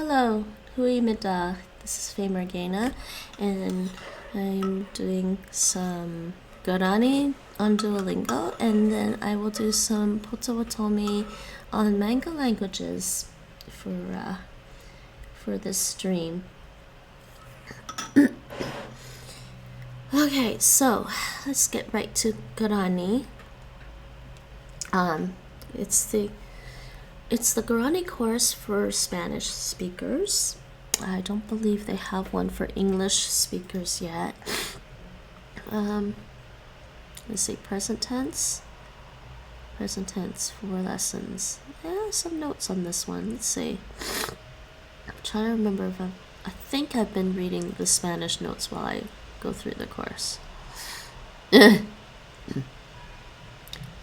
Hello, Huimida. This is Faye Morgana, and I'm doing some Guarani on Duolingo, and then I will do some Potawatomi on manga languages for this stream. Okay, so let's get right to Guarani. It's the Guarani course for Spanish speakers. I don't believe they have one for English speakers yet. Let's see, present tense. Present tense, 4 lessons. Some notes on this one. Let's see. I'm trying to remember if I think I've been reading the Spanish notes while I go through the course.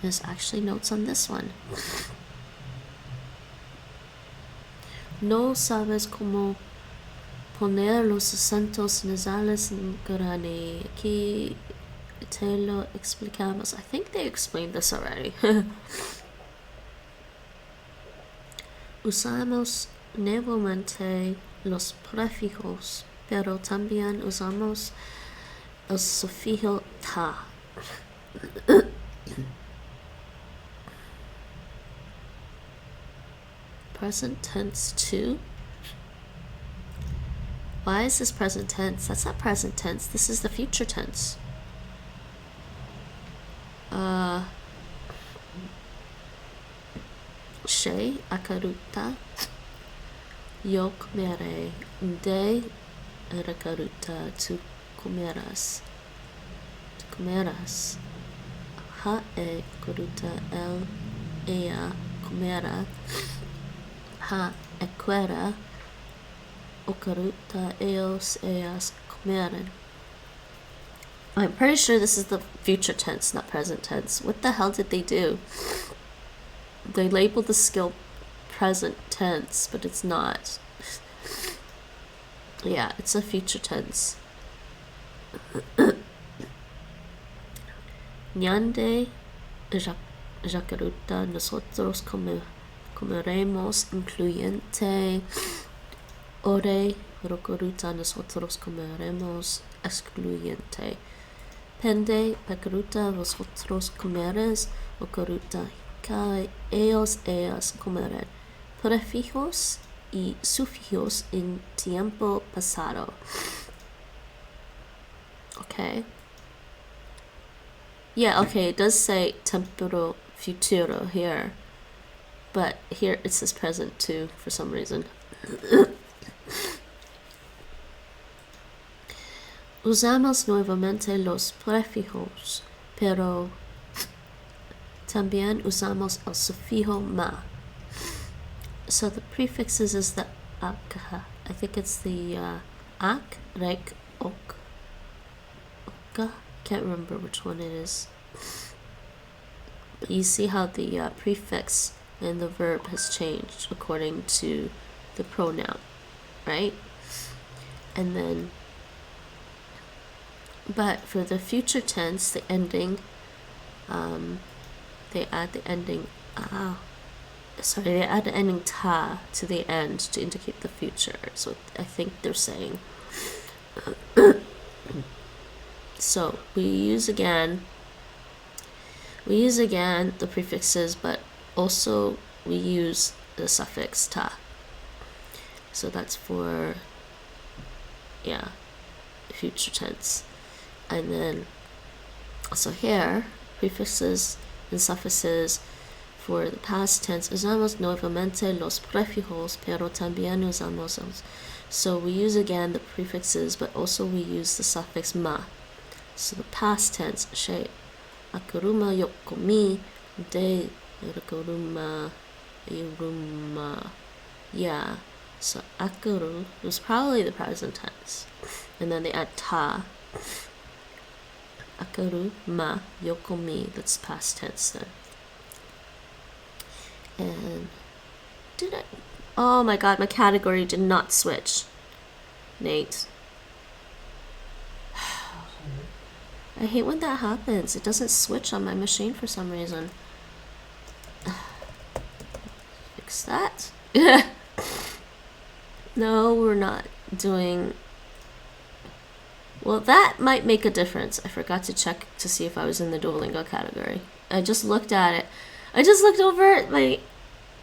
There's actually notes on this one. No sabes cómo poner los acentos nasales en Guarani. Aquí te lo explicamos. I think they explained this already. Usamos nuevamente los prefijos, pero también usamos el sufijo ta. Present tense 2. Why is this present tense? That's not present tense. This is the future tense. She akaruta yo comere de rakaruta tu comeras. Ha e karuta el ella comera. Ha equera okaruta ellos ellas comeren. I'm pretty sure this is the future tense, not present tense. What the hell did they do? They labeled the skill present tense, but it's not. Yeah, it's a future tense. Ñande jacaruta nosotros comeremos incluyente. Ore rocoruta nosotros comeremos excluyente. Pende pecaruta vosotros comeres ocaruta que ellos ellas comeren. Prefijos y sufijos en tiempo pasado. Okay. Yeah, okay, it does say temporal futuro here. But here it says present too, for some reason. Usamos nuevamente los prefijos, pero también usamos el sufijo ma. So the prefixes is the ak. I think it's the ak, rek, ok, oka. Can't remember which one it is. But you see how the prefix and the verb has changed according to the pronoun, right? And then, but for the future tense, the ending, they add the ending they add the ending ta to the end to indicate the future. So I think they're saying. So we use again the prefixes, but also we use the suffix ta. So that's for, yeah, future tense. And then, so here, prefixes and suffixes for the past tense. Usamos nuevamente los prefijos, pero también usamos los. So we use again the prefixes, but also we use the suffix ma. So the past tense, she akuruma yokomi de rakuruma iruma. Yeah. So akuru was probably the present tense. And then they add ta. Akaru ma yokomi, that's past tense then. And oh my god, my category did not switch. Nate. I hate when that happens. It doesn't switch on my machine for some reason. Fix that. No, we're not doing... Well, that might make a difference. I forgot to check to see if I was in the Duolingo category. I just looked at it. I just looked over at my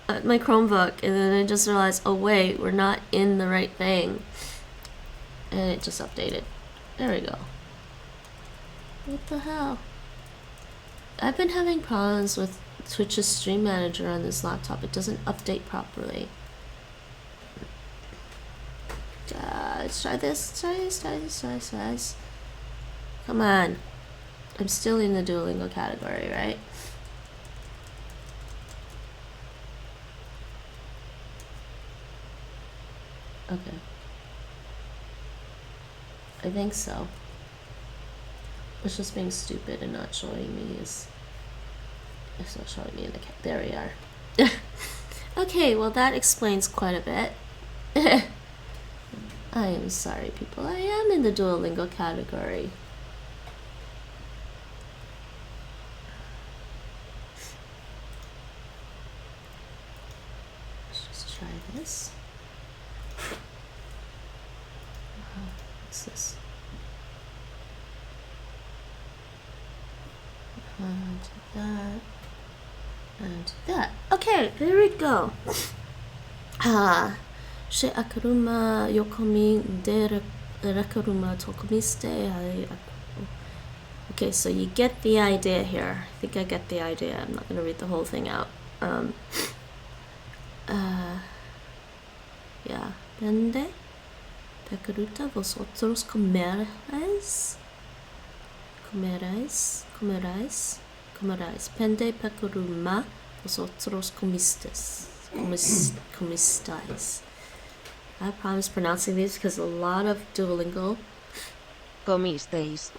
Chromebook, and then I just realized, oh wait, we're not in the right thing. And it just updated. There we go. What the hell? I've been having problems with Twitch's Stream Manager on this laptop. It doesn't update properly. Let's try this. Try this. Come on. I'm still in the Duolingo category, right? Okay. I think so. It's just being stupid and not showing me is... It's not showing me in the there we are. Okay, well that explains quite a bit. I am sorry, people. I am in the Duolingo category. Let's just try this. What's this? And that. And that. Okay, there we go. She akaruma yokomi de rakaruma tokomiste. Okay, so you get the idea here. I think I get the idea. I'm not going to read the whole thing out. Yeah. Pende pecaruta vosotros comerais. Pende pecaruma vosotros comistes. Comistais. I promise pronouncing these because a lot of Duolingo. Comistes.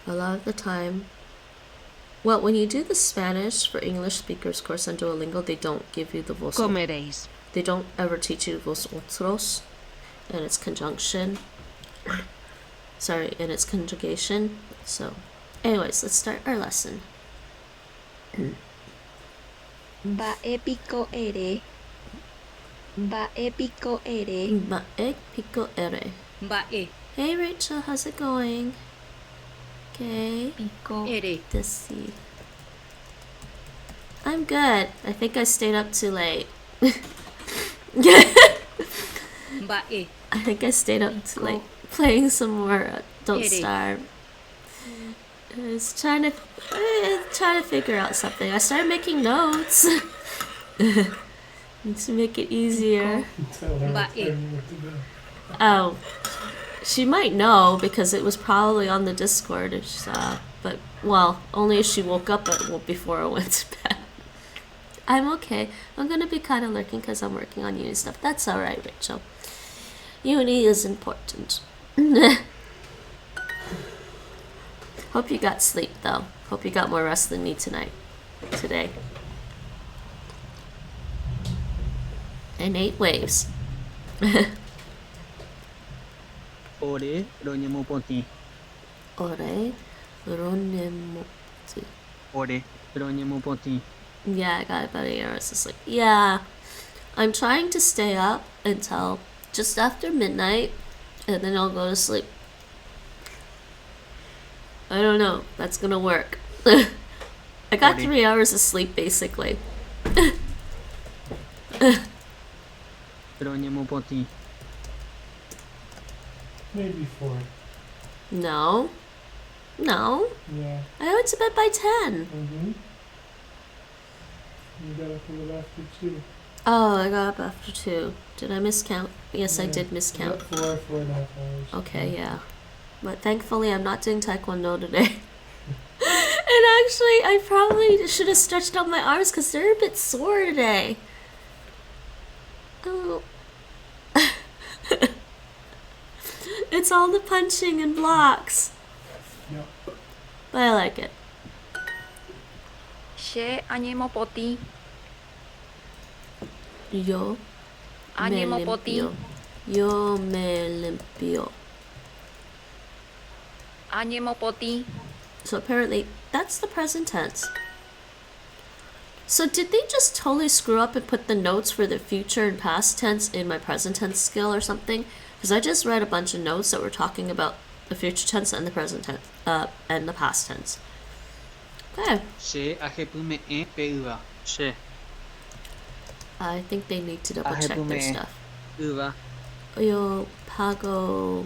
A lot of the time, well, when you do the Spanish for English speakers course on Duolingo, they don't give you the vos. Comeréis. They don't ever teach you vosotros and its conjunction. Sorry, and its conjugation. So, anyways, let's start our lesson. Va epico ere. Va epico ere. Ba'e pico ere. Va e. Hey Rachel, how's it going? Okay. Pico ere. Let's see. I'm good. I think I stayed up too late. Va e. I think I stayed up too late playing some more Don't Starve. I was trying to figure out something. I started making notes to make it easier. Oh, she might know because it was probably on the Discord if she saw. But well, only if she woke up before I went to bed. I'm okay. I'm gonna be kind of lurking because I'm working on uni stuff. That's all right, Rachel. Uni is important. Hope you got sleep though. Hope you got more rest than me today. And 8 waves. Ore ronyemo poti. Ore ronyemo poti. Ore ronyemo poti. Yeah, I got about 8 hours of sleep. Yeah, I'm trying to stay up until just after midnight, and then I'll go to sleep. I don't know. That's gonna work. I got 3 hours of sleep, basically. Ronyemo poti. Maybe 4. No. Yeah. I went to bed by 10. Mm-hmm. You got up a little after 2. Oh, I got up after 2. Did I miscount? Yes, I did miscount. 4.5 hours. Okay, yeah. But thankfully, I'm not doing Taekwondo today. And actually, I probably should have stretched out my arms because they're a bit sore today. Oh. It's all the punching and blocks. Yep. But I like it. She animo poti. Yo Animo poti. Yo me limpio. Animo poti. So apparently, that's the present tense. So did they just totally screw up and put the notes for the future and past tense in my present tense skill or something? Because I just read a bunch of notes that were talking about the future tense and the present tense, and the past tense. Okay. She ahepume'ẽ pe'yva. She. I think they need to double check their stuff. Yva. Yo pago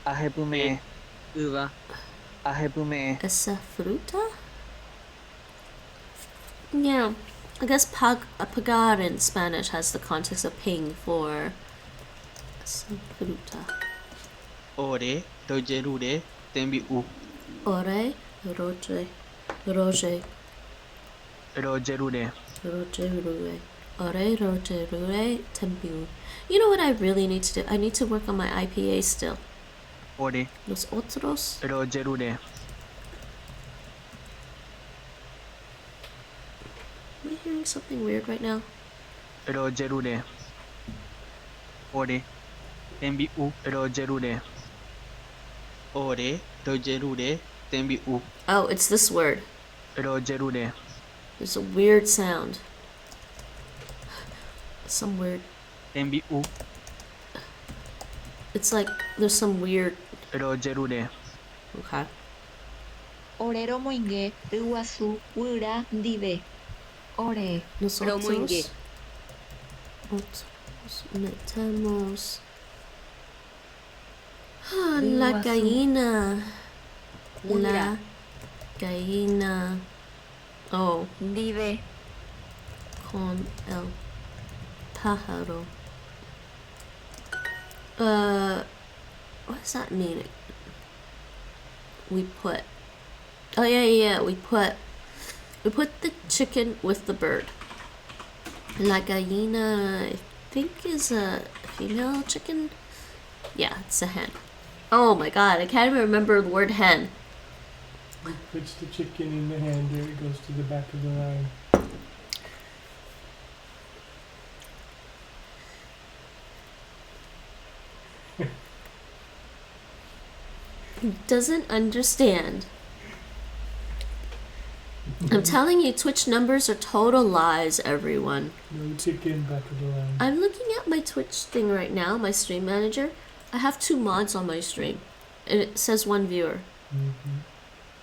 Ahepume'ẽ. Yva. Ahepume'ẽ. esa fruta? Yeah. I guess pagar in Spanish has the context of paying for esa fruta. Ore, rogerure, tembi'u. Ore, rogerure. Rogerure. Rogerure. Ore, rogerure, tembiu. You know what I really need to do? I need to work on my IPA still. Ore, Los otros. rogerure. Am I hearing something weird right now? Rogerure. Ore, tembi'u. Rogerure. Ore, rogerure, tembi'u. Oh, it's this word. Rogerure. There's a weird sound. Some weird. Tembi'u. It's like there's some weird. Rogerure. Okay. Orero moinge, ruasu, wura, dive. Ore. Nosotros. Otros metemos. Ah, la gallina. La gallina. Oh, Dive. con el pájaro. What does that mean? We put. Oh yeah. We put the chicken with the bird. La gallina, I think, is a female chicken. Yeah, it's a hen. Oh my god, I can't even remember the word hen. He puts the chicken in the hand, there it goes to the back of the line. Doesn't understand. I'm telling you, Twitch numbers are total lies, everyone. No chicken, back of the line. I'm looking at my Twitch thing right now, my stream manager. I have 2 mods on my stream, and it says 1 viewer. Mm-hmm.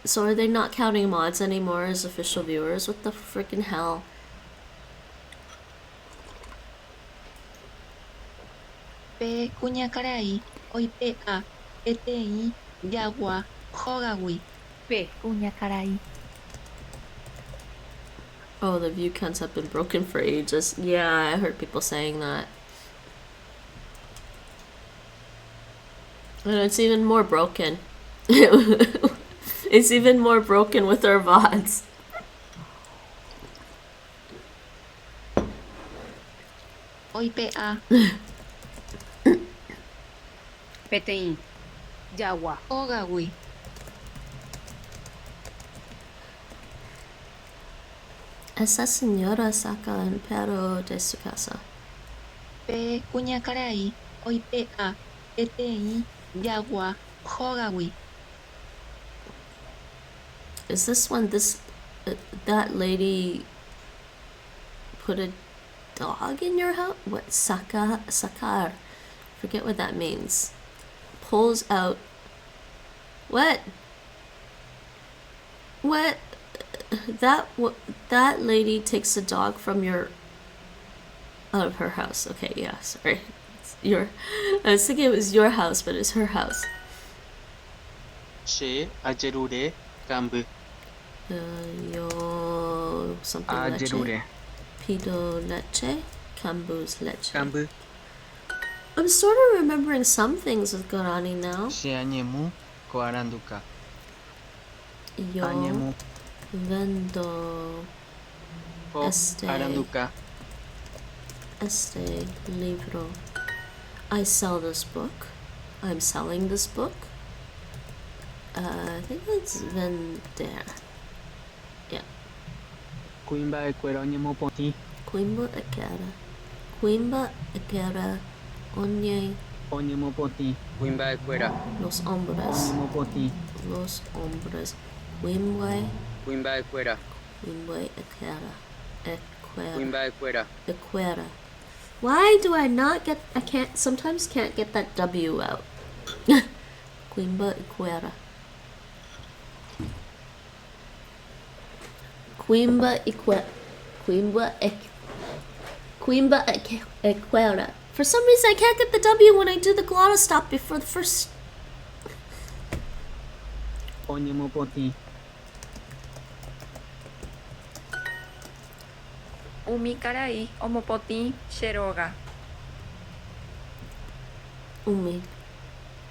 So are they not counting mods anymore as official viewers? What the freaking hell? Pe cuñacaray. Oipea. Etei. Yagua. Jogawi. Pe. Cuñacaray. Oh, the view counts have been broken for ages. Yeah, I heard people saying that. And it's even more broken. It's even more broken with our VODs. Oipea. Petein. Yagua. Jogawi. Esa señora saca un perro de su casa. Pe cuñacaray. Oipea. Etei. Yagua. Jogawi. Is this when that lady put a dog in your house? What? Sacar. Forget what that means. Pulls out. What? What? That lady takes a dog from out of her house. Okay, yeah, sorry. I was thinking it was your house, but it's her house. She agerure, cambu. Yo something leche. Agerure. Pido leche. Cambu's leche. Cambu. I'm sort of remembering some things with Guarani now. She añemu, coaranduca. Yo Añemu, vendo co, Este. aranduca. este libro. I sell this book. I'm selling this book. I think it's vender. Yeah. Cuimba e cuero añemu poti. Quimba ekera. Onye Añemu poti. Cuimba e cuera. los hombres. Añemu poti. Los hombres. Wimwe Cuimba e cuera. ekera. Equera. Quimba equera. Equera. Why do I not get? I sometimes can't get that W out. Quimba equera. Quimba equera. For some reason, I can't get the W when I do the glottal stop before the first. Oñemopotĩ. Umi karai omopotĩ che róga. Umi.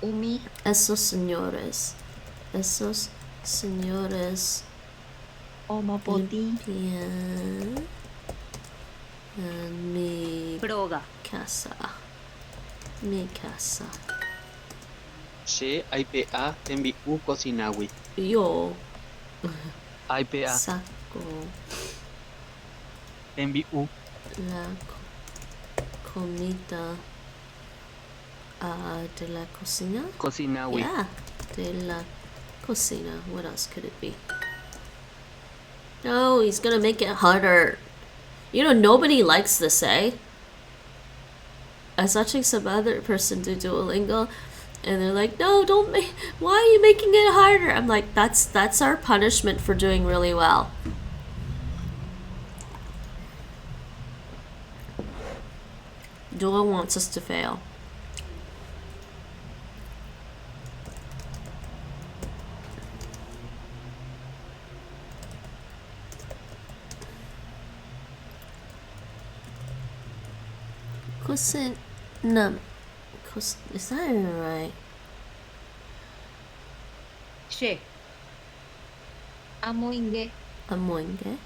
Umi. Esos señores. Omopotĩ. Limpian. And mi Broga. casa. Mi casa. Che IPA tembi'u cocinawi. Yo. IPA Saco tembi'u. la comida de la cocina. Cocinawi. Yeah, de la cocina. What else could it be? No, he's gonna make it harder. You know, nobody likes this, eh? I was watching some other person do Duolingo, and they're like, "No, don't make. Why are you making it harder?" I'm like, "That's our punishment for doing really well." Duo wants us to fail. Is that even right? Che. Amoinge. Amoinge.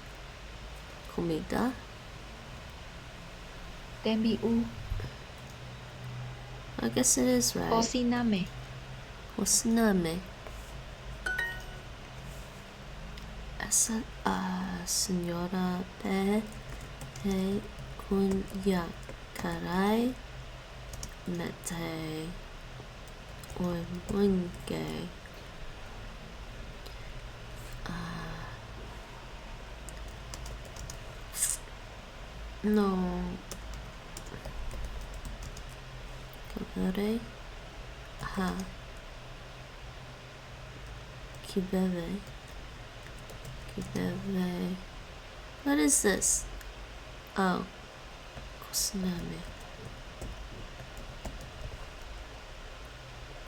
Comida. Tembi'u. I guess it is right. Cociname. Cociname. Esa señora P. Cunya caray. Mete. Oimonge. No. Cabere. Ha. Kibebe. Kibebe. What is this? Oh. Cociname.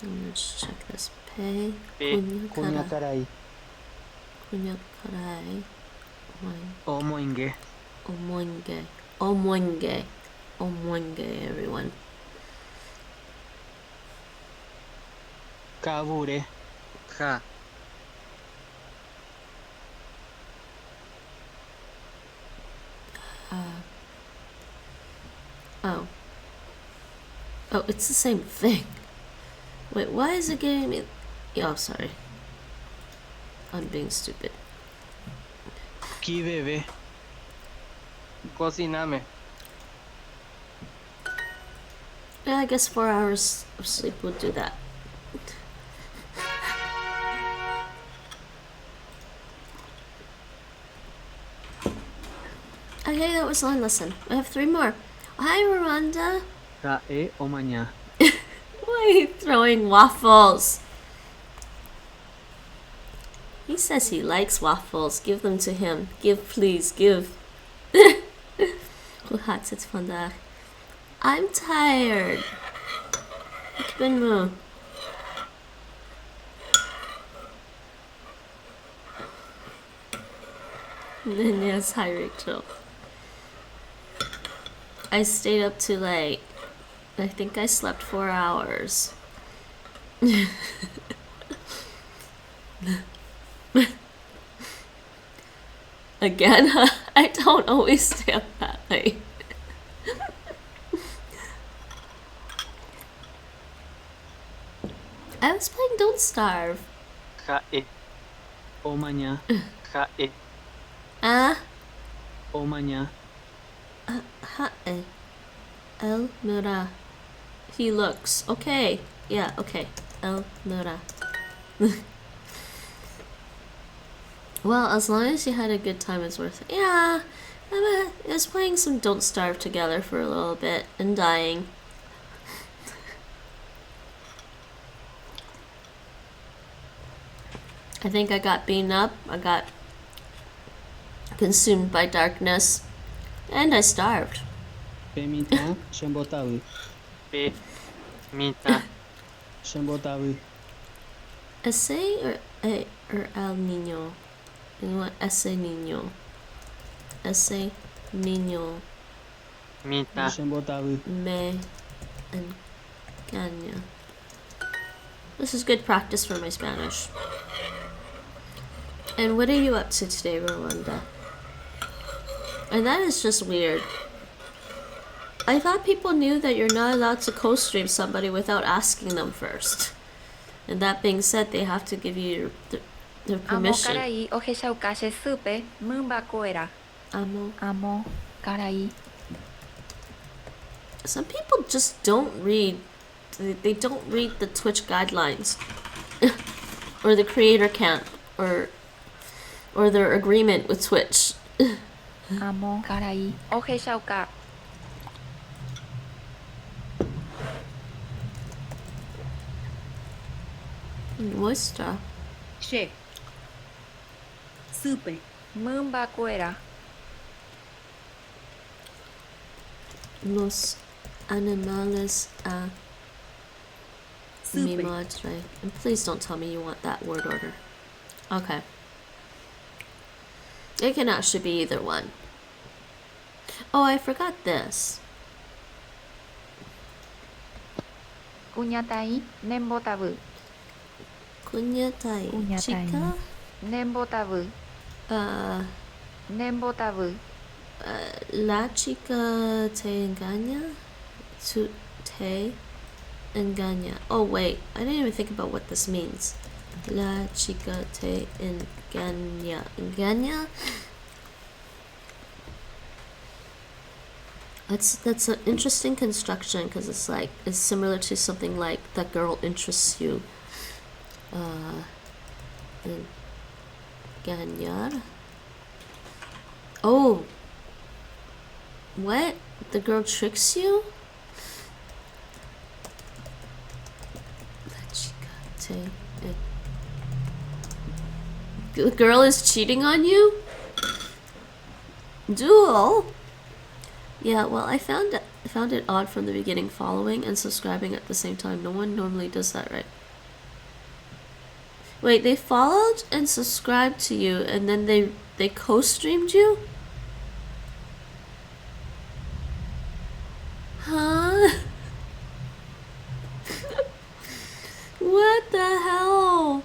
Let's check this. Pe. Cuña caray. Cuña caray. Omoinge. Omoinge. Omoinge. Omoinge, everyone. Kabure. Ja. Oh. Oh, it's the same thing. Wait, why is it giving me... Oh, sorry. I'm being stupid. Kibebe. Cociname. Yeah, I guess 4 hours of sleep would do that. Okay, that was one lesson. I have 3 more. Hi, Rwanda. Kae o maña. Why are you throwing waffles? He says he likes waffles. Give them to him. Give, please, give. Hoe gaat het vandaag? I'm tired. Ik ben moe. Yes, hi Rachel. I stayed up too late. I think I slept 4 hours. Again, I don't always stay up that late. I was playing Don't Starve. Kae o maña. Kae o maña. Ha'e. El Mura. He looks. Okay. Yeah, okay. El Mura. Well, as long as you had a good time, it's worth it. Yeah. I was playing some Don't Starve Together for a little bit and dying. I think I got beaten up, I got consumed by darkness, and I starved. Pemita, Shambotawi. Mita. Shambotawi. Ese or El Niño? You want Ese Niño? Ese Niño Mita. Shambotawi. me engaña. This is good practice for my Spanish. And what are you up to today, Rwanda? And that is just weird. I thought people knew that you're not allowed to co-stream somebody without asking them first. And that being said, they have to give you their permission. Karai o he shaukashe supe mumba koera. Amo. Karai. Some people just don't read. They don't read the Twitch guidelines. Or the creator camp. Or their agreement with Twitch. Amo. Karai. O he shauka. Muestra. She. Supe. Mumba koera. Los animales a mi Supe. madre. And please don't tell me you want that word order. Okay. It can actually be either one. Oh, I forgot this. Kunyatai nembotabu. Kunyatai. Kunyatai. Chica? Nembotabu. Nembotabu. La chica te engaña? Te engaña. Oh, wait. I didn't even think about what this means. La chica te engaña. Engaña? That's an interesting construction because it's similar to something like that girl interests you. Engañar. Oh. What? The girl tricks you? La chica te The girl is cheating on you? Duel? Yeah, well, I found it odd from the beginning, following and subscribing at the same time. No one normally does that, right? Wait, they followed and subscribed to you, and then they co-streamed you? Huh? What the hell?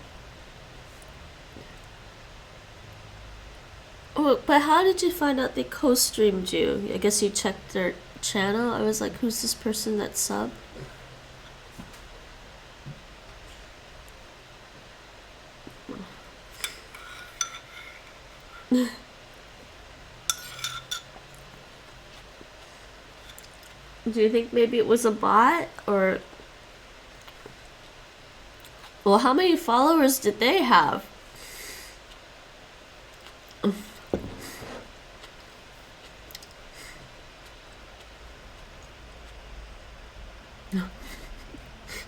Oh, but how did you find out they co-streamed you? I guess you checked their channel. I was like, who's this person that sub? Do you think maybe it was a bot or? Well, how many followers did they have?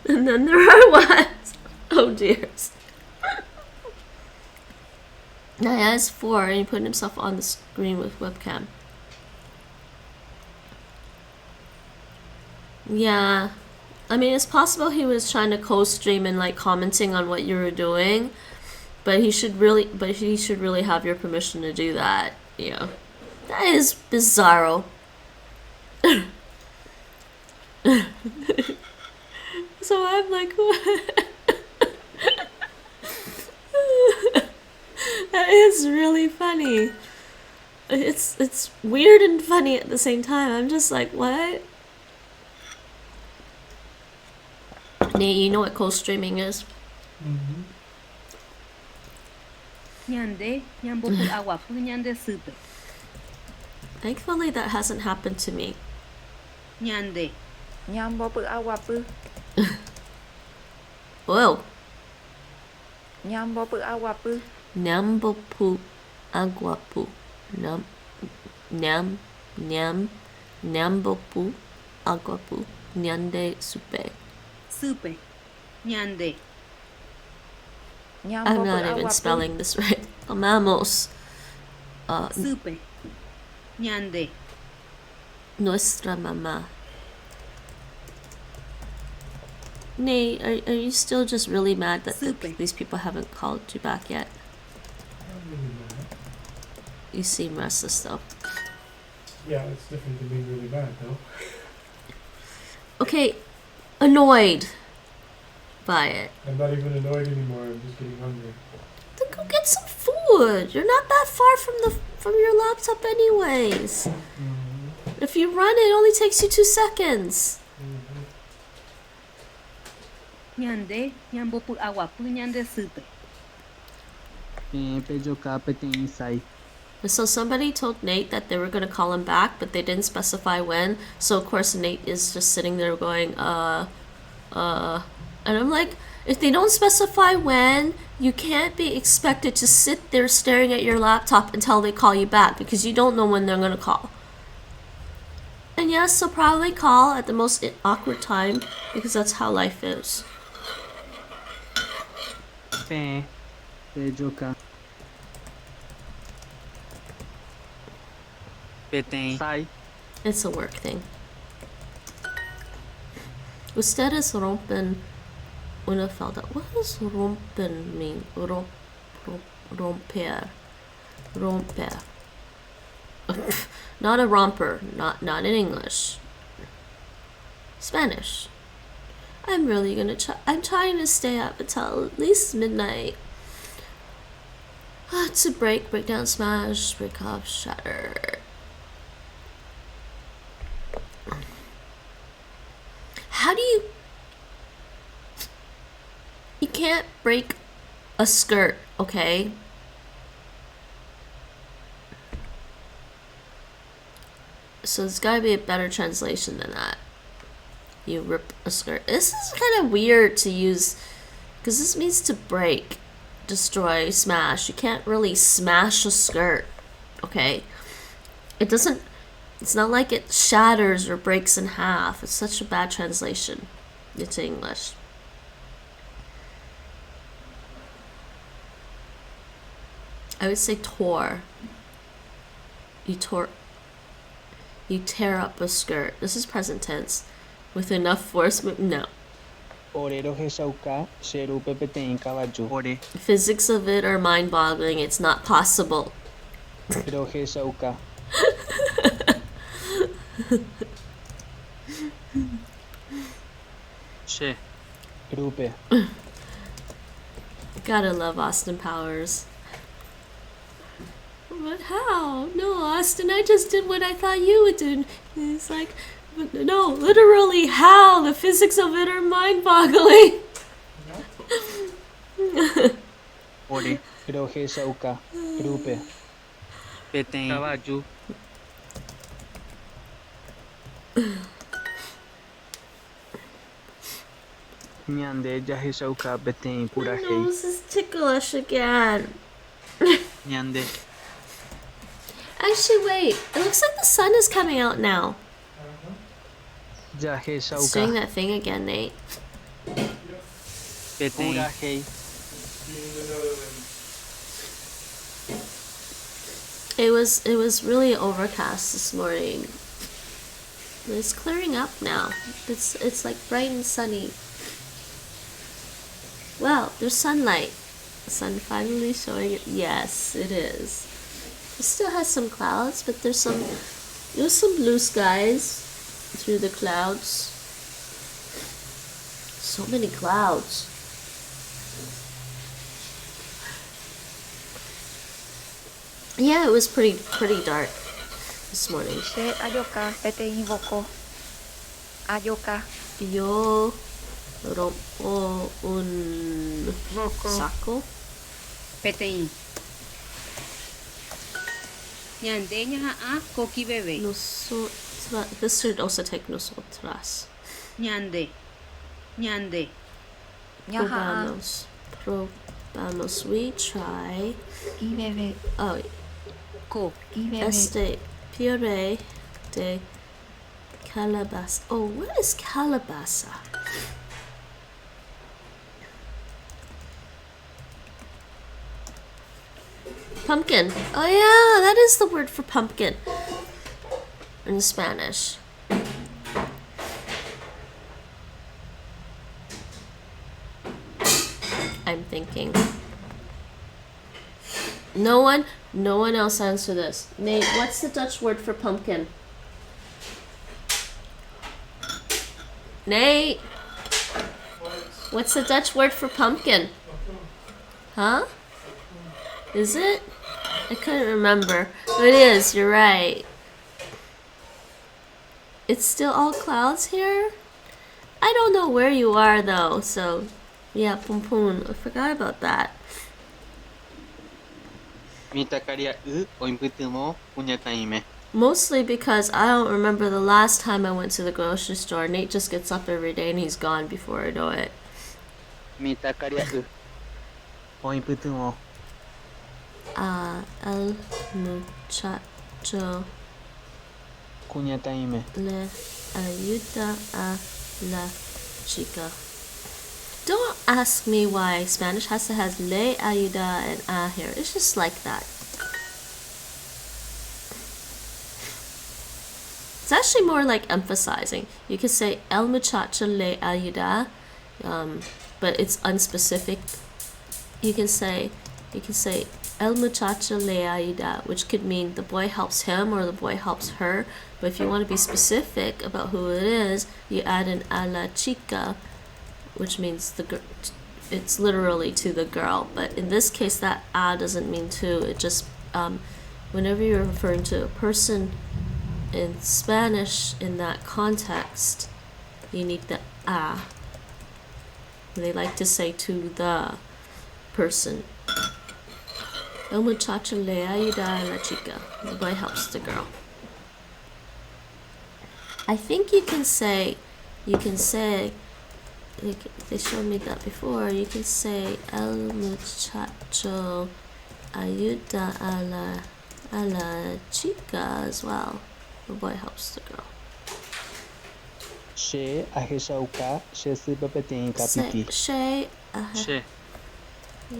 And then there I was. Oh dears. Now he has 4 and he put himself on the screen with webcam. Yeah. I mean, it's possible he was trying to co-stream and like commenting on what you were doing, but he should really have your permission to do that. Yeah. That is bizarro. So I'm like, what? That is really funny. It's weird and funny at the same time. I'm just like, what? Nate, you know what co-streaming is? Mm-hmm. Nyande. Nyamboku agua. Nyande supe. Thankfully, that hasn't happened to me. Nyande. Nyambopu awapu. Whoa. Nyambopu awapu. Nambopu aguapu. Nyam, nyam, nyambopu, aguapu, nyande, supe. Supe. Ñande. I'm not even spelling this right. Amamos. Supe. Ñande. Nuestra mamá. Nate, are you still just really mad that these people haven't called you back yet? I'm really mad. You seem restless though. Yeah, it's different than being really bad, though. Okay, annoyed by it. I'm not even annoyed anymore. I'm just getting hungry. Then go get some food. You're not that far from your laptop anyways. If you run, it only takes you 2 seconds. Ñande. Ñambopu aguapu. Ñande supe. Pejoka petein sai. So somebody told Nate that they were going to call him back, but they didn't specify when. So of course Nate is just sitting there going, and I'm like, if they don't specify when, you can't be expected to sit there staring at your laptop until they call you back, because you don't know when they're going to call. And yes, they'll probably call at the most awkward time, because that's how life is. Pejoka. Petein. Sai. It's a work thing. Ustedes rompen una falda. What does rompen mean? Romper. Romper. Not a romper. Not in English. Spanish. I'm really gonna try. I'm trying to stay up until at least midnight. To break down, smash, break off, shatter. How do you can't break a skirt, okay? So there's gotta be a better translation than that. You rip a skirt. This is kind of weird to use, because this means to break, destroy, smash. You can't really smash a skirt, okay? It doesn't, it's not like it shatters or breaks in half. It's such a bad translation into English. I would say tore. You tear up a skirt. This is present tense. With enough force, no. Orero hesauka, sherupe petein caballo. Ore. Physics of it are mind-boggling. It's not possible. Ero hesauka. She. Rupe. Gotta love Austin Powers. But how? No, Austin, I just did what I thought you would do. And it's like, no, literally how? The physics of it are mind-boggling. Ore. Ero hesauka. Rupe. Petein. Caballo. Ñande ya hesauka petein pura My hei. nose is ticklish again. Ñande. Actually, wait. It looks like the sun is coming out now. Ya It's doing hesauka. that thing again, Nate. Petein. Pura hei. It was really overcast this morning. But it's clearing up now. It's like bright and sunny. Wow, there's sunlight. The sun finally showing it. Yes, it is. It still has some clouds, but there's some blue skies through the clouds. So many clouds. Yeah, it was pretty dark this morning. She ayoka petein voko. Ayoka. Yo rompo un Voko. saco. Petein. Ñande ñaja'a koki bebé. This should also take nosotras. Ñande. Ñande. Ñaja'a. Probamos. We try. Y bebé. Oh, Ko. Y bebé. este Puree de calabaza. Oh, what is calabaza? Pumpkin. Oh yeah, that is the word for pumpkin in Spanish. I'm thinking. No one else answer this. Nate, what's the Dutch word for pumpkin? Nate, what's the Dutch word for pumpkin? Huh? Is it? I couldn't remember. It is, you're right. It's still all clouds here? I don't know where you are though, so yeah, pum pum. I forgot about that. Mitakaria oimputimo punyataime. Mostly because I don't remember the last time I went to the grocery store. Nate just gets up every day and he's gone before I know it. Mitakaria oimputimo. El muchacho Punyataime. le ayuda a la chica. Don't ask me why Spanish has to have le ayuda and a here. It's just like that. It's actually more like emphasizing. You could say el muchacho le ayuda, but it's unspecific. You can say el muchacho le ayuda, which could mean the boy helps him or the boy helps her. But if you want to be specific about who it is, you add an a la chica, which means it's literally to the girl. But in this case, that a doesn't mean to. It just whenever you're referring to a person in Spanish in that context, you need the a. They like to say to the person. El muchacho le ayuda a la chica. The boy helps the girl. I think you can say, they showed me that before, you can say el muchacho ayuda a la chica as well. The boy helps the girl. She aheshauka she sipapetei kapiti. She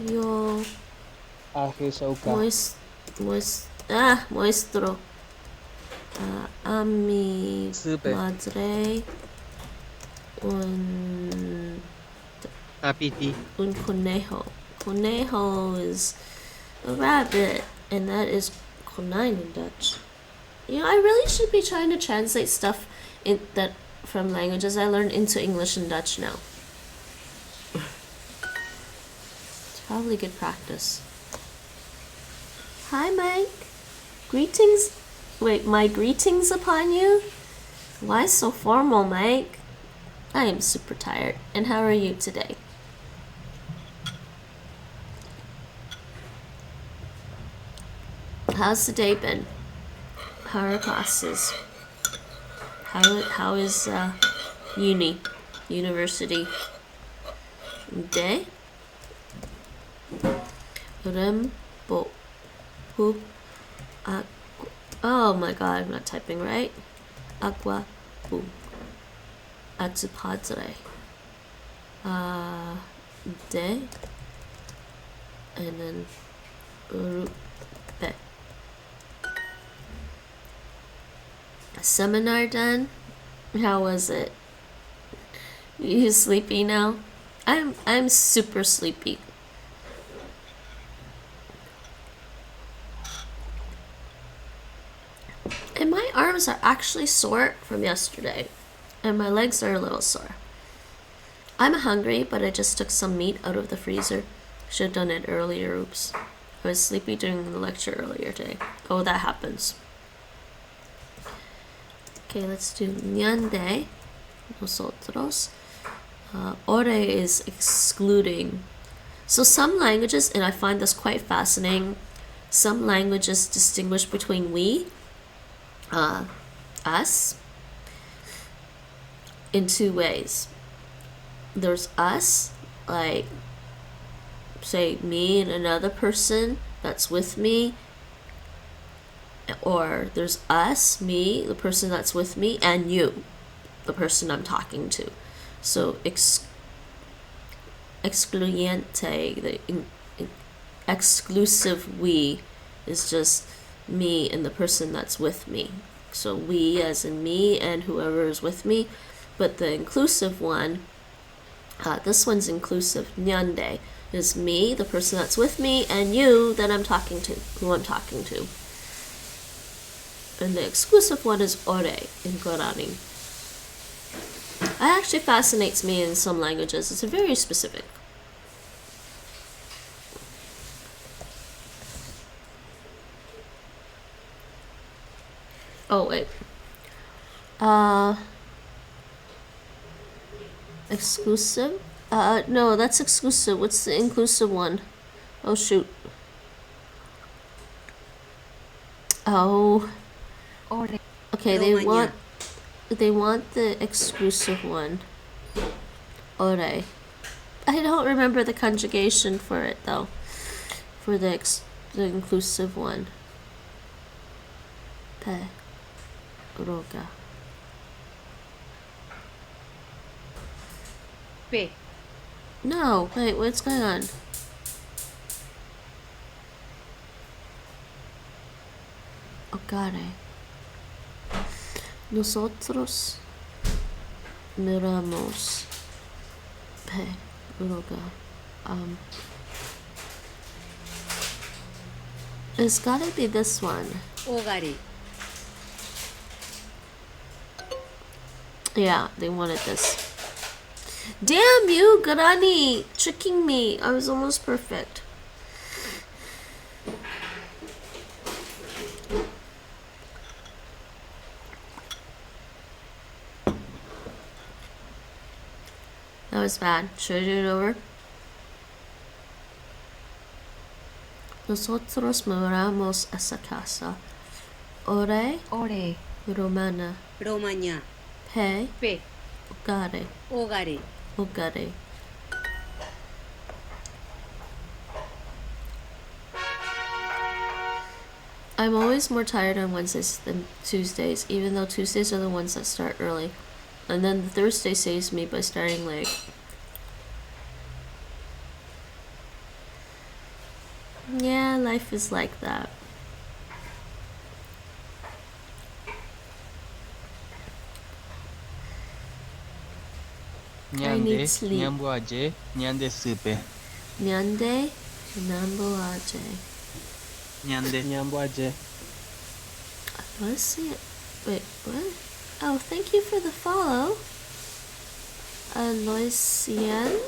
yo Aheshauka. muestro a mi Super. madre un Kapiti. conejo. Conejo is a rabbit, and that is konijn in Dutch. You know, I really should be trying to translate stuff from languages I learned into English and Dutch now. It's probably good practice. Hi, Mike. Greetings. Wait, my greetings upon you? Why so formal, Mike? I am super tired. And how are you today? How's the day been? How are classes? How is university? De? Rembo. Who? Oh my god, I'm not typing right. Agua. Boom. Atu padre. De. And then. Rupe. Seminar done? How was it? You sleepy now? I'm super sleepy. And my arms are actually sore from yesterday. And my legs are a little sore. I'm hungry, but I just took some meat out of the freezer. Should have done it earlier, oops. I was sleepy during the lecture earlier today. Oh, that happens. Okay, let's do ñande. Nosotros. Ore is excluding. So some languages, and I find this quite fascinating, some languages distinguish between we, us, in two ways. There's us, like, say, me and another person that's with me. or there's us, me, the person that's with me, and you, the person I'm talking to. So excluyente, the exclusive we, is just me and the person that's with me. So we as in me and whoever is with me. But the inclusive one, this one's inclusive, nyande, is me, the person that's with me, and you that I'm talking to, who I'm talking to. And the exclusive one is ore in Guarani. It actually fascinates me in some languages. It's very specific. Oh, wait. Exclusive? No, that's exclusive. What's the inclusive one? Oh, shoot. Oh. Ore. Okay, they want the exclusive one. Ore. I don't remember the conjugation for it though. For the inclusive one. Pe. Roga. P. No, wait, what's going on? Ogare. Nosotros miramos. Pe. Roga. It's gotta be this one. Ogare. Yeah, they wanted this. Damn you, Guarani! Tricking me. I was almost perfect. That was bad. Should I do it over? Nosotros mudamos a esa casa. Ore Ore. romana. Romaña. Pe. P. Ogare. Ogare. Ogare. I'm always more tired on Wednesdays than Tuesdays, even though Tuesdays are the ones that start early. And then the Thursday saves me by starting late. Yeah, life is like that. I need Nyande, sleep. nyamboaje, nyande supe. Nyande, namboaje. Nyande, nyamboaje. Let's see it. Wait, what? Oh, thank you for the follow. Aloysian.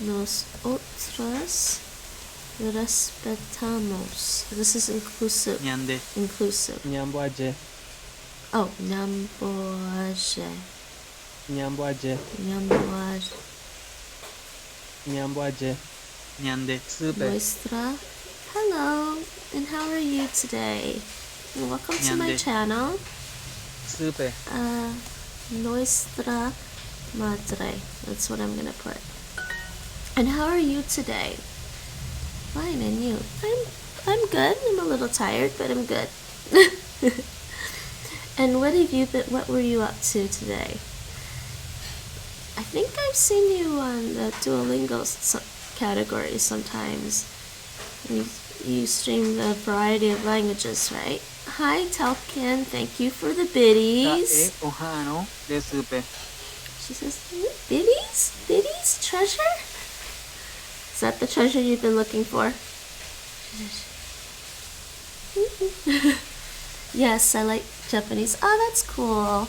Nosotros respetamos. This is inclusive. Nyande, Inclusive. nyamboaje, Oh, namboaje. nyamboaje, Namboaje. nyamboaje. Nyande, supe. Nuestra. Hello, and how are you today? And welcome to my Nyande. channel. Supe. Nuestra madre. That's what I'm gonna put. And how are you today? Fine, and you? I'm good. I'm a little tired, but I'm good. And what were you up to today? I think I've seen you on the Duolingo category sometimes. You stream a variety of languages, right? Hi, Telkin. Thank you for the biddies. Tae ohano de supe. She says, biddies? Biddies? Treasure? Is that the treasure you've been looking for? Yes, I like Japanese. Oh, that's cool.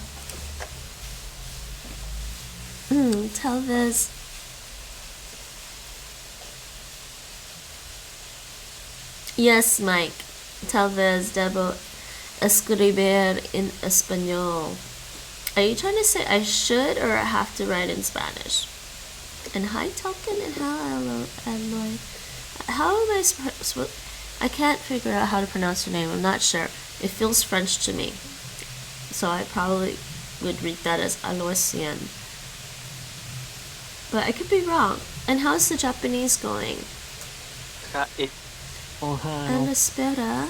Tell Viz. Yes, Mike. Tell Viz, debo escribir en español. Are you trying to say I should or I have to write in Spanish? And hi, Tolkien, and how am I supposed? I can't figure out how to pronounce your name. I'm not sure. It feels French to me, so I probably would read that as Aloysian. But I could be wrong. And how's the Japanese going? Kae. Ohano Él espera.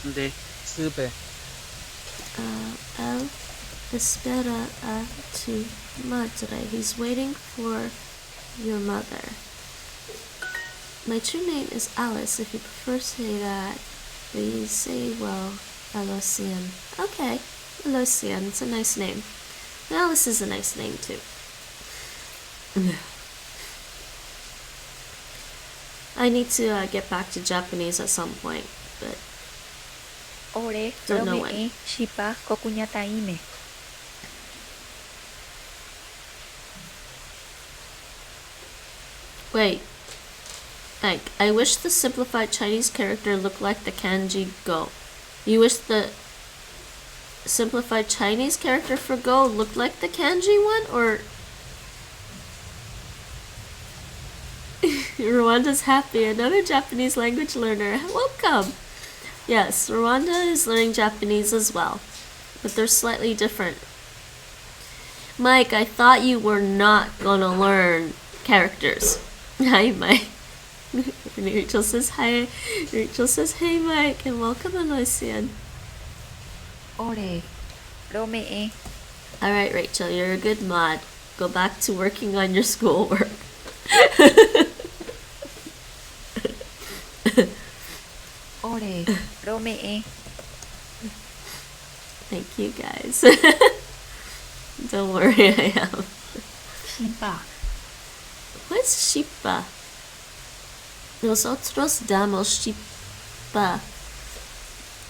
de supe. Él espera a tu madre. He's waiting for your mother. My true name is Alice, if you prefer to say that. Please say, well, Alocian. Okay, Alocian. It's a nice name. Alice is a nice name, too. I need to get back to Japanese at some point, but Ore Don't know when. rome'ẽ chipa ko kuñataĩme. wait. I wish the simplified Chinese character looked like the kanji go. You wish the simplified Chinese character for go looked like the kanji one, or Rwanda's happy. Another Japanese language learner. Welcome. Yes, Rwanda is learning Japanese as well, but they're slightly different. Mike, I thought you were not gonna learn characters. Hi, Mike. Rachel says hi. Rachel says hey, Mike, and welcome, Aloysian. Ore rome'ẽ All right, Rachel, you're a good mod. Go back to working on your schoolwork. ore rome'ẽ Thank you, guys. Don't worry, I am. Shipa. What's Shipa? Nosotros damos Shipa.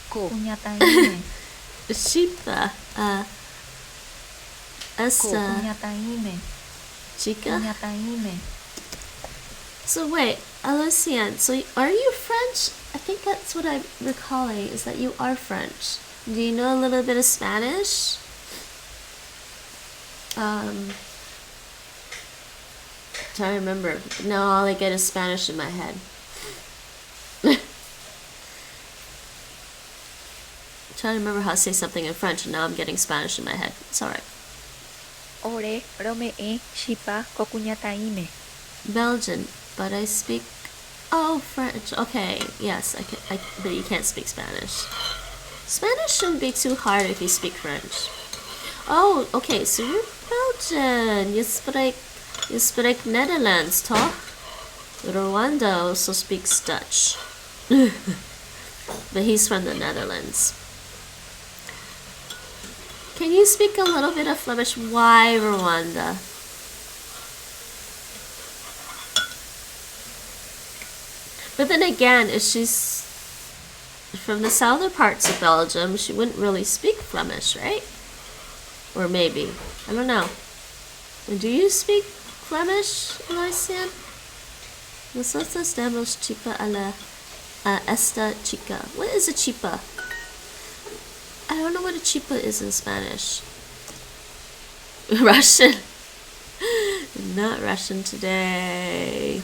Kuñataĩme. Shipa a esa Kuñataĩme. chica. Kuñataĩme. So wait, Alessian, so are you French? I think that's what I'm recalling, is that you are French. Do you know a little bit of Spanish? Trying to remember. No, all I get is Spanish in my head. Trying to remember how to say something in French, and now I'm getting Spanish in my head. It's alright. ore rome'ẽ chipa ko kuñataĩme. Belgian, but I speak. Oh, French. Okay, yes, I can. But you can't speak Spanish. Spanish shouldn't be too hard if you speak French. Oh, okay. So you're Belgian. You speak Netherlands, toch? Rwanda also speaks Dutch, but he's from the Netherlands. Can you speak a little bit of Flemish? Why Rwanda? But then again, if she's from the southern parts of Belgium, she wouldn't really speak Flemish, right? Or maybe. I don't know. Do you speak Flemish, Elysian? Nosotros damos chipa a esta chica. What is a chipa? I don't know what a chipa is in Spanish. Russian. Not Russian today.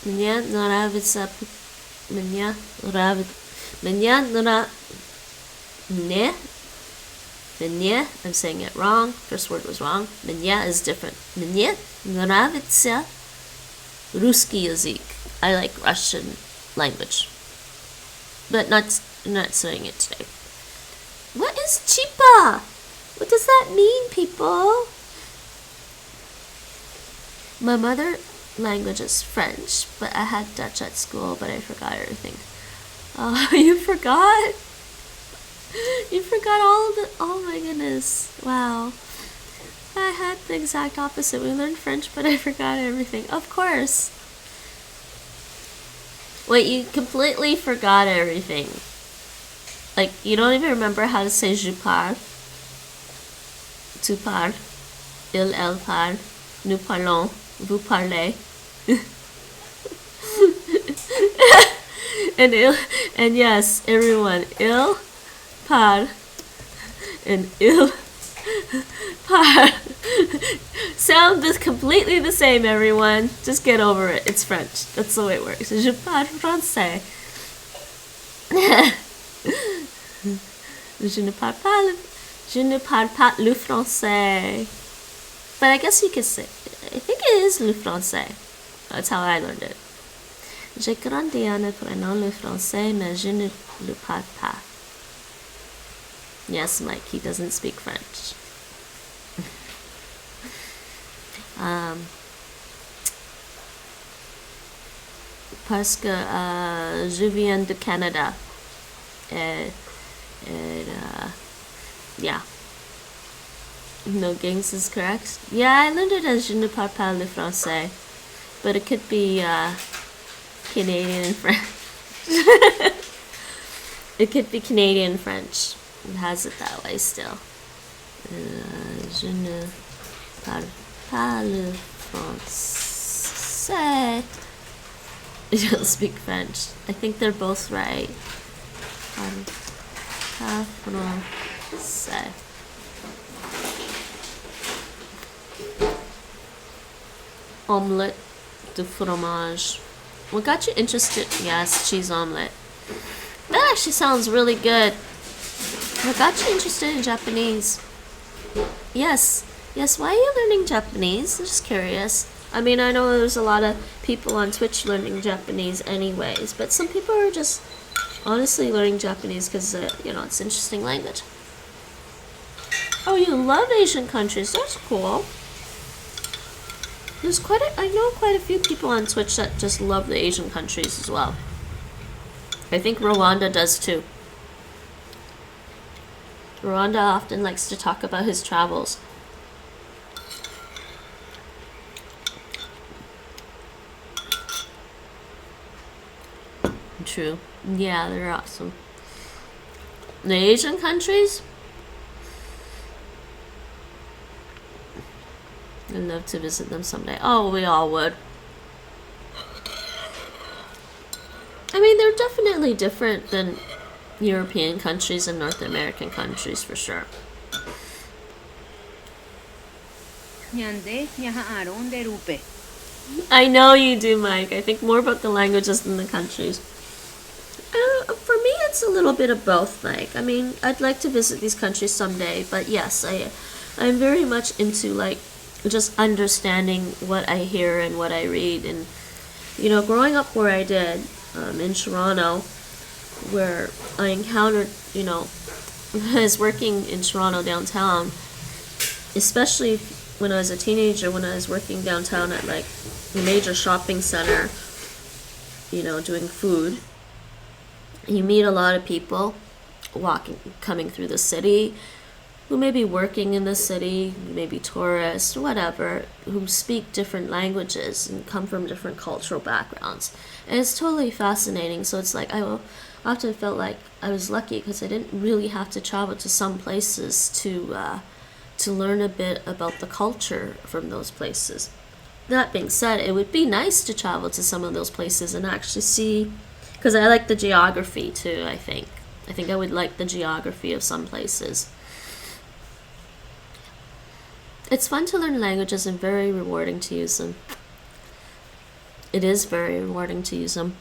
Меня нравится. Меня I'm saying it wrong. First word was wrong. Меня is different. Мне нравится русский язык. I like Russian language, but not saying it today. What is chipa? What does that mean, people? My mother language is French, but I had Dutch at school, but I forgot everything. Oh, you forgot? You forgot all of the. Oh my goodness. Wow. I had the exact opposite. We learned French, but I forgot everything. Of course. Wait, you completely forgot everything. Like, you don't even remember how to say je parle, tu parles, elle parle, nous parlons, vous parlez. And yes, everyone, il parle and il parle sound is completely the same, everyone. Just get over it. It's French. That's the way it works. Je parle français. Je ne parle pas le français. But I guess you could say, I think it is le français. That's how I learned it. J'ai grandi en apprenant le français, mais je ne le parle pas. Yes, Mike, he doesn't speak French. Parce que je viens de Canada. Yeah. No, Gangs is correct. Yeah, I learned it as je ne parle pas le français. But it could be Canadian and French. It could be Canadian French. It has it that way still. Je ne parle pas le français. I don't speak French. I think they're both right. Parle pas français. Omelette de fromage. What got you interested? Yes, cheese omelette. That actually sounds really good. What got you interested in Japanese? Yes. Yes, why are you learning Japanese? I'm just curious. I mean, I know there's a lot of people on Twitch learning Japanese anyways, but some people are just honestly learning Japanese because, you know, it's an interesting language. Oh, you love Asian countries. That's cool. I know quite a few people on Twitch that just love the Asian countries as well. I think Rwanda does too. Rwanda often likes to talk about his travels. True. Yeah, they're awesome. The Asian countries? I'd love to visit them someday. Oh, we all would. I mean, they're definitely different than European countries and North American countries for sure. Ñande ñaja'ãrõ nde rúpe. I know you do, Mike. I think more about the languages than the countries. For me, it's a little bit of both, Mike. I mean, I'd like to visit these countries someday, but yes, I'm very much into like just understanding what I hear and what I read. And you know, growing up where I did in Toronto, where I encountered, you know, I was working in Toronto downtown, especially when I was a teenager, when I was working downtown at like a major shopping center, you know, doing food. You meet a lot of people coming through the city, who may be working in the city, maybe tourists, whatever, who speak different languages and come from different cultural backgrounds. And it's totally fascinating. So it's like I often felt like I was lucky because I didn't really have to travel to some places to learn a bit about the culture from those places. That being said, it would be nice to travel to some of those places and actually see, because I like the geography too, I think I would like the geography of some places. It's fun to learn languages and very rewarding to use them. It is very rewarding to use them.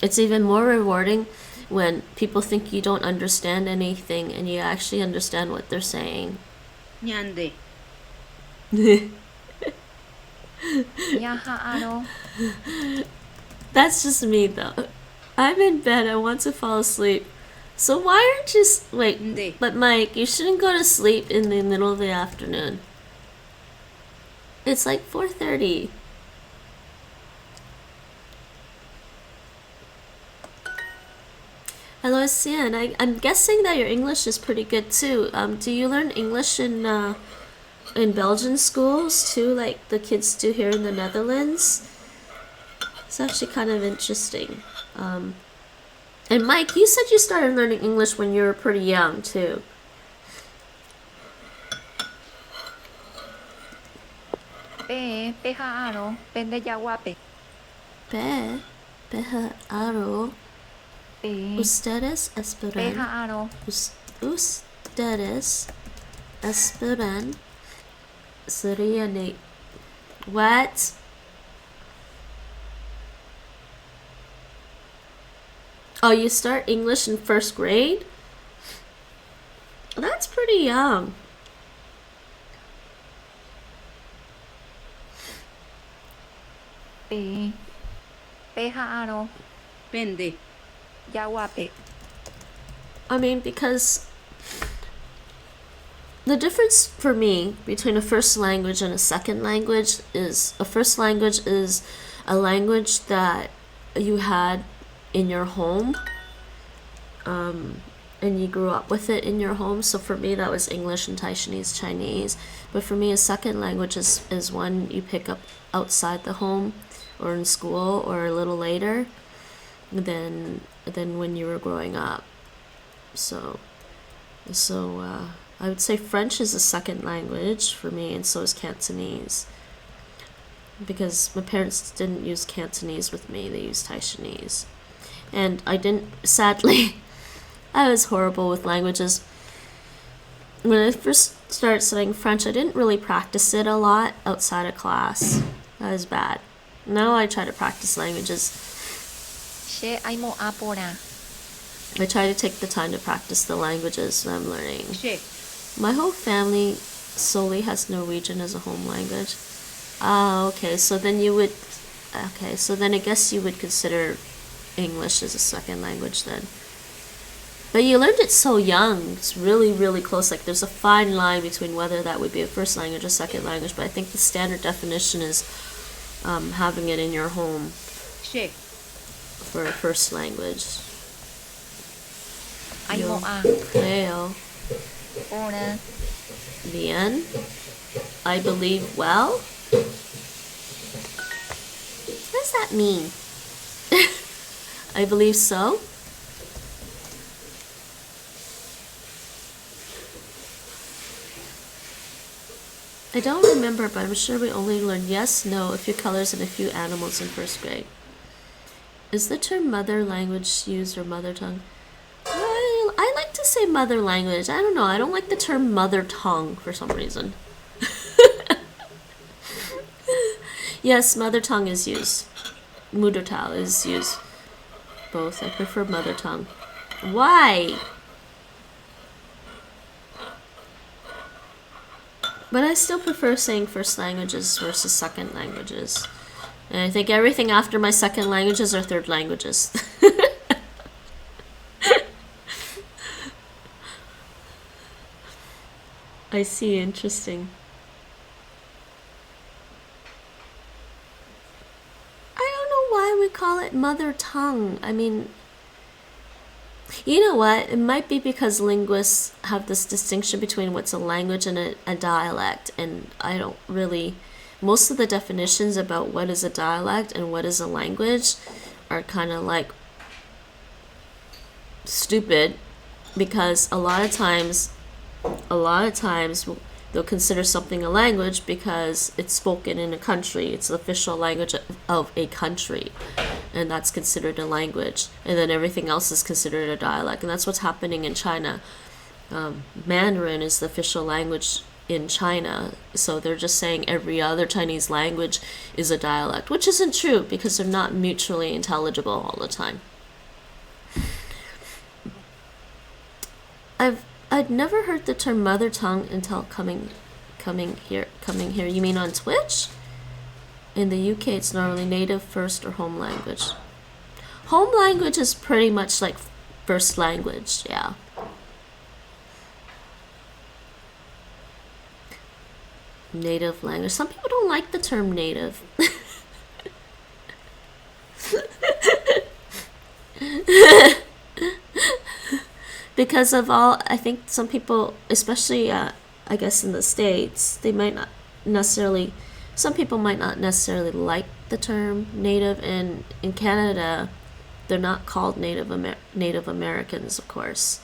It's even more rewarding when people think you don't understand anything and you actually understand what they're saying. Ñande. ñaja'ãrõ. That's just me though. I'm in bed, I want to fall asleep. So why aren't you wait, Nde. but Mike, you shouldn't go to sleep in the middle of the afternoon. It's like 4:30. Hello, Sian. I'm guessing that your English is pretty good too. Do you learn English in Belgian schools too, like the kids do here in the Netherlands? It's actually kind of interesting. And Mike, you said you started learning English when you were pretty young too. Peja'ãrõ pendejaguápe. Peja'ãrõ. Ustedes esperan. Peja'ãrõ. Ustedes esperan. Sería what? Oh, you start English in first grade? That's pretty young. Yawape ha'aro. Pende. Yawape. I mean, because the difference for me between a first language and a second language is a first language is a language that you had in your home, and you grew up with it in your home. So for me, that was English and Taishanese, Chinese. But for me, a second language is one you pick up outside the home or in school or a little later than when you were growing up. So I would say French is a second language for me, and so is Cantonese. Because my parents didn't use Cantonese with me, they used Taishanese. And I didn't, sadly, I was horrible with languages. When I first started studying French, I didn't really practice it a lot outside of class. That was bad. Now I try to practice languages. She ay mo apora. I try to take the time to practice the languages that I'm learning. She. My whole family solely has Norwegian as a home language. Ah, okay. So then I guess you would consider English as a second language then. But you learned it so young. It's really, really close. Like there's a fine line between whether that would be a first language or second language. But I think the standard definition is having it in your home She. for a first language. Ay mo a. Creo. Una. Bien. I believe well. What does that mean? I believe so. I don't remember, but I'm sure we only learned yes, no, a few colors, and a few animals in first grade. Is the term mother language used or mother tongue? Well, I like to say mother language. I don't know. I don't like the term mother tongue for some reason. Yes, mother tongue is used. Muttertal is used. Both. I prefer mother tongue. Why? But I still prefer saying first languages versus second languages. And I think everything after my second languages are third languages. I see, interesting. I don't know why we call it mother tongue. I mean, you know what? It might be because linguists have this distinction between what's a language and a dialect. And I don't really... Most of the definitions about what is a dialect and what is a language are kind of like stupid, because a lot of times they'll consider something a language because it's spoken in a country. It's the official language of a country, and that's considered a language. And then everything else is considered a dialect, and that's what's happening in China. Mandarin is the official language in China, so they're just saying every other Chinese language is a dialect, which isn't true because they're not mutually intelligible all the time. I'd never heard the term mother tongue until coming here. You mean on Twitch? In the UK, it's normally native, first, or home language. Home language is pretty much like first language, yeah. Native language. Some people don't like the term native. Because of all, I think some people, especially I guess in the States, they might not necessarily, some people might not necessarily like the term native, and in Canada, they're not called Native Americans, of course.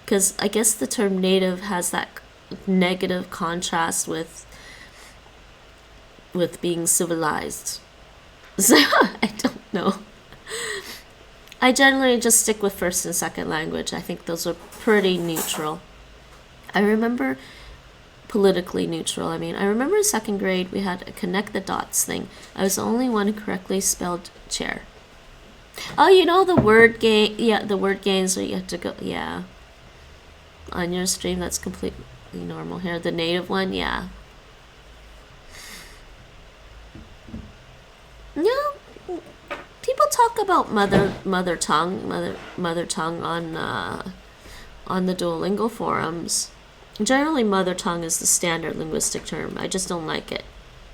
Because I guess the term native has that negative contrast with being civilized. So, I don't know. I generally just stick with first and second language. I think those are pretty neutral. I remember politically neutral. I mean, I remember in second grade we had a connect the dots thing. I was the only one who correctly spelled chair. Oh, you know the word game? Yeah, the word games where you have to go. Yeah. On your stream, that's completely normal here. The native one, yeah. No, talk about mother tongue on the Duolingo forums. Generally, mother tongue is the standard linguistic term. I just don't like it.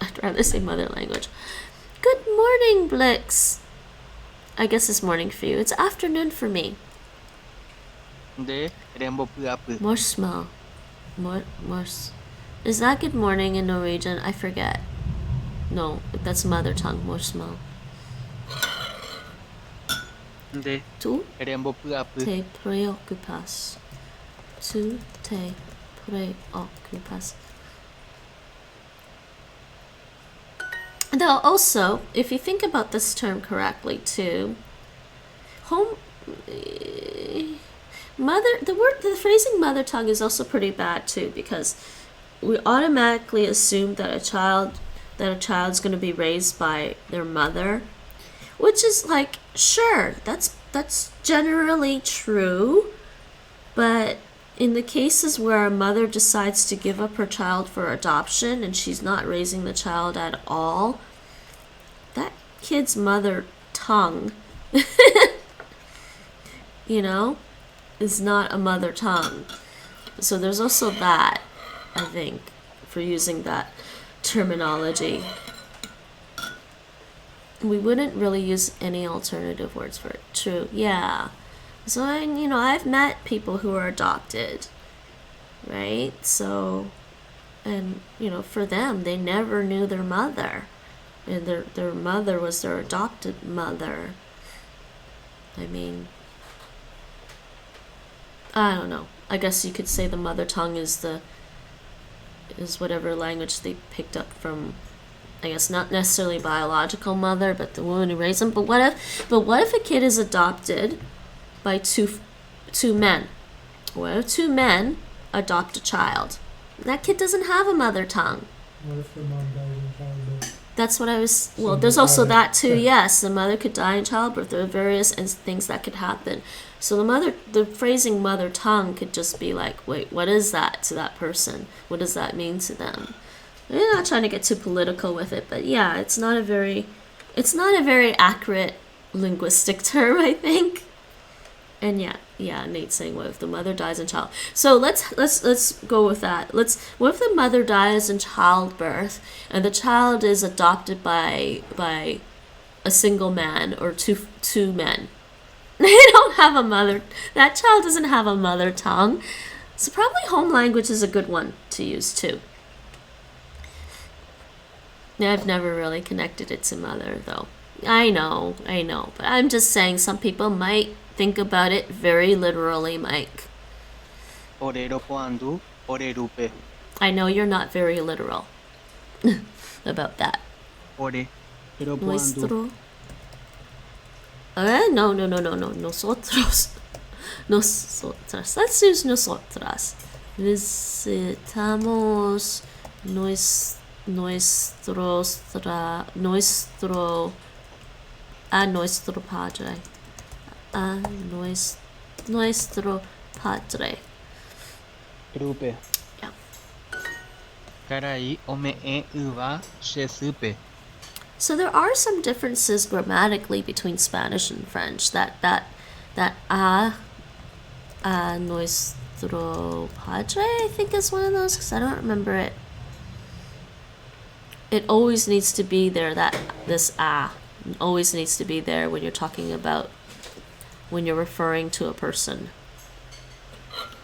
I'd rather say mother language. Good morning, Blix. I guess it's morning for you. It's afternoon for me. 네, 렘버프아프. Morsmo. Mors. Is that good morning in Norwegian? I forget. No, that's mother tongue. Morsmo. 네, Tu 렘버프아프. te preocupas. Tu te preocupas. Though also, if you think about this term correctly too, the phrasing mother tongue is also pretty bad too, because we automatically assume that a child's going to be raised by their mother, which is like, sure, that's generally true, but in the cases where a mother decides to give up her child for adoption and she's not raising the child at all, that kid's mother tongue, is not a mother tongue. So there's also that, I think, for using that terminology. We wouldn't really use any alternative words for it. True, yeah. So, I've met people who are adopted, right? So, and, for them, they never knew their mother. And their mother was their adopted mother. I mean, I don't know. I guess you could say the mother tongue is whatever language they picked up from, I guess not necessarily biological mother, but the woman who raised them. But what if a kid is adopted by two men? What if two men adopt a child? That kid doesn't have a mother tongue. What if the mom dies in childbirth? That's what I was. Well, there's also that too. Yes, the mother could die in childbirth. There are various things that could happen. So the phrasing mother tongue could just be like, wait, what is that to that person? What does that mean to them? We're not trying to get too political with it, but yeah, it's not a very accurate linguistic term, I think. And yeah, Nate's saying, what if the mother dies in child? So let's go with that. What if the mother dies in childbirth and the child is adopted by a single man or two men? They don't have a mother. That child doesn't have a mother tongue. So probably home language is a good one to use too. I've never really connected it to mother though. I know, but I'm just saying some people might think about it very literally, Mike. 오레로포안두 오레루페. I know you're not very literal about that. 오레로포안두. No. Nosotros. Let's use nosotras. Visitamos nuestro padre. Nuestro padre. Rupe. Yeah. 가라이 오메에 으와 셰스페. So there are some differences grammatically between Spanish and French. That nuestro padre, I think, is one of those, because I don't remember it. It always needs to be there. This always needs to be there when you're talking about, when you're referring to a person,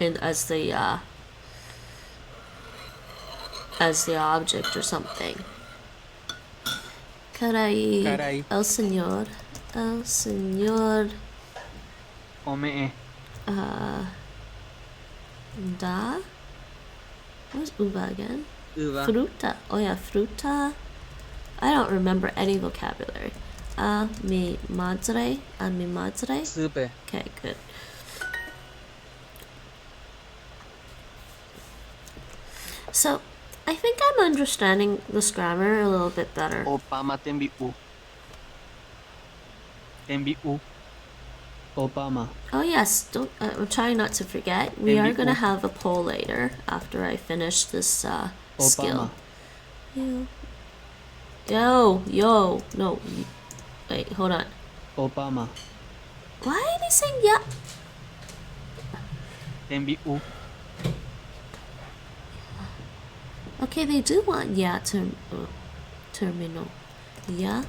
and as the object or something. Caray. El señor. 오메에. Da. Where's uva again? 으와 Fruta. Oh yeah, fruta. I don't remember any vocabulary. A mi madre. 스페. Okay, good. So, I think I'm understanding this grammar a little bit better. 오빠마 템비우. 템비우. Obama. Oh yes, I'm trying not to forget. We are going to have a poll later after I finish this skill. Obama. Yo, no. Wait, hold on. Obama. Why are they saying ya? Tembi'u. Okay, they do want ya terminó. Ya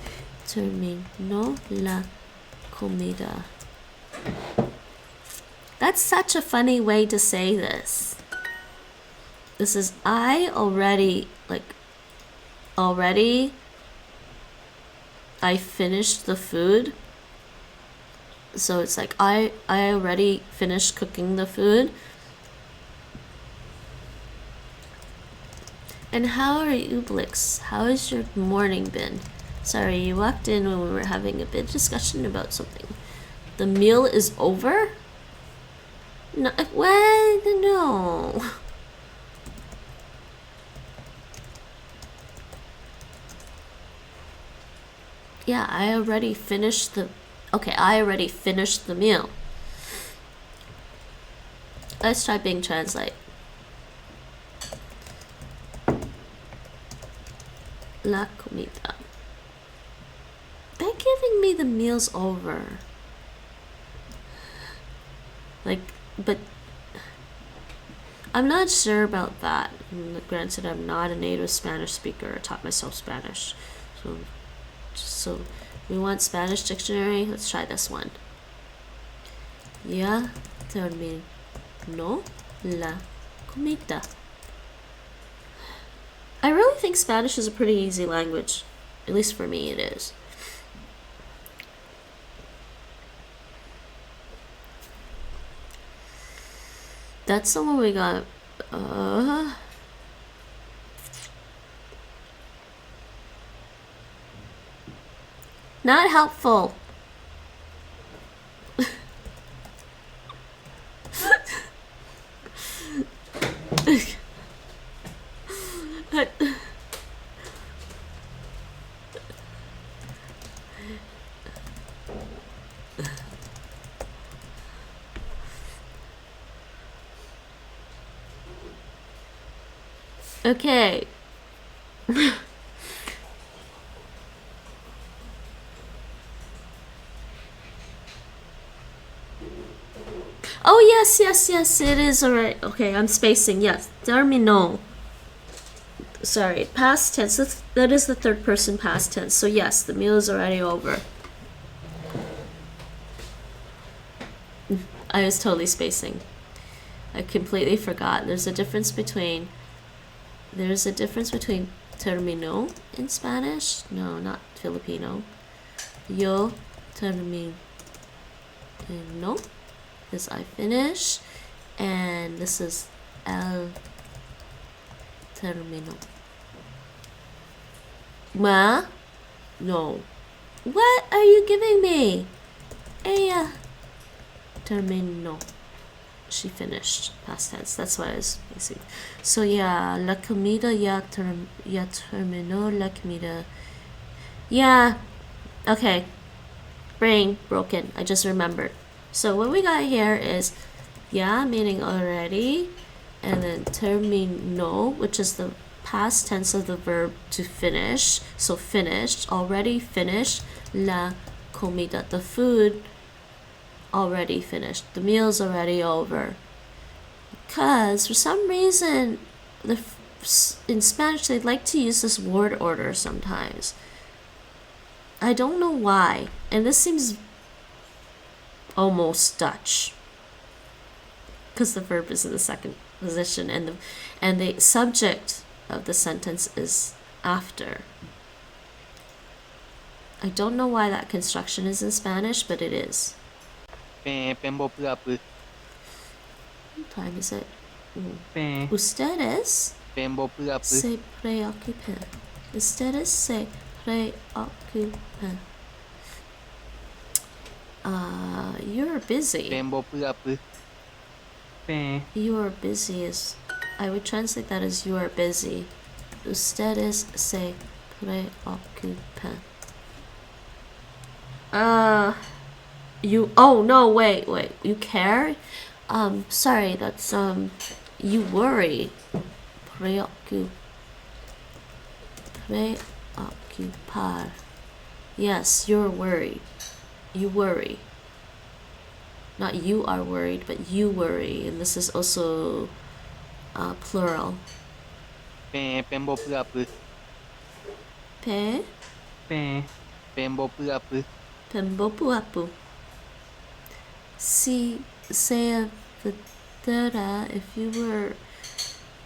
terminó la comida. That's such a funny way to say this. This is I already I finished the food. So it's like I already finished cooking the food. And how are you, Blix? How has your morning been? Sorry, you walked in when we were having a big discussion about something. The meal is over? No, what? No. Yeah, I already finished the... Okay, I already finished the meal. Let's try Bing Translate. La comida. They're giving me the meal's over. Like, but I'm not sure about that. Granted, I'm not a native Spanish speaker. I taught myself Spanish. So we want Spanish dictionary. Let's try this one. Ya terminó la comida. I really think Spanish is a pretty easy language. At least for me, it is. That's the one we got. Not helpful. Okay. Oh, yes, it is alright. Okay, I'm spacing. Yes, terminó. Sorry, past tense. That is the third person past tense. So yes, the meal is already over. I was totally spacing. I completely forgot. There's a difference between terminó in Spanish. No, not Filipino. Yo termino is I finish, and this is el termino. Ma? No. What are you giving me? Ella terminó. She finished. Past tense. That's why I was missing. So yeah, la comida ya terminó la comida. Yeah. Okay. Brain broken. I just remembered. So what we got here is ya meaning already, and then terminó, which is the past tense of the verb to finish. So finished, already finished. La comida, the food already finished. The meal's already over. Because for some reason, in Spanish they like to use this word order sometimes. I don't know why. And this seems almost Dutch. Because the verb is in the second position and the subject of the sentence is after. I don't know why that construction is in Spanish, but it is. What time is it? Ustedes se preocupan. Ustedes se preocupan. You're busy. You are busy is... I would translate that as you are busy. Ustedes se preocupan. You... Oh, no, wait. You care? Sorry, that's, you worry. Preocupar. Yes, you're worried. You worry. Not you are worried, but you worry. And this is also plural. Pembo puapu. Pe Pe. Pembo puapu. pembopuapu. Si sea verdura, if you were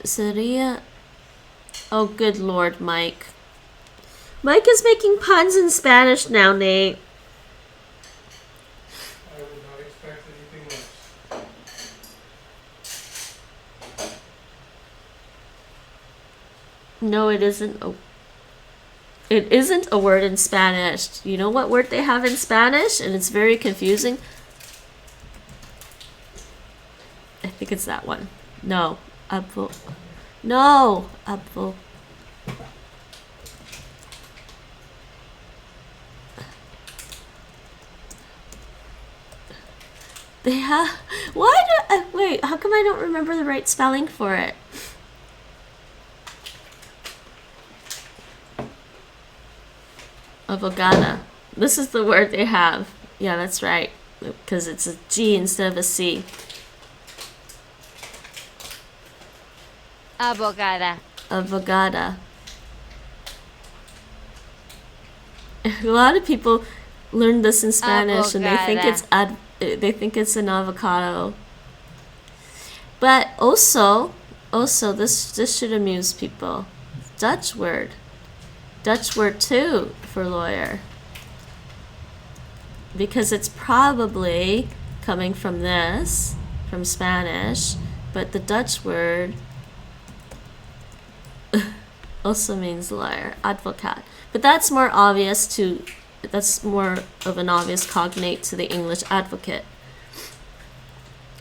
seria. Oh, good Lord, Mike. Mike is making puns in Spanish now, Nate. I would not expect anything less. No, it isn't. It isn't a word in Spanish. You know what word they have in Spanish? And it's very confusing. I think it's that one. No. Abo. No. Abo. They have. Why do. Wait, how come I don't remember the right spelling for it? Avogada. This is the word they have. Yeah, that's right. Because it's a G instead of a C. Abogada. Avogada. A lot of people learn this in Spanish and they think it's an avocado. But also this should amuse people. Dutch word too for lawyer, because it's probably coming from Spanish, but the Dutch word also means lawyer, advocat. But that's more of an obvious cognate to the English advocate.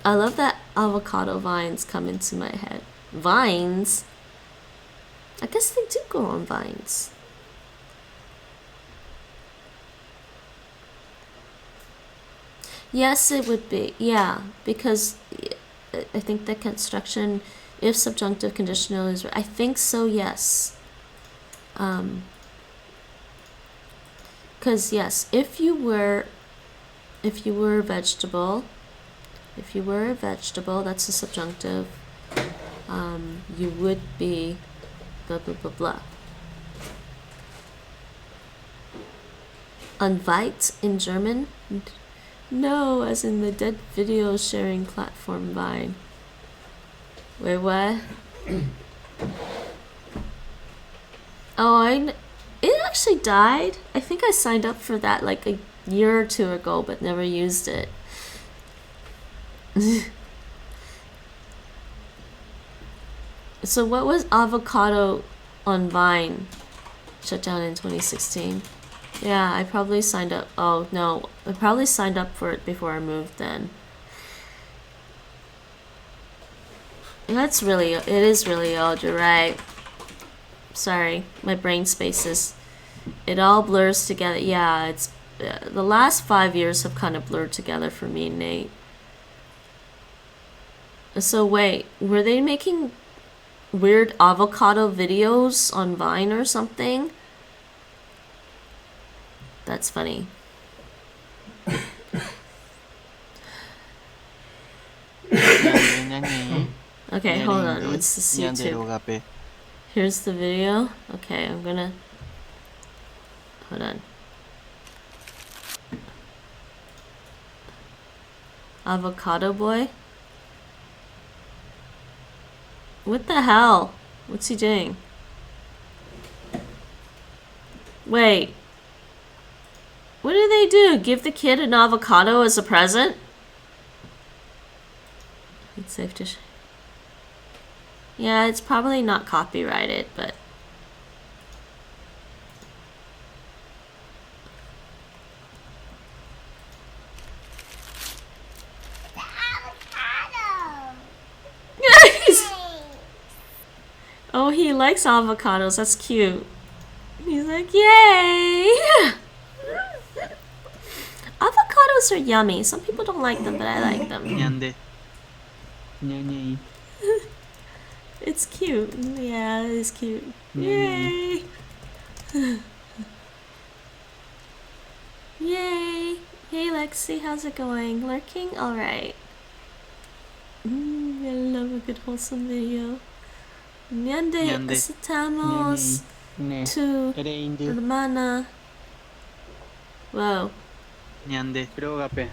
I love that avocado vines come into my head. Vines? I guess they do go on vines. Yes, it would be. Yeah, because I think the construction, if subjunctive conditional is, I think so, yes. Because yes, if you were a vegetable, that's a subjunctive. You would be blah blah blah blah. Unweit in German? No, as in the dead video sharing platform Vine. Wait, what? Oh, it actually died. I think I signed up for that like a year or two ago, but never used it. So what was avocado on Vine? Shut down in 2016. Yeah, I probably signed up. Oh no, I probably signed up for it before I moved then. It is really old, you're right. Sorry, my brain spaces. It all blurs together. Yeah, it's the last 5 years have kind of blurred together for me and Nate. So wait, were they making weird avocado videos on Vine or something? That's funny. Okay, hold on. What's this YouTube? Here's the video. Okay, I'm gonna... Hold on. Avocado boy? What the hell? What's he doing? Wait. What do they do? Give the kid an avocado as a present? It's safe to... Yeah, it's probably not copyrighted, but... Oh, he likes avocados. That's cute. He's like, yay! Avocados are yummy. Some people don't like them, but I like them. Ñande. Ñañi. It's cute. Yeah, it is cute. Yay! Yay! Hey Lexi, how's it going? Lurking? Alright. I love a good wholesome video. Ñande Ñande. estamos Ne. tu Reindu. hermana. Wow. Ñande. Rógape.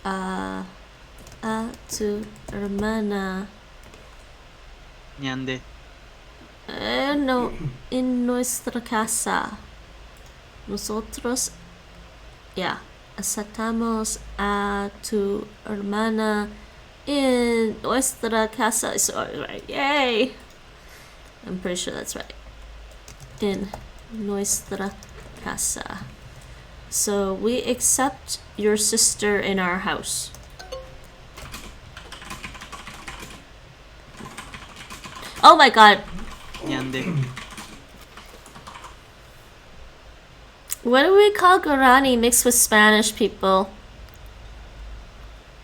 A tu hermana. Ñande. No, en nuestra casa. Nosotros, aceptamos a tu hermana in nuestra casa. So, right, yay! I'm pretty sure that's right. In nuestra casa. So we accept your sister in our house. Oh my god. Ñande. What do we call Guarani mixed with Spanish people?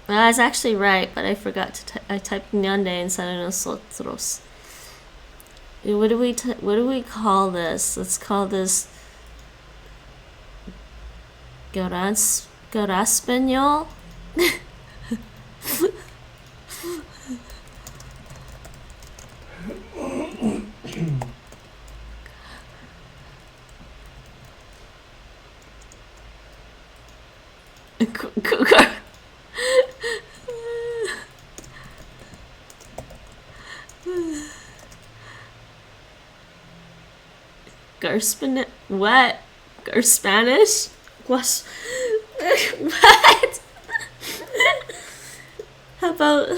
Well, I was actually right, but I forgot to I typed ñande instead of nosotros. What do we call this? Let's call this Garaspañol. What? Spanish? What? What? How about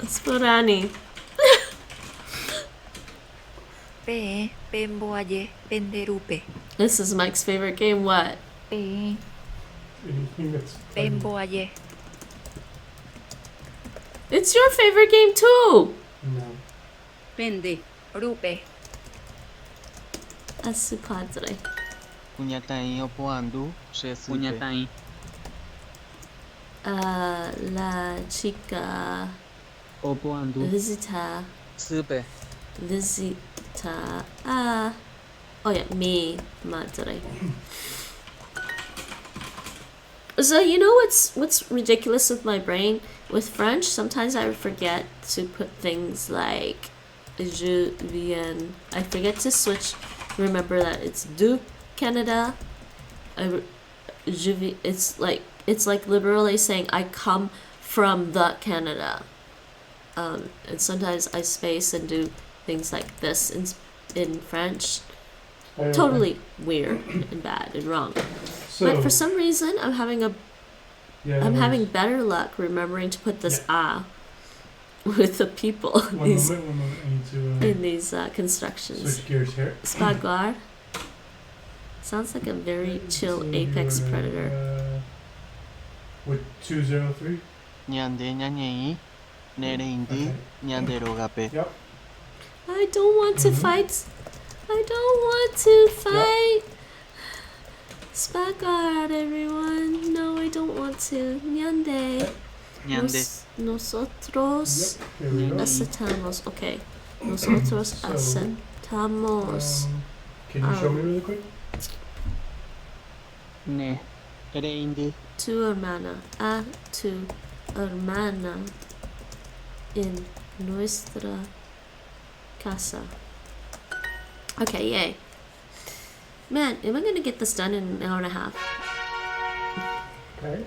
it's Guarani. Pe pemboaye penderupe. This is Mike's favorite game. What? Pe Anything that's funny. pemboaye. It's your favorite game too. No. Pende. Rupe. That's su padre. Puñatain opoandu. Shesupe. Puñatain. La chica Opoandu. visita. Supe. Visita. Oh yeah, mi madre. So you know what's ridiculous with my brain? With French, sometimes I forget to put things like je viens. I forget to switch. Remember that it's du Canada. It's like literally saying I come from the Canada. And sometimes I space and do things like this in French. Totally weird and bad and wrong. So, But for some reason, I'm having yeah, I'm no having worries. better luck remembering to put this with the people One moment. I need to in these constructions. switch gears here. Spaguar sounds like a very chill So apex you're, predator. With 203? Ñande ñañei. Nereindu. Okay. Ñande rogape. Yep. I don't want to Mhm. fight. I don't want to fight. Spaguar, everyone. No, I don't want to. Ñande. Ñande. Nosotros Yep. Here we go. aceptamos. Okay. Nosotros So, aceptamos. Can you show me really quick? Ne. Reindu. Tu hermana. A tu hermana. In nuestra casa. Okay, yay. Man, am I gonna get this done in an hour and a half? Okay.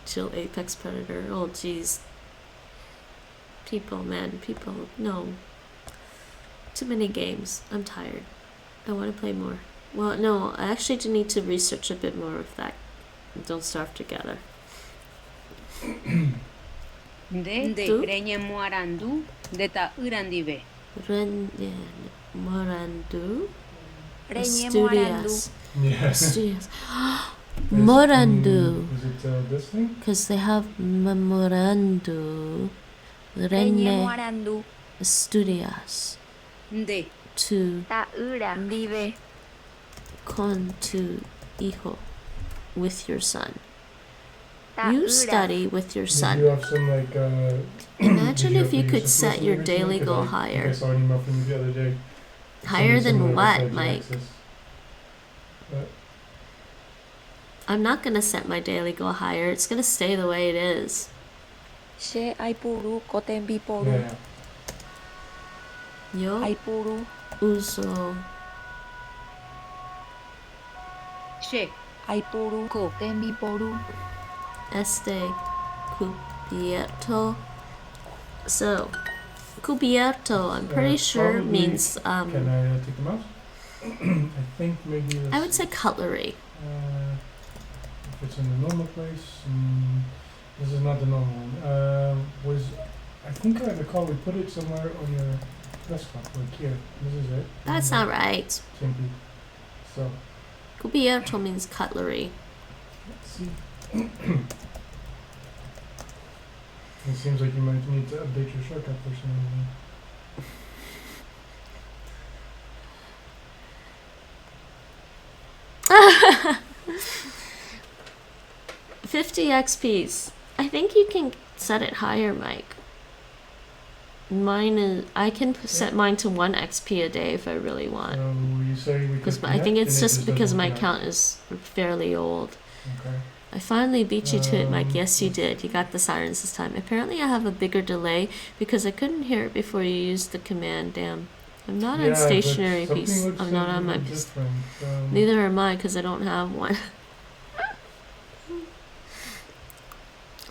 Chill apex predator. Oh, jeez. People, no. Too many games. I'm tired. I want to play more. Well, no, I actually do need to research a bit more of that. Don't starve together. De Du? Reñe Moarandu. De Ta Urandive. Morandu. Reñe morandu. Studios. Yeah. Studios. Is- Morandu. Is it this thing? Because they have Memorandu. Reñe Rene morandu. Studios. De To Ta urandive. con tu hijo. With your son. Ta You ura. study with your Did you son. have some like Imagine did if you have could some set personal your reason? daily 'Cause goal I think I higher. saw an email from you the other day Higher than Something what, similar to Mike? x-axis. I'm not gonna set my daily goal higher. It's gonna stay the way it is. Che aipuru kotembiporu. Yeah. Yo Aipuru. uso Che. Aipuru. Tembiporu. este cubierto. So, cubierto, I'm pretty sure Probably- means, Can I take them out? I think maybe this, I would say cutlery. if it's in the normal place, this is not the normal one. I think I recall we put it somewhere on your desktop, like here. This is it. That's not right. Simply. So, Cubierto means cutlery. let's see. It seems like you might need to update your shortcut for some reason. 50 XPs. I think you can set it higher, Mike. Mine is. I can set mine to 1 XP a day if I really want. So you say we Because could I think connect, it's and it just because doesn't my connect. account is fairly old. Okay. I finally beat you to it, Mike. Yes, you let's did. You got the sirens this time. Apparently, I have a bigger delay because I couldn't hear it before you used the command. Damn. I'm not on but stationary something piece. looks I'm not a on my little piece. different. Neither am I because I don't have one.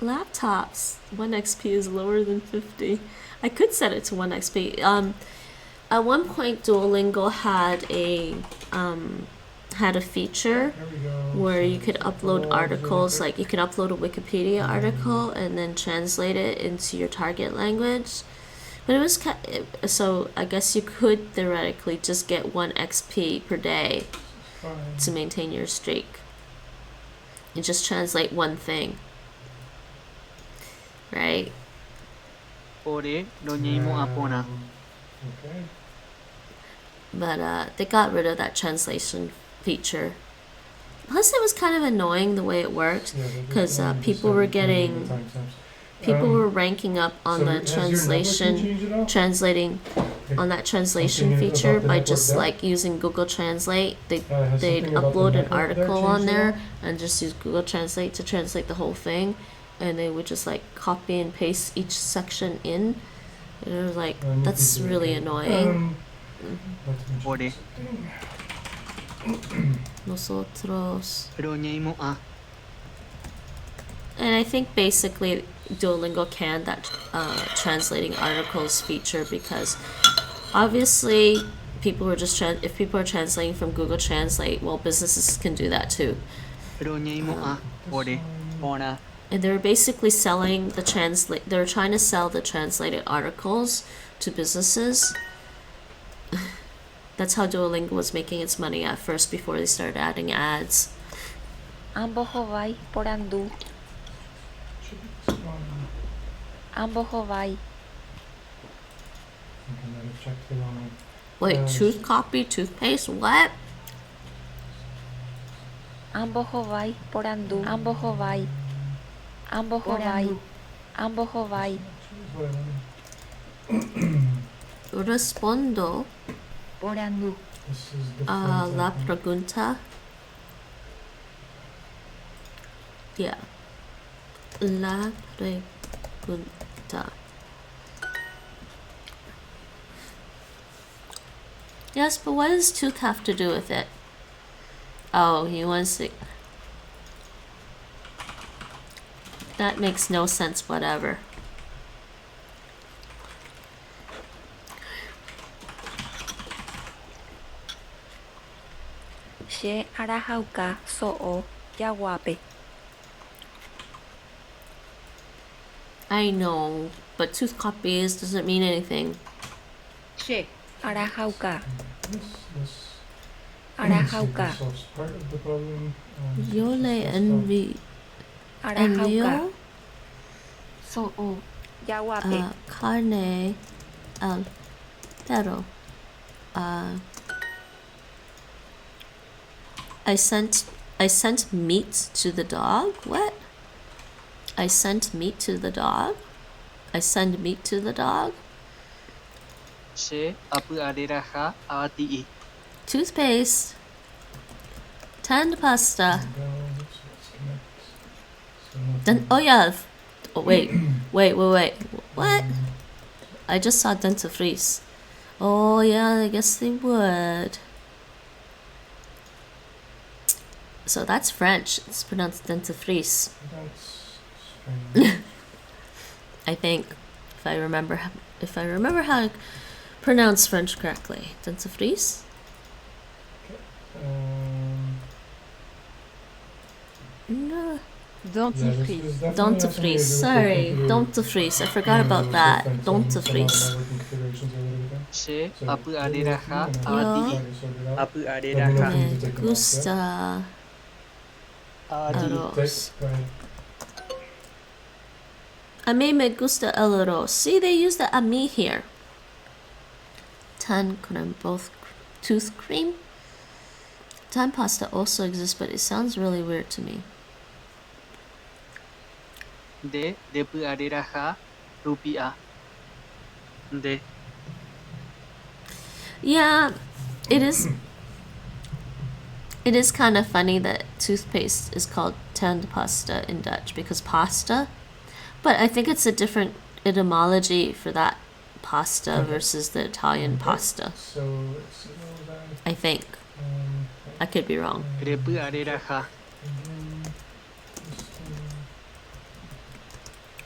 Laptops. 1 XP is lower than 50. I could set it to 1 XP. At one point, Duolingo had a feature There we go. where So you could it's upload all articles, there. like you could upload a Wikipedia article and then translate it into your target language. But it was so I guess you could theoretically just get 1 XP per day Fine. to maintain your streak. And just translate one thing. Right? Ore, roñei mo apona. Okay. But they got rid of that translation feature. Plus, it was kind of annoying the way it worked. Yeah, they 'Cause, just wanted to people set were it to getting- the timestamps. People were ranking up on so the has your networking translation, changed at all? translating Like, on that translation something feature about the by network just there? like using Google Translate. has They'd something about the upload an network there article changed on at there all? and just use Google Translate to translate the whole thing, and they would just like copy and paste each section in. And it was like, Let me that's do it really again. annoying. Let me Ore, check something. Nosotros. roñei mo a. And I think basically Duolingo canned that translating articles feature because obviously people were just if people are translating from Google Translate, well, businesses can do that too. Roñei mo a. Ore, ora. And they were basically selling the they were trying to sell the translated articles to businesses. That's how Duolingo was making its money at first before they started adding ads. Ambohovai porandu. Ambohovai. Okay, I might have checked the wrong one. Wait, tooth copy, toothpaste, what? Ambohovai porandu. Ambohovai. Ambohovai. Ambohovai. Choose what I wanted. Respondo Porandu. This is different. a I la think. pregunta. Yeah. La pregunta. Yes, but what does tooth have to do with it? Oh, he wants to... That makes no sense whatever. Che arahauka so'o yaguape. I know, but tooth copies doesn't mean anything. Che. Arahauka. This Arahauka. solves part of the problem. Yo le envío Arahauka. So, Yaguape. carne al perro. I sent meat to the dog. What? I sent meat to the dog. I send meat to the dog. Se apurará avati'ĩ. Toothpaste. Tanned pasta. There we go. Let's connect. So Den- oh yeah. Oh, wait. Wait. What? I just saw dentifrice. Oh yeah, I guess they would. So that's French. It's pronounced dentifrice. That's strange. I think, if I remember how to pronounce French correctly. Dentifrice. No. Dentifrice. Dentifrice. Sorry, dentifrice. I forgot about that. Dentifrice. Se apurará Yo avati'ĩ. Apurará me gusta avati'ĩ. arroz. A mí me gusta el arroz. See, they use the a mí here. Tan con both tooth cream. Tan pasta also exists, but it sounds really weird to me. De depurará rupiah. De Yeah, it is. It is kind of funny that toothpaste is called tanned pasta in Dutch because pasta, but I think it's a different etymology for that pasta versus the Italian pasta. So let's see what I think. I could be wrong. depurará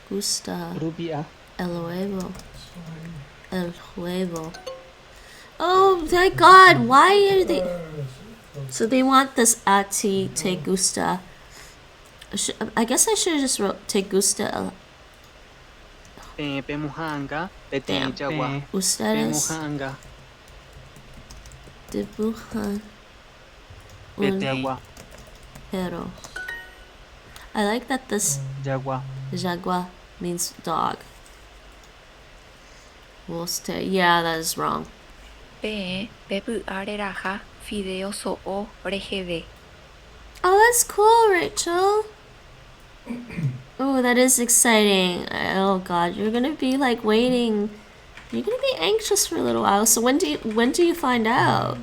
Gusta rupiah. el huevo. El huevo. Oh, thank God! Why are they? So they want this ati te gusta. I guess I should have just wrote te gusta el. Pemuhanga. Damn. Beteng jagua. Ustedes Pemuhanga. dibujan un Betagua. perro. I like that this Jagua. jaguar means dog. Wolster. Yeah, that is wrong. Preparará fideos o regede. Oh, that's cool, Rachel. Oh, that is exciting. Oh God, you're gonna be like waiting. You're gonna be anxious for a little while. So when do you find out?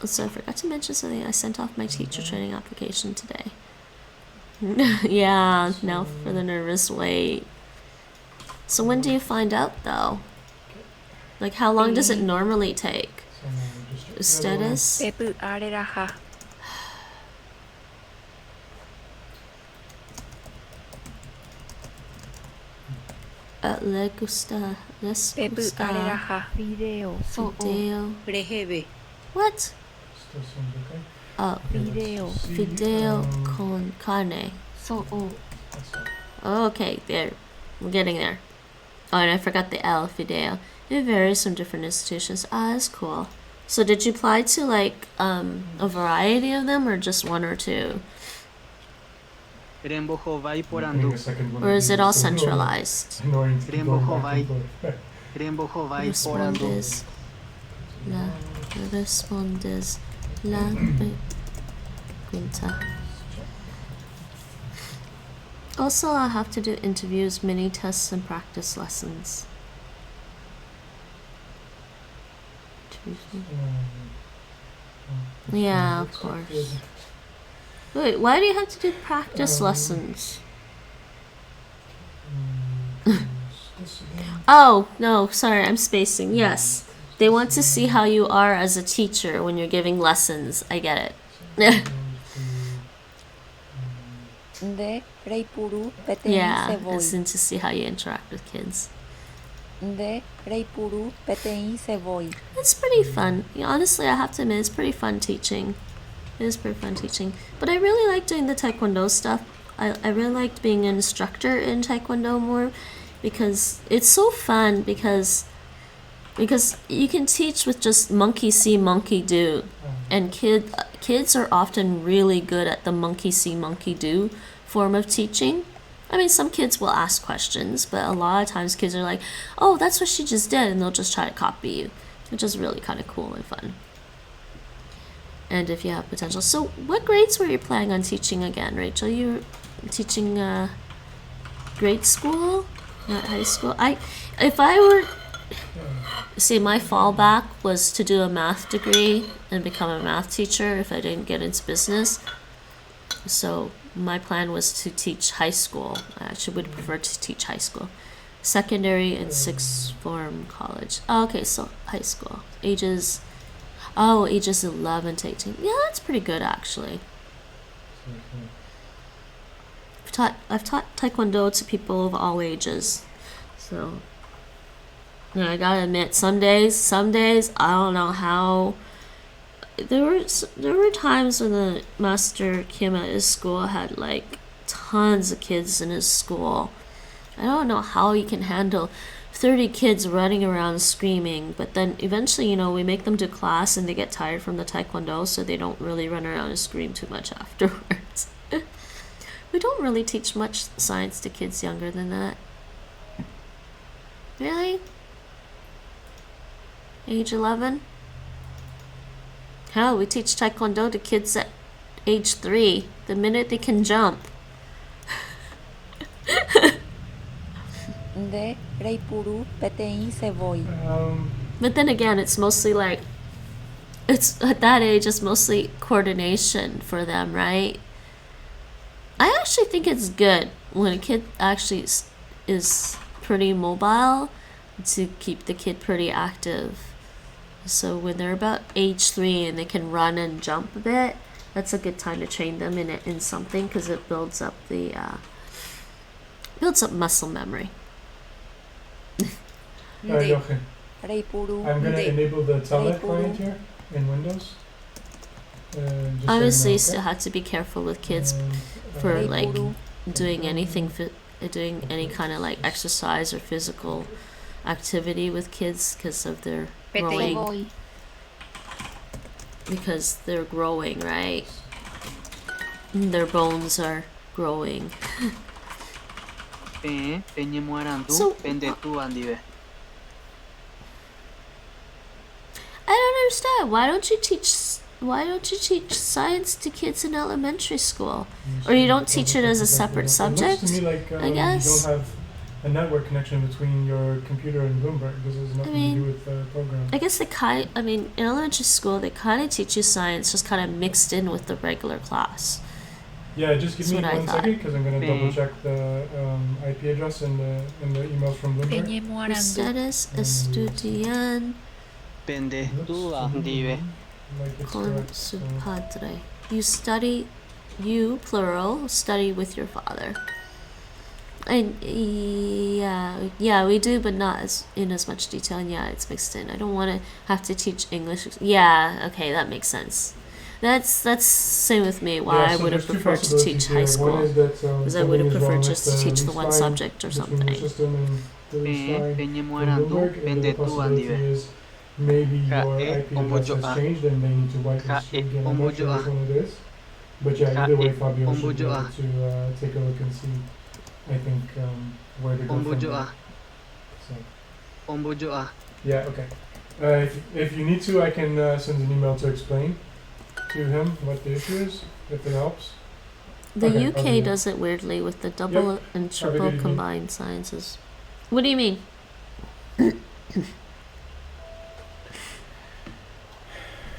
So I forgot to mention something. I sent off my teacher training application today. Yeah, now for the nervous wait. So when do you find out though? Like how long does it normally take? Ustedes? Preparará Les gusta. Video. So Fideo. Regede. What? Still sounds okay. Oh, Video. fideo con carne. So That's all. Oh, okay, there. We're getting there. Oh, and I forgot the L, fideo. It varies from different institutions. Ah, that's cool. So did you apply to like a variety of them or just one or two? Rembojo vai por Putting a andu. second one Or of is these it all so annoying. centralized? Annoying to keep Rainbow going back and Hawaii. forth. Rembojo vai por andu. Respondes la pregunta. Also, I'll have to do interviews, mini tests, and practice lessons. Yeah, of course. Wait, why do you have to do practice lessons? Oh, no, sorry, I'm spacing. Yes. They want to see how you are as a teacher when you're giving lessons. I get it. de reipuru peteĩ Yeah, cebolla. it's in to see how you interact with kids. De reipuru peteĩ cebolla. It's pretty fun. Yeah, honestly, I have to admit, it's pretty fun teaching. It is pretty fun teaching. But I really like doing the Taekwondo stuff. I really liked being an instructor in Taekwondo more because it's so fun because you can teach with just monkey see, monkey do. And kids are often really good at the monkey see, monkey do form of teaching. I mean, some kids will ask questions, but a lot of times kids are like, oh, that's what she just did, and they'll just try to copy you, which is really kind of cool and fun. And if you have potential. So what grades were you planning on teaching again, Rachel? You were teaching grade school, not high school? If I were See, my fallback was to do a math degree and become a math teacher if I didn't get into business. So my plan was to teach high school. I actually would prefer to teach high school. Secondary and sixth form college. Oh, okay, so high school. Ages 11 to 18. Yeah, that's pretty good actually. I've taught Taekwondo to people of all ages. So yeah, I gotta admit, some days I don't know how. There were times when the master Kim at his school had like tons of kids in his school. I don't know how he can handle 30 kids running around screaming, but then eventually, you know, we make them do class and they get tired from the Taekwondo, so they don't really run around and scream too much afterwards. We don't really teach much science to kids younger than that. Really? Age 11? Hell, we teach Taekwondo to kids at age 3, the minute they can jump. De Reipuru peteĩ se voi. But then again, it's mostly like, it's at that age, it's mostly coordination for them, right? I actually think it's good when a kid actually is pretty mobile to keep the kid pretty active. So when they're about age 3 and they can run and jump a bit, that's a good time to train them in something, because it builds up muscle memory. Jochen, Reipuru I'm gonna de. enable the tele client here in Windows. Just so Obviously, you you know, still okay? have to be careful with kids And, for like Reipuru doing anything, doing any kind of like exercise or physical activity with kids because of their se growing, voi. because they're growing, right? Their bones are growing. Peñe muarandu, So- pende tu andive. I don't understand. Why don't you teach science to kids in elementary school? Or you don't teach it as a separate subject, It looks to me like I guess. you don't have a network connection between your computer and Bloomberg. This has nothing mean, to do with the program. I guess in elementary school they kind of teach you science, just kind of mixed in with the regular class. Yeah, just give That's me what I 1 thought. second because I'm gonna Mm. double check the IP address and the emails from Bloomberg. Peñe muarandu. Ustedes estudian Pende Looks tu to me andive. like it's con correct, su so- padre. You plural study with your father. And yeah, we do, but not in as much detail. And yeah, it's mixed in. I don't want to have to teach English. Yeah, okay, that makes sense. That's same with me. Why Yeah, I so would have there's two preferred to teach possibilities high here. school, One is that, because I would have something is wrong preferred with just to teach the one lease line subject or between your something. system and the lease line Peñe in muarandu, Bloomberg, and the pende other tu possibility andive. is maybe Ja, your e IP address ombujo has a. changed and they need to wipe Ja, this e again. I'm not sure ombujo which a. one it is. But yeah, Ja, either way, e Fabio should be ombujo able a. to take a look and see, I think, where to go from Ombujo there. a. So, Ombujo a. yeah, okay. If you need to, I can send an email to explain to him what the issue is, if it helps. The Okay, I'll do UK that. does it weirdly with the double and Have a good triple evening. combined sciences. What do you mean?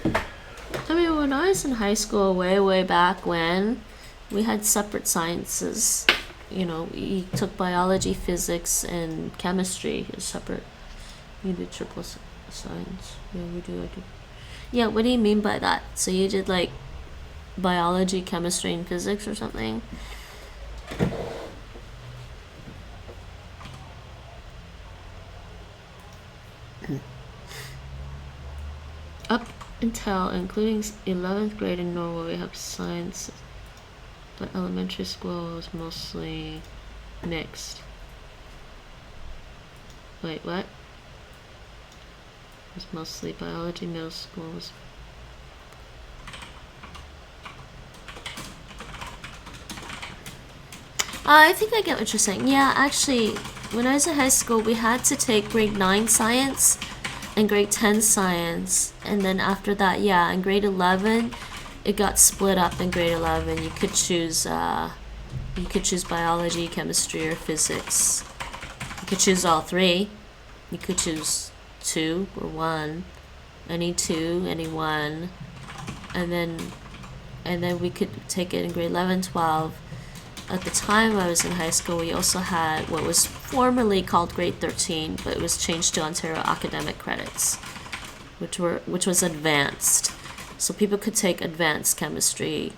I mean, when I was in high school, way back when, we had separate sciences. You know, we took biology, physics, and chemistry as separate. You did triple science. Yeah, we do. I do. Yeah, what do you mean by that? So you did like biology, chemistry, and physics or something? Up until including 11th grade in Norway, we have science, but elementary school was mostly mixed. Wait, what? It was mostly biology, middle school was. I think I get what you're saying. Yeah, actually, when I was in high school, we had to take grade 9 science and grade 10 science, and then after that, yeah, in grade 11, it got split up. In grade 11, you could choose biology, chemistry, or physics. You could choose all three. You could choose 2 or 1, any 2, any 1, and then we could take it in grade 11, 12. At the time I was in high school, we also had what was formerly called grade 13, but it was changed to Ontario academic credits, which was advanced. So people could take advanced chemistry.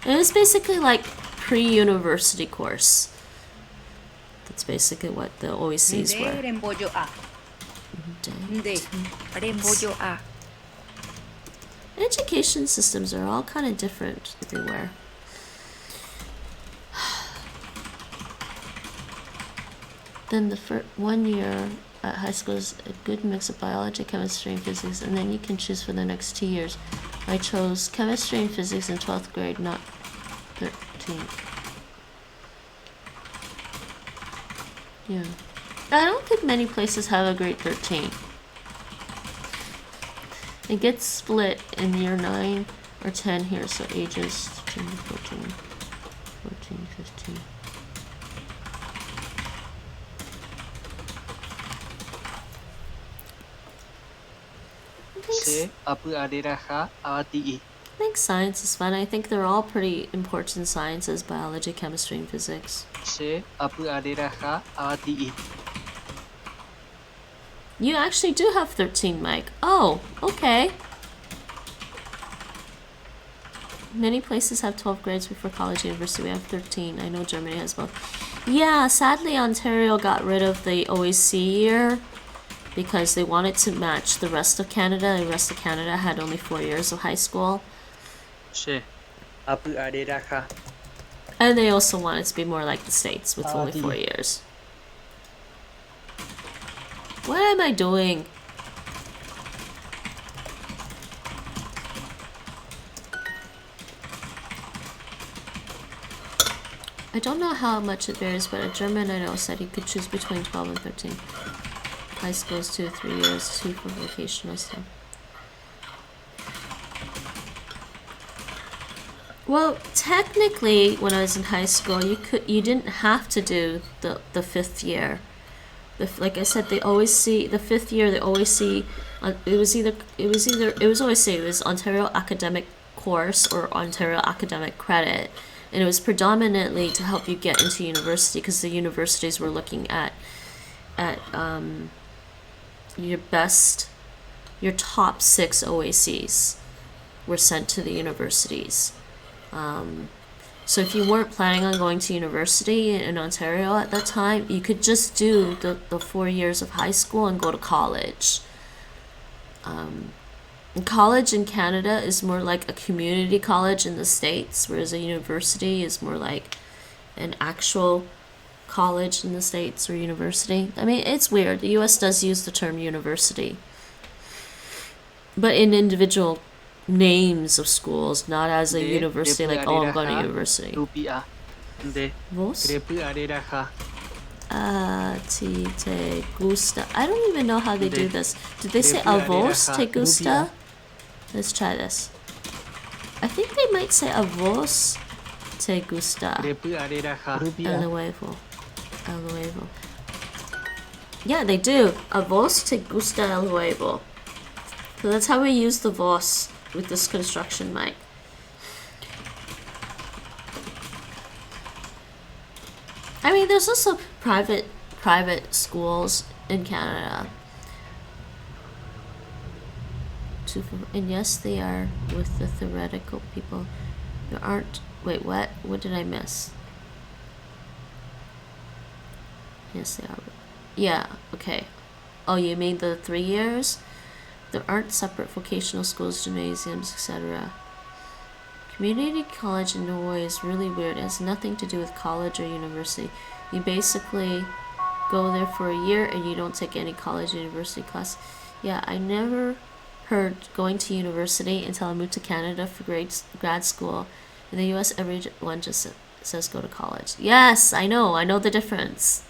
It was basically like pre-university course. That's basically what the OECs were. Rembollo-a. Nde. Rembollo-a. Education systems are all kind of different everywhere. Then the first 1 year at high school is a good mix of biology, chemistry, and physics, and then you can choose for the next 2 years. I chose chemistry and physics in 12th grade, not 13th. Yeah. I don't think many places have a grade 13. It gets split in year 9 or 10 here, so ages 13 to 14, 14, 15. Se apurareraha abati'i. I think science is fun. I think they're all pretty important sciences: biology, chemistry, and physics. Se apurareraha abati'i. You actually do have 13, Mike. Oh, okay. Many places have 12 grades before college, university. We have 13. I know Germany has both. Yeah, sadly Ontario got rid of the OAC year because they wanted to match the rest of Canada. The rest of Canada had only 4 years of high school. Se apurareraha. And they also wanted to be more like the States with only 4 years. What am I doing? I don't know how much it varies, but a German I know said he could choose between 12 and 13. High school is 2 to 3 years, 2 for vocational stuff. Well, technically, when I was in high school, you didn't have to do the 5th year. Like I said, the OAC, the 5th year, the OAC, it was OAC, it was Ontario Academic Course or Ontario Academic Credit, and it was predominantly to help you get into university because the universities were looking at your top 6 OACs were sent to the universities. So if you weren't planning on going to university in Ontario at that time, you could just do the 4 years of high school and go to college. College in Canada is more like a community college in the States, whereas a university is more like an actual college in the States or university. I mean, it's weird. The US does use the term university, but in individual names of schools, not as a university, like, oh, I'm going to university. Rupia. De Vos? repurareraha. Te gusta. I don't even know how they do this. Did they say a vos te gusta? Let's try this. I think they might say a vos te gusta. Repurareraha. El nuevo. El nuevo. Yeah, they do. A vos te gusta el nuevo. So that's how we use the vos with this construction, Mike. I mean, there's also private schools in Canada. And yes, they are with the theoretical people. There aren't. Wait, what? What did I miss? Yes, they are. Yeah. Okay. Oh, you mean the 3 years? There aren't separate vocational schools, gymnasiums, etc. Community college in Norway is really weird. It has nothing to do with college or university. You basically go there for a year and you don't take any college or university class. Yeah, I never heard going to university until I moved to Canada for grad school. In the US, everyone just says go to college. Yes, I know the difference.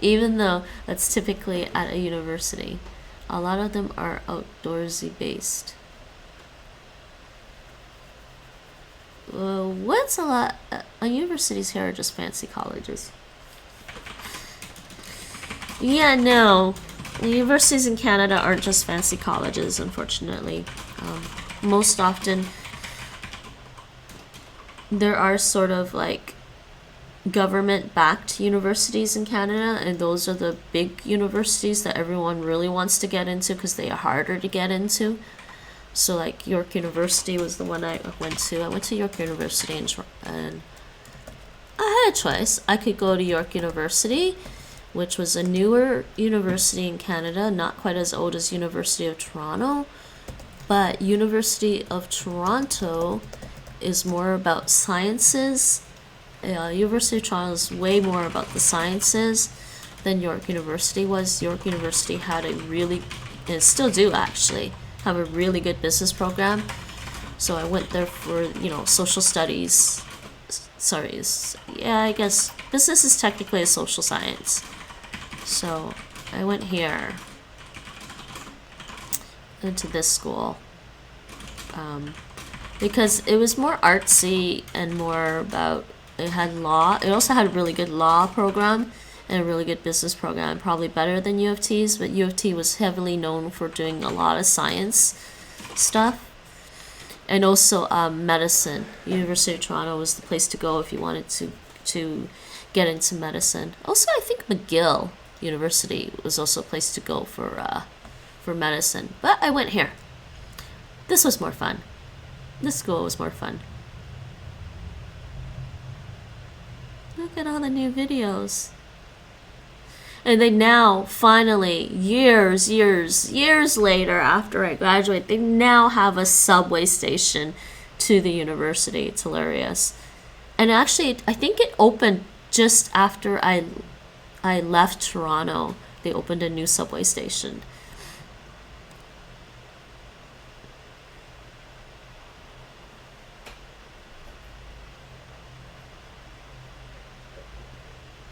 Even though that's typically at a university. A lot of them are outdoorsy based. What's a lot? Universities here are just fancy colleges. Yeah, no. The universities in Canada aren't just fancy colleges, unfortunately. Most often, there are sort of like government-backed universities in Canada, and those are the big universities that everyone really wants to get into because they are harder to get into. So like York University was the one I went to. I went to York University and I had a choice. I could go to York University, which was a newer university in Canada, not quite as old as University of Toronto, but University of Toronto is more about sciences. University of Toronto is way more about the sciences than York University was. York University had a really, and still do actually, have a really good business program. So I went there for, you know, social studies. Sorry, yeah, I guess business is technically a social science. So I went here, into this school, because it was more artsy and more about, it had law. It also had a really good law program and a really good business program, probably better than U of T's, but U of T was heavily known for doing a lot of science stuff. And also medicine. University of Toronto was the place to go if you wanted to get into medicine. Also, I think McGill University was also a place to go for medicine. But I went here. This was more fun. This school was more fun. Look at all the new videos. And they now, finally, years later after I graduate, they now have a subway station to the university. It's hilarious. And actually, I think it opened just after I left Toronto. They opened a new subway station.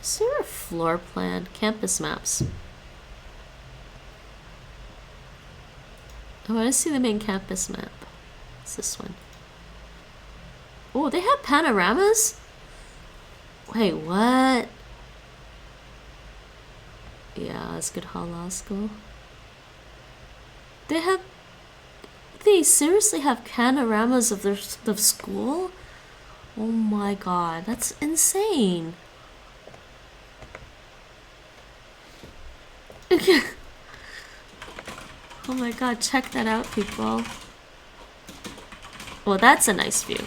Is there a floor plan? Campus maps. I want to see the main campus map. It's this one. Oh, they have panoramas? Wait, what? Yeah, it's good Law School. They seriously have panoramas of the school? Oh my god, that's insane. Oh my god, check that out, people. Well, that's a nice view.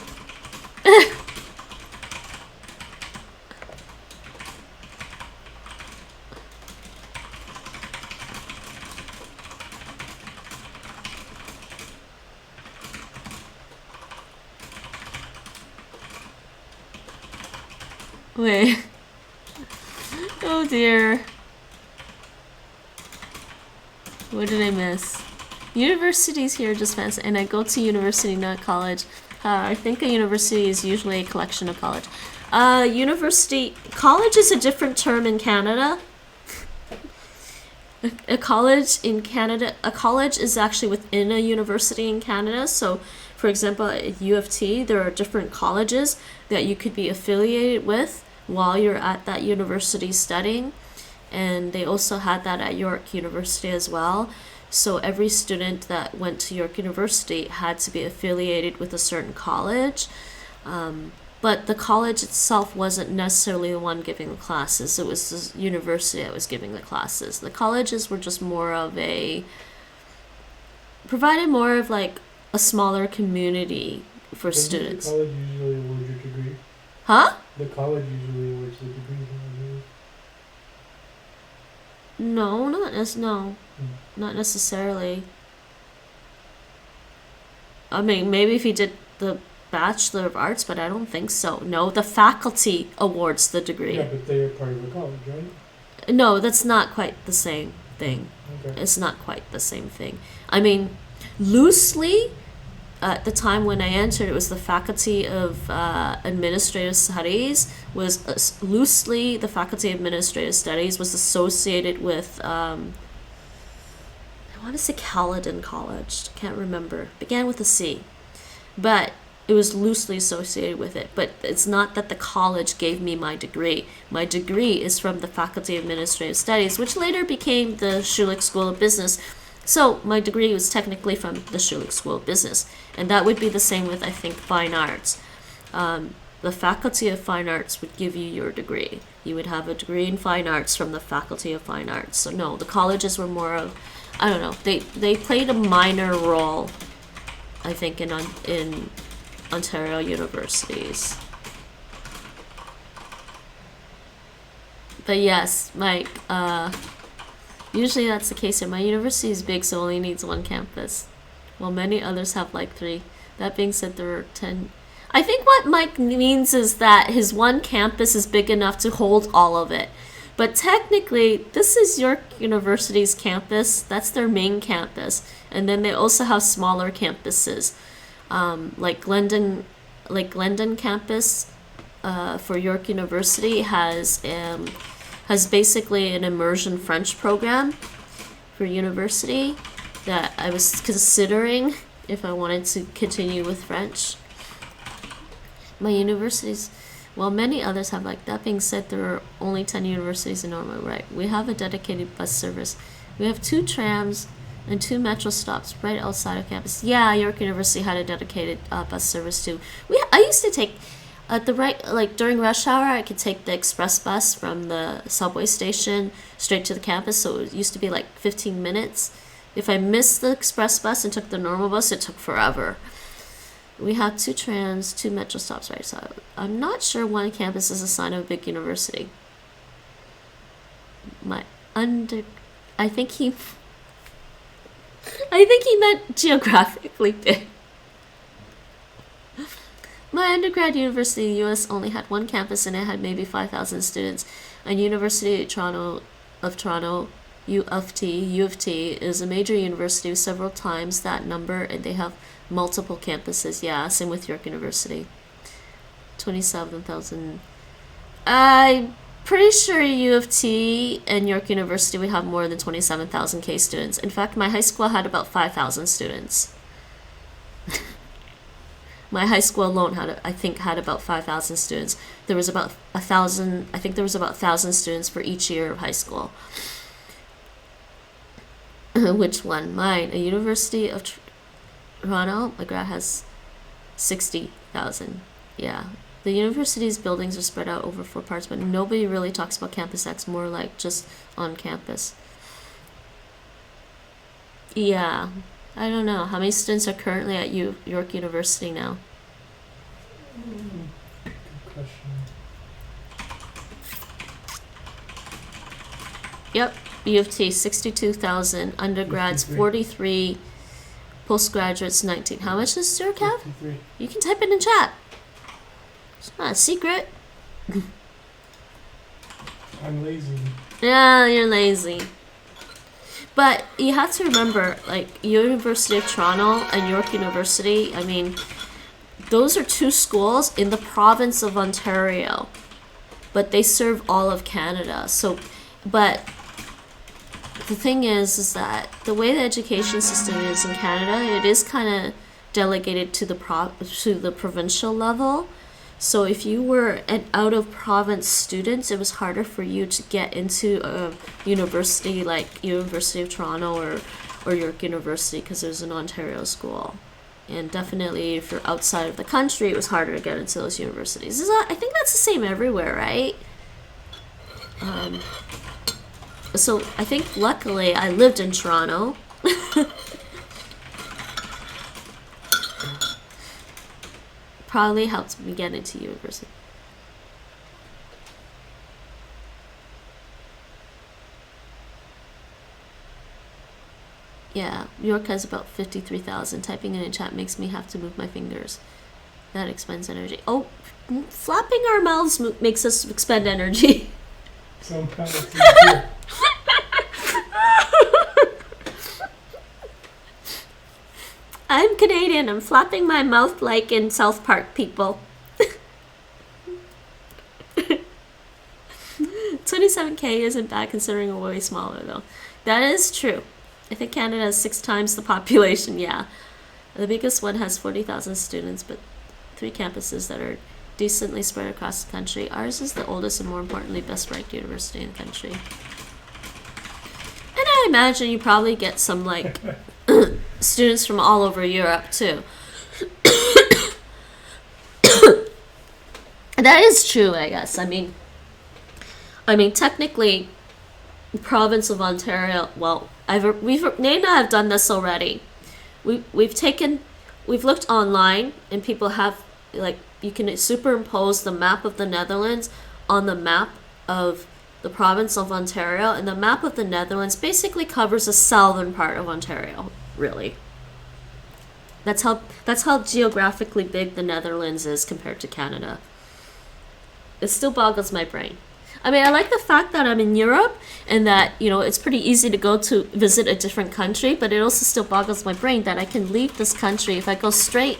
Wait. Oh dear. What did I miss? Universities here are just fancy, and I go to university, not college. I think a university is usually a collection of college. College is a different term in Canada. A college is actually within a university in Canada. So, for example, at U of T, there are different colleges that you could be affiliated with while you're at that university studying. And they also had that at York University as well. So every student that went to York University had to be affiliated with a certain college. But the college itself wasn't necessarily the one giving the classes. It was the university that was giving the classes. The colleges were just provided more of like a smaller community for students. The college usually awards your degree? Huh? The college usually awards the degree. No, not necessarily. I mean, maybe if you did the Bachelor of Arts, but I don't think so. No, the faculty awards the degree. Yeah, but they are part of the college, right? No, that's not quite the same thing. Okay. It's not quite the same thing. I mean, loosely, at the time when I entered, it was the Faculty of Administrative Studies. Loosely, the Faculty of Administrative Studies was associated with, I want to say Caledon College. Can't remember. Began with a C. But it was loosely associated with it, but it's not that the college gave me my degree. My degree is from the Faculty of Administrative Studies, which later became the Schulich School of Business. So my degree was technically from the Schulich School of Business, and that would be the same with, I think, fine arts. The Faculty of Fine Arts would give you your degree. You would have a degree in fine arts from the Faculty of Fine Arts. So no, the colleges were more of, I don't know, they played a minor role, I think, in Ontario universities. But yes, Mike, usually that's the case here. My university is big, so only needs one campus, while many others have like 3. That being said, there are 10. I think what Mike means is that his one campus is big enough to hold all of it. But technically, this is York University's campus. That's their main campus. And then they also have smaller campuses. Like Glendon campus for York University has basically an immersion French program for university that I was considering if I wanted to continue with French. My universities, while many others have, like, that being said, there are only 10 universities in Norway, right? We have a dedicated bus service. We have 2 trams and 2 metro stops right outside of campus. Yeah, York University had a dedicated bus service too. I used to take during rush hour, I could take the express bus from the subway station straight to the campus. So it used to be like 15 minutes. If I missed the express bus and took the normal bus, it took forever. We have 2 trams, 2 metro stops right outside. I'm not sure one campus is a sign of a big university. I think he meant geographically big. My undergrad university in the US only had 1 campus and it had maybe 5,000 students. And University of Toronto, U of T is a major university with several times that number, and they have multiple campuses. Yeah, same with York University. 27,000. I'm pretty sure U of T and York University would have more than 27,000 K students. In fact, my high school had about 5,000 students. My high school alone had about 5,000 students. There was about 1,000. I think there was about 1,000 students for each year of high school. Which one? Mine. A University of Toronto. My grad has 60,000. Yeah. The university's buildings are spread out over 4 parts, but nobody really talks about Campus X. More like just on campus. Yeah. I don't know. How many students are currently at York University now? Good question. Yep. U of T, 62,000. Undergrads, 43. Postgraduates, 19. How much does Zurich have? 53. You can type it in chat. It's not a secret. I'm lazy. Yeah, you're lazy. But you have to remember, like, University of Toronto and York University, I mean, those are 2 schools in the province of Ontario. But they serve all of Canada. But the thing is that the way the education system is in Canada, it is kind of delegated to the provincial level. So if you were an out-of-province student, it was harder for you to get into a university like University of Toronto or York University because there's an Ontario school. And definitely if you're outside of the country, it was harder to get into those universities. I think that's the same everywhere, right? So I think luckily I lived in Toronto. Probably helped me get into university. Yeah, York has about 53,000. Typing in a chat makes me have to move my fingers. That expends energy. Oh, flapping our mouths makes us expend energy. Sometimes. I'm Canadian. I'm flapping my mouth like in South Park, people. 27K isn't bad considering we're way smaller, though. That is true. I think Canada has 6 times the population, yeah. The biggest one has 40,000 students, but 3 campuses that are decently spread across the country. Ours is the oldest and, more importantly, best ranked university in the country. And I imagine you probably get some, like, students from all over Europe, too. That is true, I guess. I mean, technically, the province of Ontario, well, Nate and I have done this already. We've looked online, and people have, like, you can superimpose the map of the Netherlands on the map of the province of Ontario, and the map of the Netherlands basically covers the southern part of Ontario, really. That's how geographically big the Netherlands is compared to Canada. It still boggles my brain. I mean, I like the fact that I'm in Europe and that, you know, it's pretty easy to go to visit a different country, but it also still boggles my brain that I can leave this country if I go straight.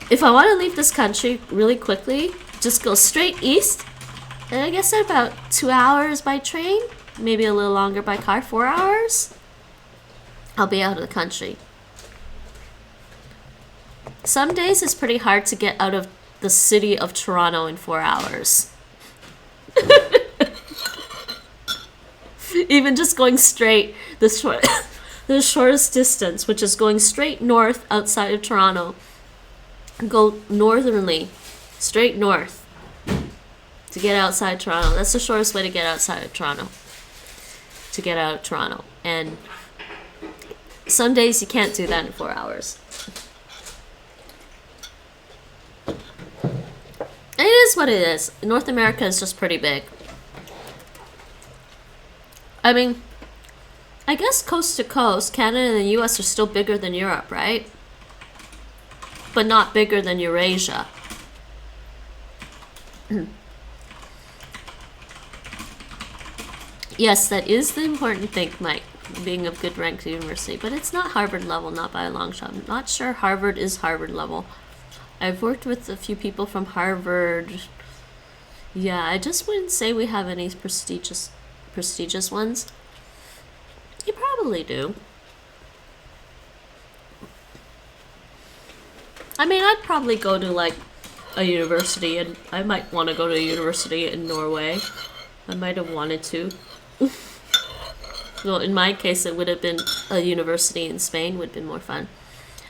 If I want to leave this country really quickly, just go straight east, and I guess in about 2 hours by train, maybe a little longer by car, 4 hours, I'll be out of the country. Some days it's pretty hard to get out of the city of Toronto in 4 hours. Even just going straight, the shortest distance, which is going straight north outside of Toronto, go northerly, straight north to get outside Toronto. That's the shortest way to get outside of Toronto. To get out of Toronto. And some days you can't do that in 4 hours. It is what it is. North America is just pretty big. I mean, I guess coast to coast, Canada and the US are still bigger than Europe, right? But not bigger than Eurasia. Yes, that is the important thing, Mike, being a good ranked university. But it's not Harvard level, not by a long shot. I'm not sure Harvard is Harvard level. I've worked with a few people from Harvard. Yeah, I just wouldn't say we have any prestigious ones. You probably do. I mean, I'd probably go to, like, a university, and I might want to go to a university in Norway. I might have wanted to. Well, in my case, it would have been a university in Spain, would have been more fun.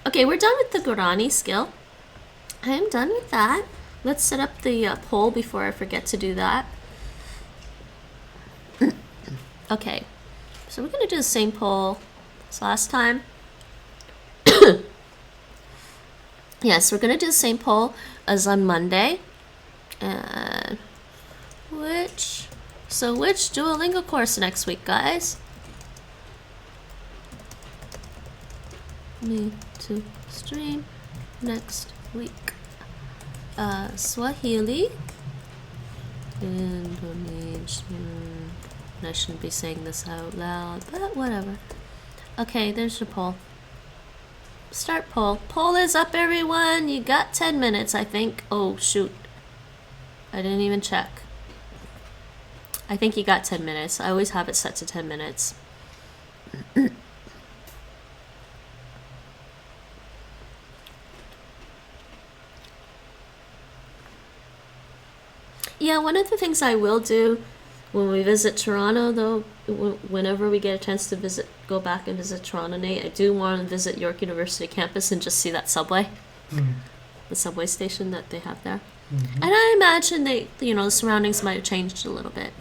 Okay, we're done with the Guarani skill. I am done with that. Let's set up the poll before I forget to do that. Okay, so we're going to do the same poll as last time. Yes, we're going to do the same poll as on Monday. And which Duolingo course next week, guys? Me to stream next week. Swahili, Indonesian. I shouldn't be saying this out loud, but whatever. Okay, there's your poll. Start poll. Poll is up, everyone. You got 10 minutes, I think. Oh, shoot. I didn't even check. I think you got 10 minutes. I always have it set to 10 minutes. Yeah, one of the things I will do when we visit Toronto, though, whenever we get a chance to go back and visit Toronto, Nate, I do want to visit York University campus and just see that subway, the subway station that they have there. And I imagine the surroundings might have changed a little bit.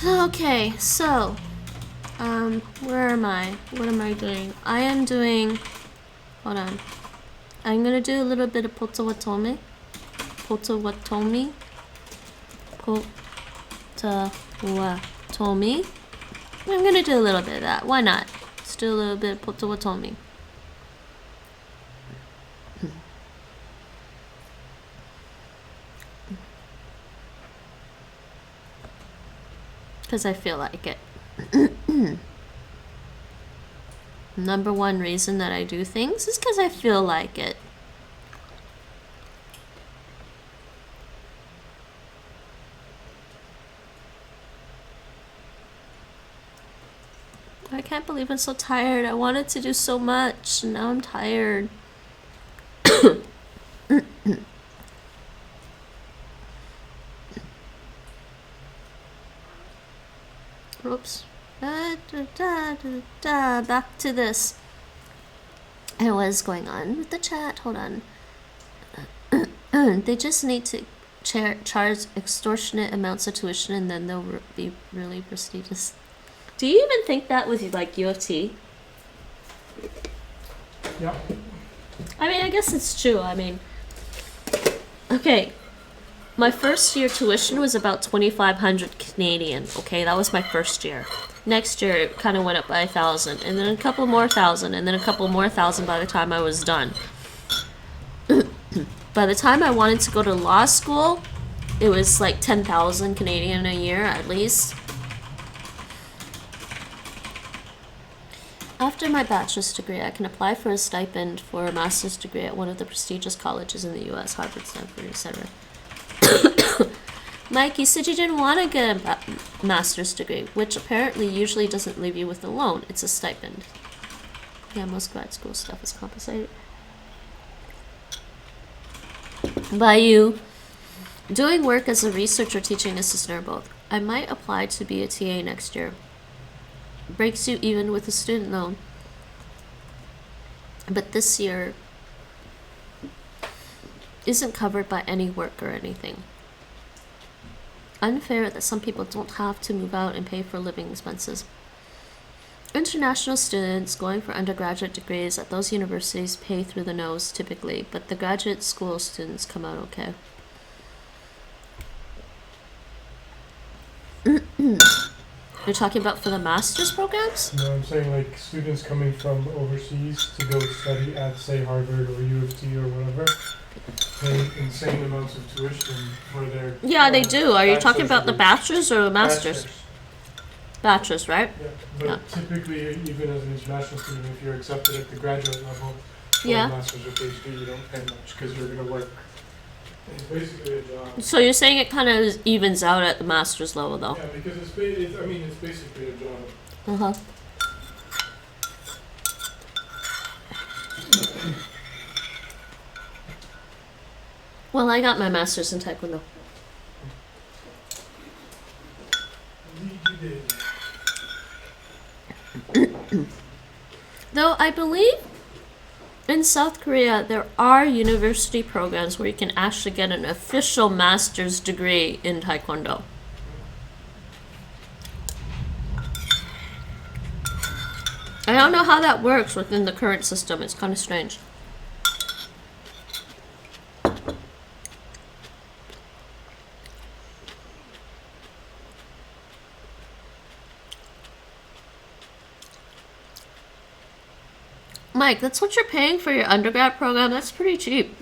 Okay, so, where am I? What am I doing? I am doing, hold on. I'm gonna do a little bit of Potawatomi. I'm gonna do a little bit of that. Why not? Let's do a little bit of Potawatomi. Because I feel like it. Number one reason that I do things is because I feel like it. I can't believe I'm so tired. I wanted to do so much, and now I'm tired. Oops. Back to this. And what is going on with the chat? Hold on. They just need to charge extortionate amounts of tuition, and then they'll be really prestigious. Do you even think that with like U of T? Yeah. I mean, I guess it's true. I mean, okay. My first year tuition was about 2,500 Canadian. Okay, that was my first year. Next year it kind of went up by 1,000, and then a couple more thousand, and then a couple more thousand by the time I was done. By the time I wanted to go to law school, it was like 10,000 Canadian a year at least. After my bachelor's degree, I can apply for a stipend for a master's degree at one of the prestigious colleges in the U.S., Harvard, Stanford, etc. Mike, you said you didn't want to get a master's degree, which apparently usually doesn't leave you with a loan. It's a stipend. Yeah, most grad school stuff is compensated by you doing work as a research or teaching assistant or both. I might apply to be a TA next year. Breaks you even with a student loan. But this year isn't covered by any work or anything. Unfair that some people don't have to move out and pay for living expenses. International students going for undergraduate degrees at those universities pay through the nose typically, but the graduate school students come out okay. You're talking about for the master's programs? No, I'm saying like students coming from overseas to go study at, say, Harvard or U of T or whatever, pay insane amounts of tuition for their... Yeah, they do. Are you talking about the degrees. bachelor's or the master's? Bachelor's, right? Yeah, but Yeah. typically, even as an international student, if you're accepted at the graduate level for Yeah. a master's or PhD, you don't pay much because you're going to work. It's basically a job. So you're saying it kind of evens out at the master's level, though? Yeah, because it's basically a job. Uh-huh. Well, I got my master's in Taekwondo. Indeed you did. Though I believe in South Korea there are university programs where you can actually get an official master's degree in Taekwondo. I don't know how that works within the current system. It's kind of strange. Mike, that's what you're paying for your undergrad program? That's pretty cheap.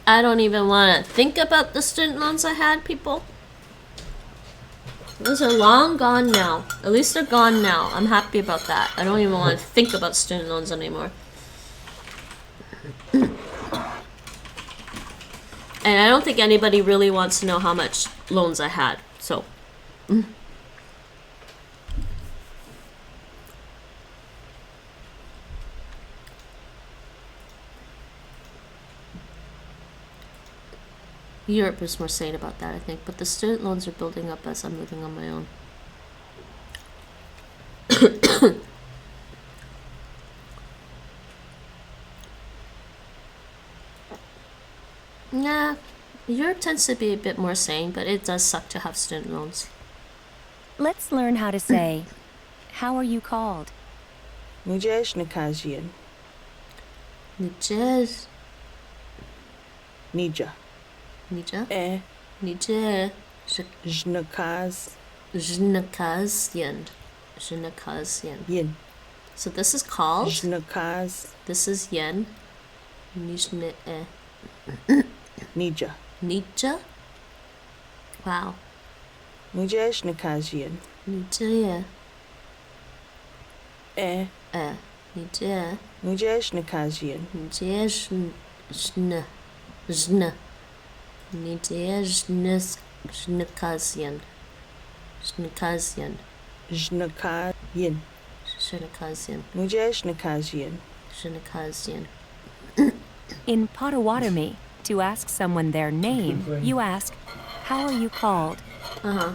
I don't even want to think about the student loans I had, people. Those are long gone now. At least they're gone now. I'm happy about that. I don't even want to think about student loans anymore. And I don't think anybody really wants to know how much loans I had. So, Europe is more sane about that, I think. But the student loans are building up as I'm living on my own. Nah, Europe tends to be a bit more sane, but it does suck to have student loans. Let's learn how to say, how are you called? Nijej Nakajian. Nijer, Nija. Nija, Nijer, Jnakaz. Jnakazyan. Jnakazyan. Yin. So this is called, Jnakaz. this is yen, Nijne, Nija. Nija? Wow. Nijej Nakajian. Nija, Eh. Nige. Nige Shnakazian. Nige Zhn. Zhn. Nige Zhnakazian. Shnakazian. Shnakazian. Shnakazian. Nige Shnakazian. Shnakazian. In Potawatomi, to ask someone their name, you ask, how are you called? Uh-huh.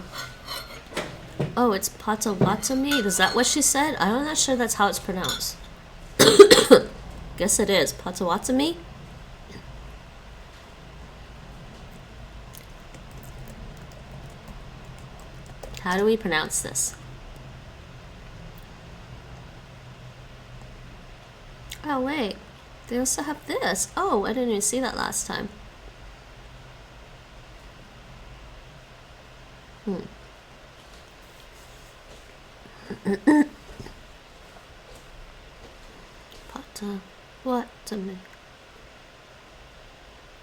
Oh, it's Potawatomi? Is that what she said? I'm not sure that's how it's pronounced. Guess it is. Potawatomi? How do we pronounce this? Oh, wait. They also have this. Oh, I didn't even see that last time. Potawatomi.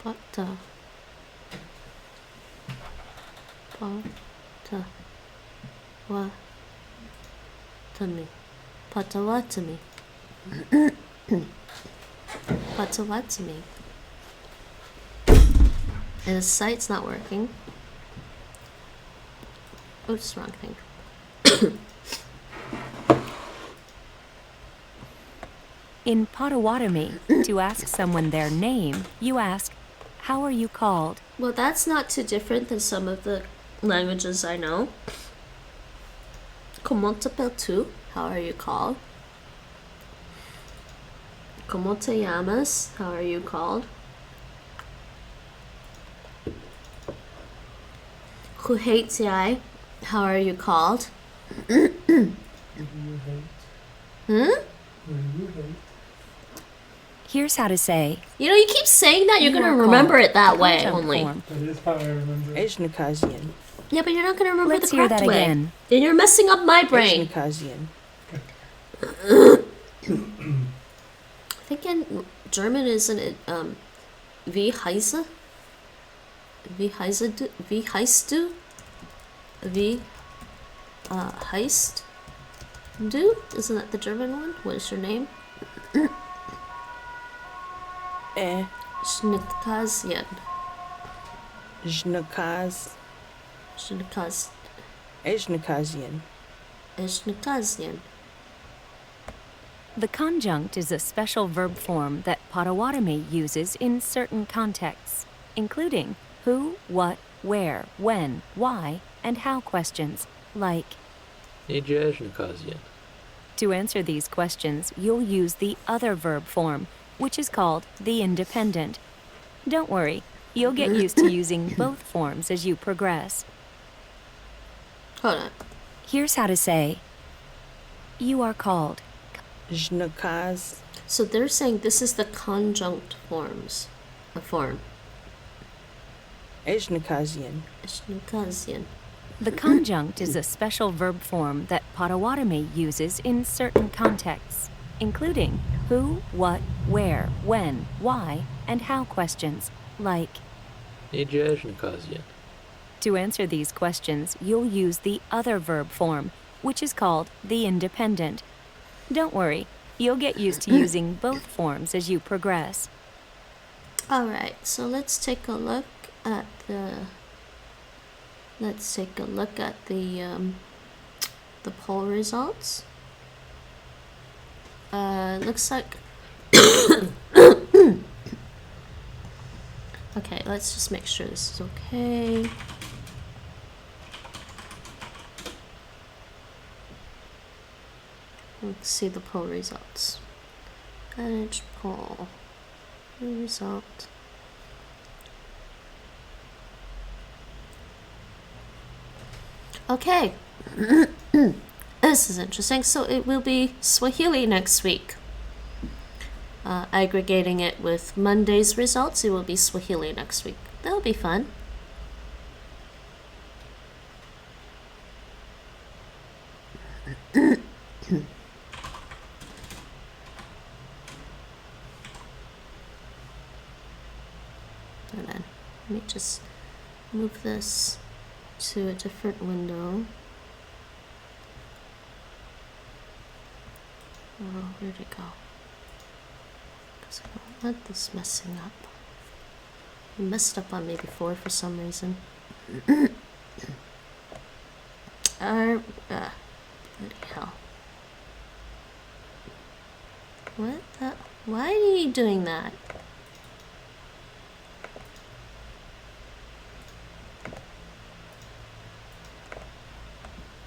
Potawatomi. Potawatomi. And the site's not working. Oops, wrong thing. In Potawatomi, to ask someone their name, you ask, how are you called? Well, that's not too different than some of the languages I know. ¿Cómo te tú? How are you called? ¿Cómo te llamas? How are you called? Who hates I? How are you called? Who do you hate? Hmm? Who do you hate? Here's how to say, You know, you keep saying that, you're You gonna are remember called. it that way Conjunct only. form. That is how I remember it. Shnakazian. Yeah, but you're not gonna remember Let's the hear correct that way. again. And you're messing up my brain. Shnakazian. I think in German isn't it wie heiße? Wie heiße du? Wie heißt du? Wie heißt du? Isn't that the German one? What is your name? Schnittkasian. Shnakaz. Schnittkaz. Shnakazian. Schnittkasian. The conjunct is a special verb form that Potawatomi uses in certain contexts, including who, what, where, when, why, and how questions, like, to answer these questions, you'll use the other verb form, which is called the independent. Don't worry, you'll get used to using both forms as you progress. Hold on. Here's how to say, you are called. Shnakaz. So they're saying this is the conjunct forms. A form. Shnakazian. Schnittkasian. The conjunct is a special verb form that Potawatomi uses in certain contexts, including who, what, where, when, why, and how questions, like, to answer these questions, you'll use the other verb form, which is called the independent. Don't worry, you'll get used to using both forms as you progress. Alright, so let's take a look at the poll results. Looks like okay, let's just make sure this is okay. Let's see the poll results. Manage poll. Result. Okay. This is interesting. So it will be Swahili next week. Aggregating it with Monday's results, it will be Swahili next week. That'll be fun. Hold on. Let me just move this to a different window. Oh, where'd it go? Because I don't want this messing up. It messed up on me before for some reason. Bloody hell. What the? Why are you doing that?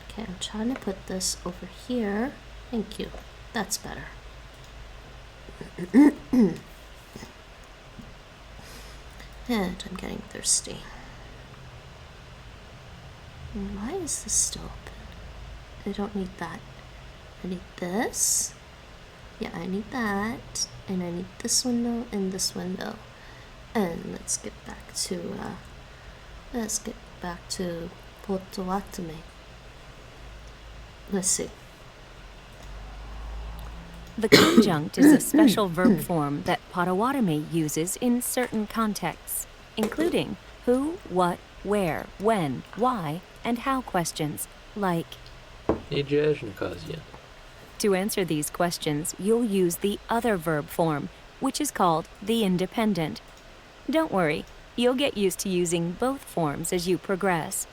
Okay, I'm trying to put this over here. Thank you. That's better. And I'm getting thirsty. And why is this still open? I don't need that. I need this. Yeah, I need that. And I need this window and this window. And let's get back to Potawatomi. Let's see. The conjunct is a special verb form that Potawatomi uses in certain contexts, including who, what, where, when, why, and how questions, like, to answer these questions, you'll use the other verb form, which is called the independent. Don't worry, you'll get used to using both forms as you progress.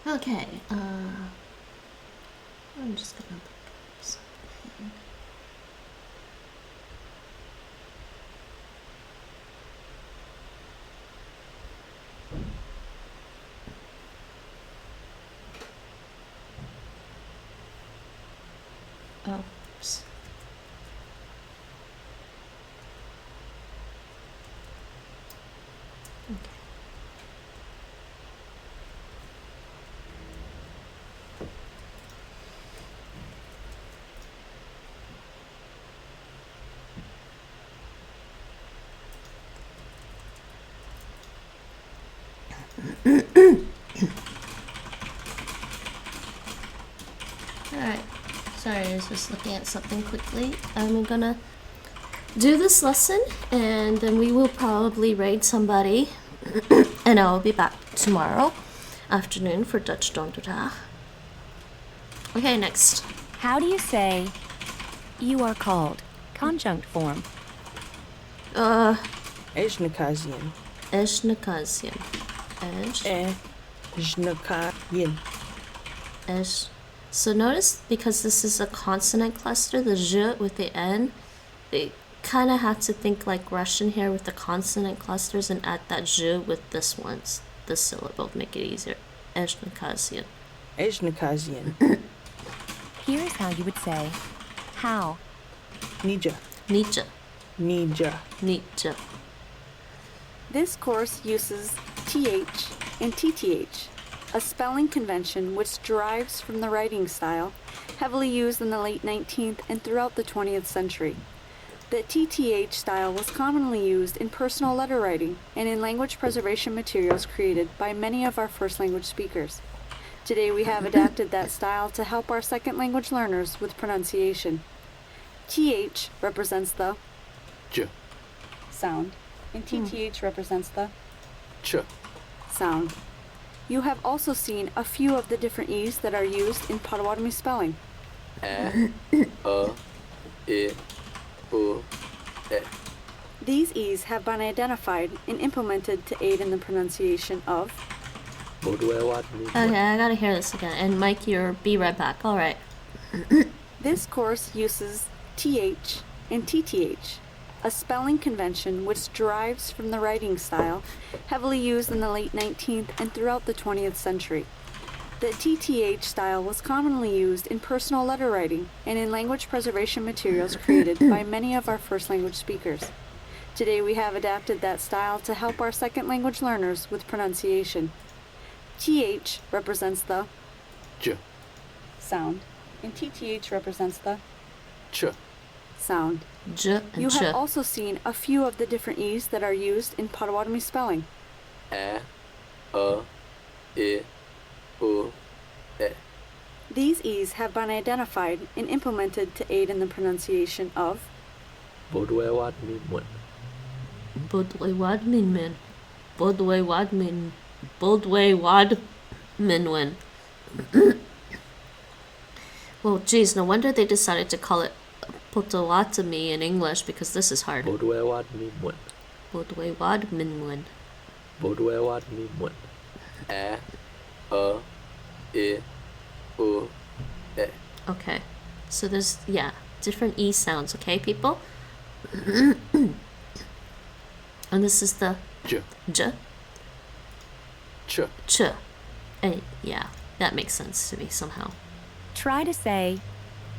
Okay, I'm just gonna put something. Oops. Okay. Alright, sorry, I was just looking at something quickly. I'm gonna do this lesson and then we will probably raid somebody and I'll be back tomorrow afternoon for Dutch Donderdag. Okay, next. How do you say, you are called? Conjunct form. Ejnakazian. Ejnakazian. Ejnakazian. So notice, because this is a consonant cluster, the zh with the n, they kind of have to think like Russian here with the consonant clusters and add that zh with this syllable to make it easier. Ejnakazian. Ejnakazian. Here's how you would say, how. Nija. Nija. Nija. Nija. This course uses th and tth, a spelling convention which derives from the writing style, heavily used in the late 19th and throughout the 20th century. The TTH style was commonly used in personal letter writing and in language preservation materials created by many of our first language speakers. Today we have adapted that style to help our second language learners with pronunciation. TH represents the j sound, and TTH represents the ch sound. You have also seen a few of the different E's that are used in Potawatomi spelling. I, U, E. These E's have been identified and implemented to aid in the pronunciation of. Okay, I gotta hear this again. And Mike, be right back. Alright. This course uses TH and TTH, a spelling convention which derives from the writing style, heavily used in the late 19th and throughout the 20th century. The TTH style was commonly used in personal letter writing and in language preservation materials created by many of our first language speakers. Today we have adapted that style to help our second language learners with pronunciation. TH represents the j sound, and TTH represents the ch sound. J and You ch. have also seen a few of the different E's that are used in Potawatomi spelling. I, U, E. These E's have been identified and implemented to aid in the pronunciation of. Bodwe Wadminwin. Well, geez, no wonder they decided to call it Potawatomi in English because this is hard. Potawatomi. Potawatomi. Potawatomi. A, I, U, E. Okay, so there's, yeah, different E sounds, okay, people? And this is the J, J, Ch, Ch. And yeah, that makes sense to me somehow. Try to say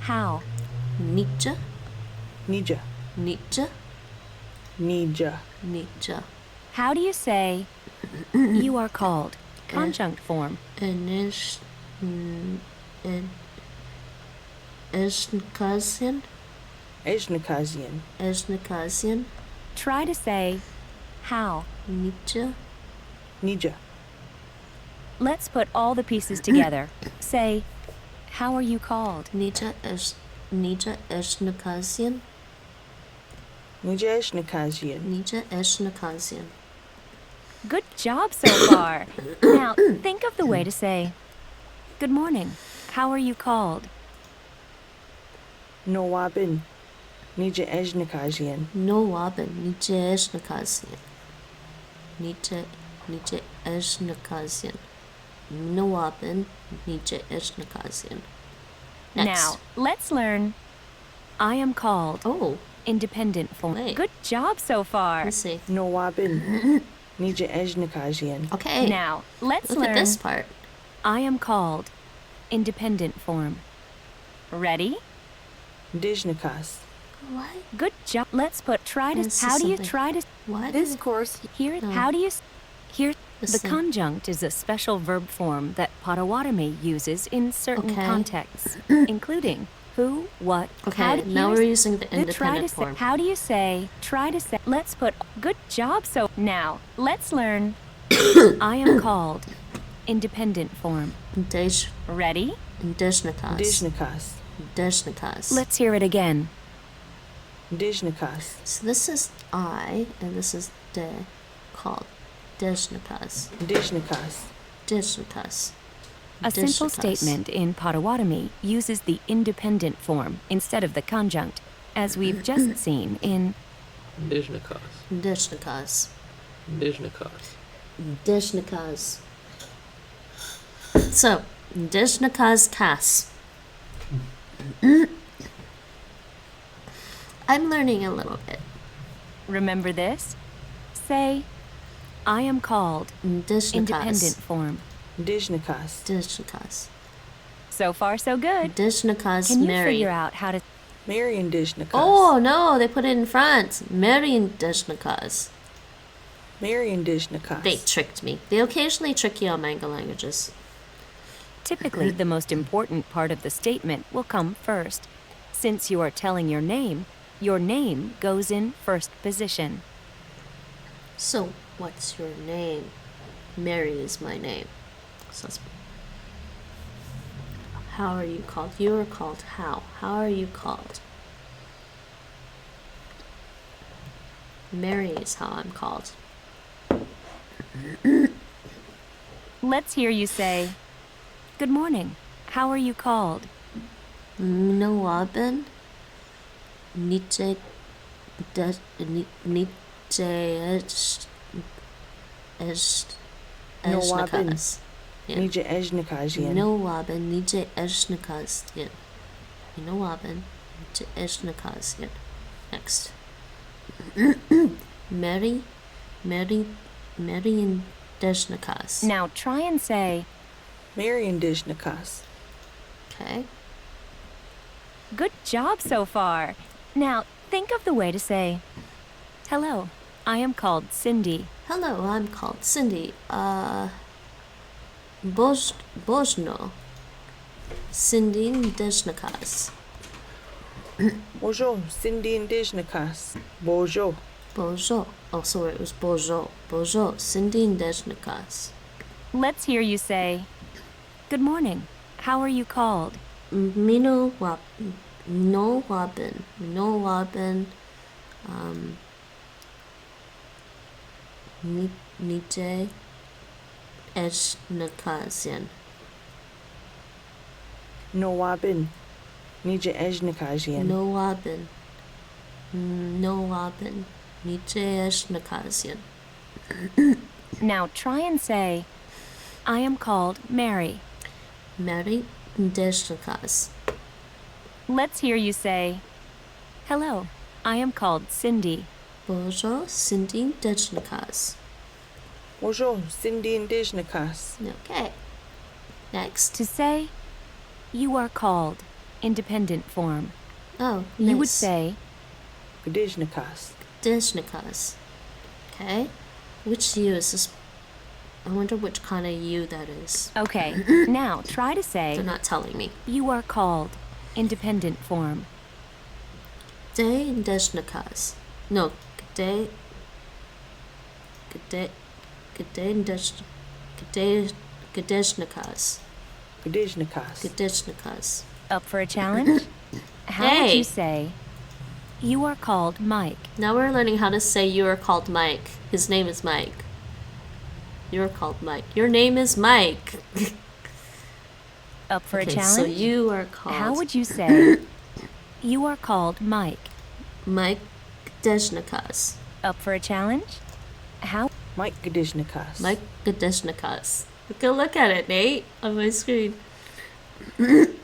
how. Nija, Nija. Nija, Nija. Nija. How do you say you are called? Conjunct form. Enish, Eshnakazian, Ejnakazian. Eshnakazian, Try to say how. Nija, Nija. Let's put all the pieces together. Say, how are you called? Nija Eshnakazian, Nija Ejnakazian. Nija Eshnakazian. Good job so far. Now, think of the way to say, good morning. How are you called? Nawabin. Nija Ejnakazian. Nawabin, Nija Eshnakazian. Nija Eshnakazian. Nawabin, Nija Eshnakazian. Now, let's learn I am called. Oh, Independent form. wait. Good job so far. Let's see. Nawabin. Nija Ejnakazian. Okay. Now, let's Look learn at this part. I am called. Independent form. Ready? Dijnakas. What? Good job. Let's put try to. This is How do you something- try to What? This course hear? No. How do you hear? This The thing. conjunct is a special verb form that Potawatomi uses in certain Okay. contexts, including who, what, how. Okay, now we're using the Try to independent say. form. How do you say? Try to say. Let's put. Good job. So now let's learn. I am called. Independent form. Dej, Ready? Dejnakas. Dijnakas. Dejnakas. Let's hear it again. Dijnakas. So this is I, and this is de, called Dejnakas. Dijnakas. Dejnakas. A simple Dejnakas. statement in Potawatomi uses the independent form instead of the conjunct, as we've just seen in Dijnakas. Dejnakas. Dijnakas. Dejnakas. So, Dejnakas Kas. I'm learning a little bit. Remember this? Say, I am called. Dejnakas. Independent form. Dijnakas. Dejnakas. So far, so good. Dejnakas Can you Mary. figure out how to... Marian Dijnakas. Oh no, they put it in front. Marian Dejnakas. Marian Dijnakas. They tricked me. They occasionally trick you on manga languages. Typically, the most important part of the statement will come first. Since you are telling your name goes in first position. So, what's your name? Mary is my name. So that's- how are you called? You are called how? How are you called? Mary is how I'm called. Let's hear you say, good morning. How are you called? Nawabin. Nietzsche. Nietzsche. Eshnakazian. Nija Ejnakazian. Nawabin. Nietzsche Eshnakazian. Nawabin. Nietzsche Eshnakazian. Next. Mary and Dejnakas. Now try and say, Marian Dijnakas. Okay. good job so far. Now think of the way to say, hello, I am called Cindy. Hello, I'm called Cindy. Bojno. Cindy Dejnakas. Bonjour. Cindy Dijnakas. Bonjour. Bojo. Oh, so it was Bojo. Bojo. Cindy Dejnakas. Let's hear you say, good morning. How are you called? Mino Wabin. No Wabin. No Wabin. Nije Eshnakazian. Noabin. Nije ejnikajian. Noabin. Noabin. Nijeshnikasian. Now try and say, I am called Mary. Mary Ndeshnikas. Let's hear you say, hello, I am called Cindy. Bonjour, Cindy Ndeshnikas. Bonjour, Cindy Indijnikas. Okay. Next. To say, you are called, independent form. Oh, nice. You would say, Gdijnikas. Ndeshnikas. Okay. Which U is this? I wonder which kind of U that is. okay, now try to say, They're not telling me. you are called, independent form. Gde Ndeshnikas. No, Gde. Gdeshnikas. Gdijnikas. Gdeshnikas. Up for a challenge? How would Hey. you say, you are called Mike? Now we're learning how to say you are called Mike. His name is Mike. You're called Mike. Your name is Mike. Up for a Okay, challenge? so you are called How would you say, you are called Mike? Mike Gdeshnikas. Up for a challenge? How? Mike Gdijnikas. Mike Gdeshnikas. Look at it, Nate, on my screen.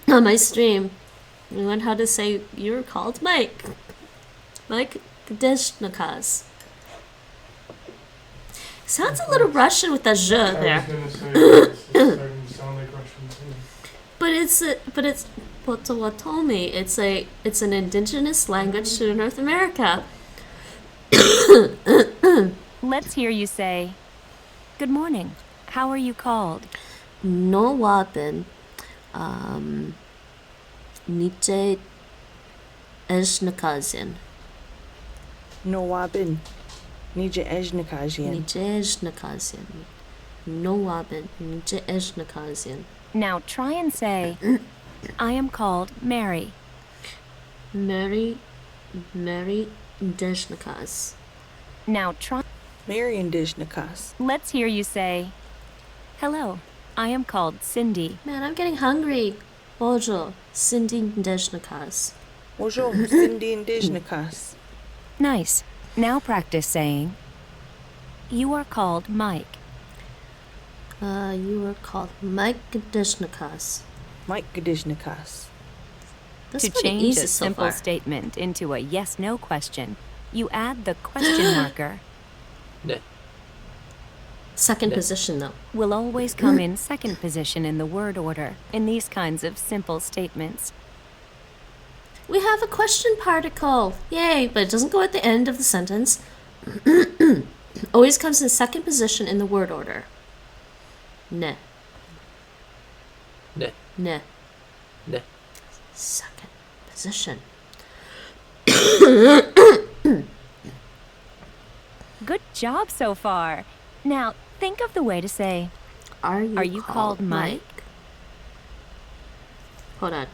On my stream. We learned how to say you're called Mike. Mike Gdeshnikas. Sounds a little Russian with that zh I was there. gonna say it's starting to sound like Russian too. But it's Potawatomi. It's an indigenous language to North America. Let's hear you say, good morning. How are you called? No wabin. Nije Ejnikazian. Noabin. Nije ejnikajian. Nije Ejnikazian. No wabin. Nije Ejnikazian. Now try and say, I am called Mary. Mary Ndeshnikas. Now try. Mary Indijnikas. Let's hear you say, hello, I am called Cindy. Man, I'm getting hungry. Bonjour, Cindy Ndeshnikas. Bonjour, Cindy Indijnikas. Nice. Now practice saying, you are called Mike. You are called Mike Ndeshnikas. Mike Gdijnikas. That's To pretty change easy a so simple far. statement into a yes-no question, you add the question marker. Ne. Second Yeah. position though. Will always come in second position in the word order in these kinds of simple statements. We have a question particle. Yay, but it doesn't go at the end of the sentence. Always comes in second position in the word order. Ne. Ne. Ne. Ne. Second position. Good job so far. Now, think of the way to say, Are you called Mike? Hold on.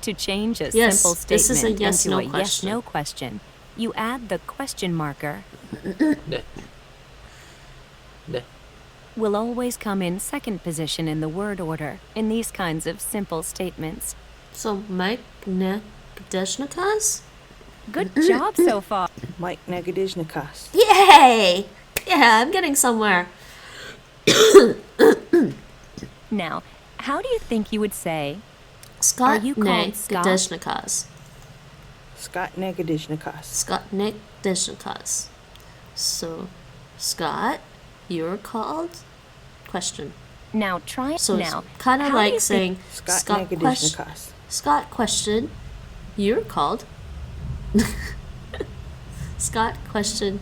to change a Yes, simple this is a statement yes, into no a question. yes-no question. You add the question marker. Ne. Ne. Will always come in second position in the word order in these kinds of simple statements. So Mike Nedeshnikas? Good job so far. Mike Negadizhnikas. Yay! Yeah, I'm getting somewhere. Now, how do you think you would say, Scott Are you called Scott? Nedeshnikas. Scott Negadizhnikas. Scott Nedeshnikas. So, Scott, you're called? Question. now try So now? it's kind of how do like you saying, Scott question. Negadizhnikas. Scott, question. You're called. Scott, question.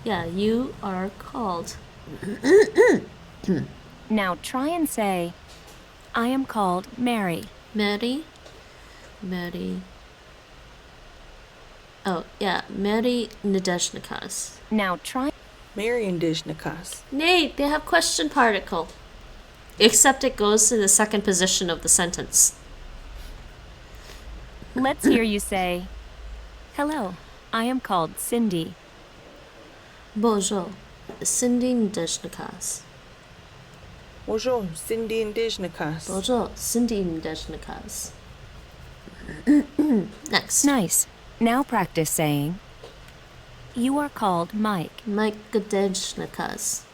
Yeah, you are called. Now try and say, I am called Mary. Mary. Oh, yeah, Mary Nedeshnikas. Now try. Marian Dizhnikas. Nate, they have question particle. Except it goes to the second position of the sentence. Let's hear you say, hello, I am called Cindy. Bonjour, Cindy Nedeshnikas. Bonjour, Cindy Indigenous. Bonjour, Cindy Indigenous. Next. Nice. Now practice saying, you are called Mike. Mike Gadejnikas.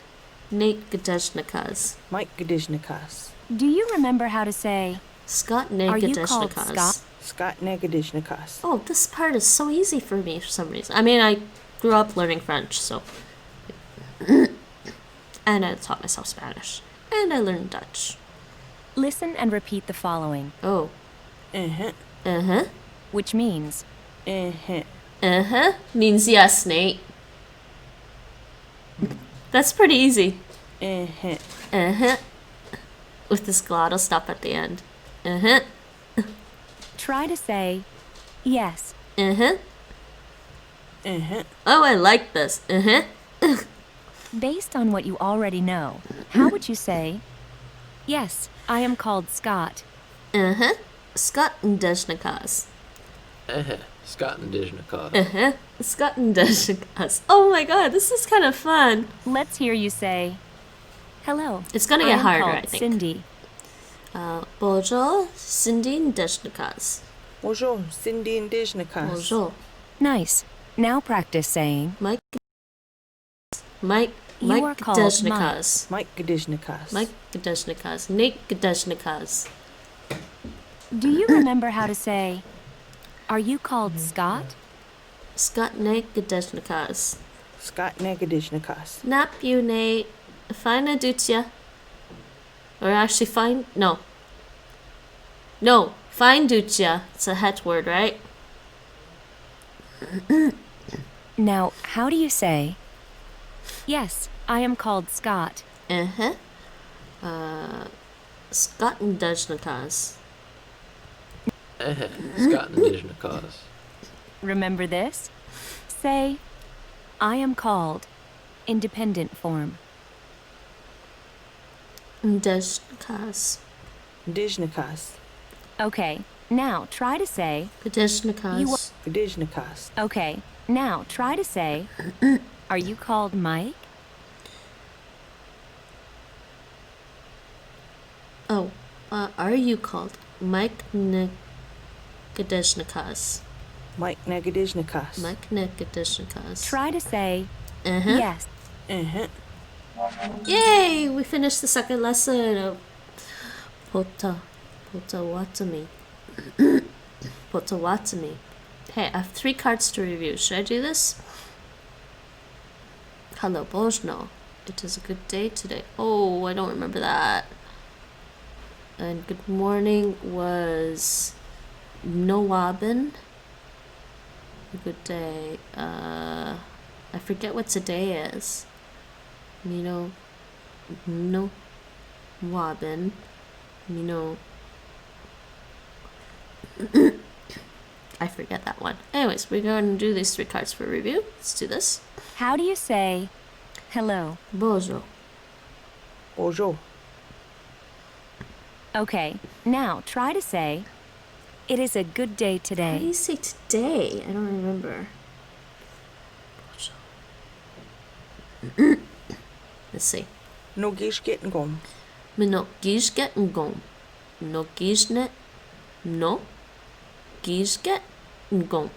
Nate Gadejnikas. Mike Gadishnikas. Do you remember how to say, Scott Nate are you called Gadejnikas. Scott? Scott Negadishnikas. Oh, this part is so easy for me for some reason. I mean, I grew up learning French, so. And I taught myself Spanish. And I learned Dutch. Listen and repeat the following, Oh. Uh-huh. Uh-huh. which means, Uh-huh. Uh-huh. Means yes, Nate. That's pretty easy. Uh-huh. Uh-huh. With this glottal stop at the end. Uh-huh. try to say, yes. Uh-huh. Uh-huh. Oh, I like this. Uh-huh. Based on what you already know, how would you say, yes, I am called Scott? Uh-huh. Scott Indeshnikas. Scott Indigenous. Uh-huh. Scott Indeshnikas. Oh my god, this is kind of fun. Let's hear you say, hello. It's gonna I get am harder, called I think. Cindy. Bonjour, Cindy Indeshnikas. Bonjour, Cindy Indigenous. Bonjour. Nice. Now practice saying, Mike You are called Gadeshnikas. Mike Gadishnikas. Mike Gadeshnikas. Nate Gadeshnikas. do you remember how to say, are you called Scott? Scott Nate Gadeshnikas. Scott Negadishnikas. Nap you, Nate. Fine dutya. Or actually fine no. No, fine dutya. It's a het word, right? Now, how do you say, yes, I am called Scott? Uh-huh. Scott Indeshnikas. Scott Indigenous. Remember this? Say, I am called, independent form. Indeshnikas. Indigenous. Okay, now try to say, Gadeshnikas. Gadishnikas. okay, now try to say, are you called Mike? Oh, are you called Mike Gadeshnikas? Mike Negadishnikas. Mike Gadeshnikas. Try to say, Uh-huh. yes. Uh-huh. Yay! We finished the second lesson of Potawatomi. Potawatomi. Hey, I have 3 cards to review. Should I do this? Hello, Bojno. It is a good day today. Oh, I don't remember that. And good morning was Noabin. A good day. I forget what today is. No Wabin. I forget that one. Anyways, we're going to do these 3 cards for review. Let's do this. How do you say, hello? Bonjour. Bonjour. Okay, now try to say, it is a good day How do today. you say today? I don't remember. Bonjour. Let's see. No gish getting gone. No gishget ngom. No gishnet. No gishget ngom.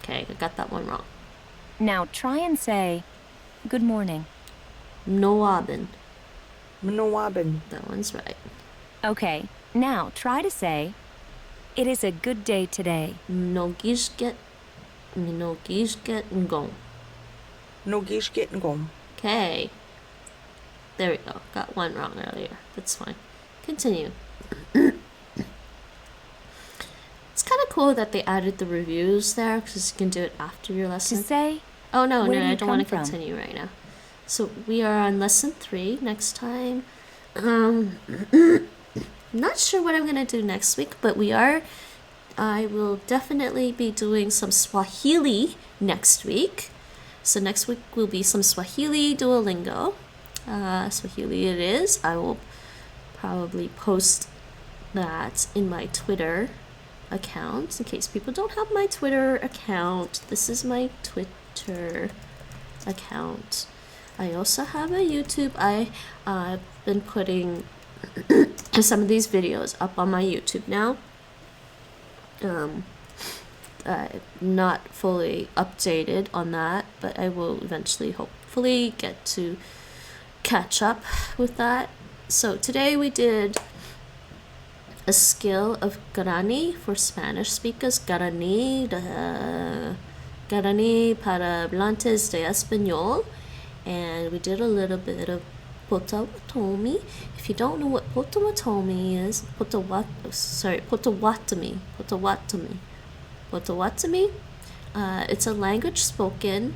Okay, I got that one wrong. Now try and say, good morning. Noabin. Mnowabin. That one's right. Okay, now try to say, it is a good day today. No gishget ngom. No gish getting gone. Okay. There we go. Got one wrong earlier. That's fine. Continue. It's kind of cool that they added the reviews there because you can do it after your To lesson. say, Oh, no, where no, do I you don't want to come from? continue right now. So we are on lesson 3 next time. Not sure what I'm going to do next week, but I will definitely be doing some Swahili next week. So next week will be some Swahili Duolingo. Swahili it is. I will probably post that in my Twitter account in case people don't have my Twitter account. This is my Twitter account. I also have a YouTube. I've been putting some of these videos up on my YouTube now. Not fully updated on that, but I will eventually hopefully get to catch up with that. So today we did a skill of Guarani for Spanish speakers. Guarani para hablantes de español. And we did a little bit of Potawatomi. If you don't know what Potawatomi is, Potawatomi. Potawatomi. It's a language spoken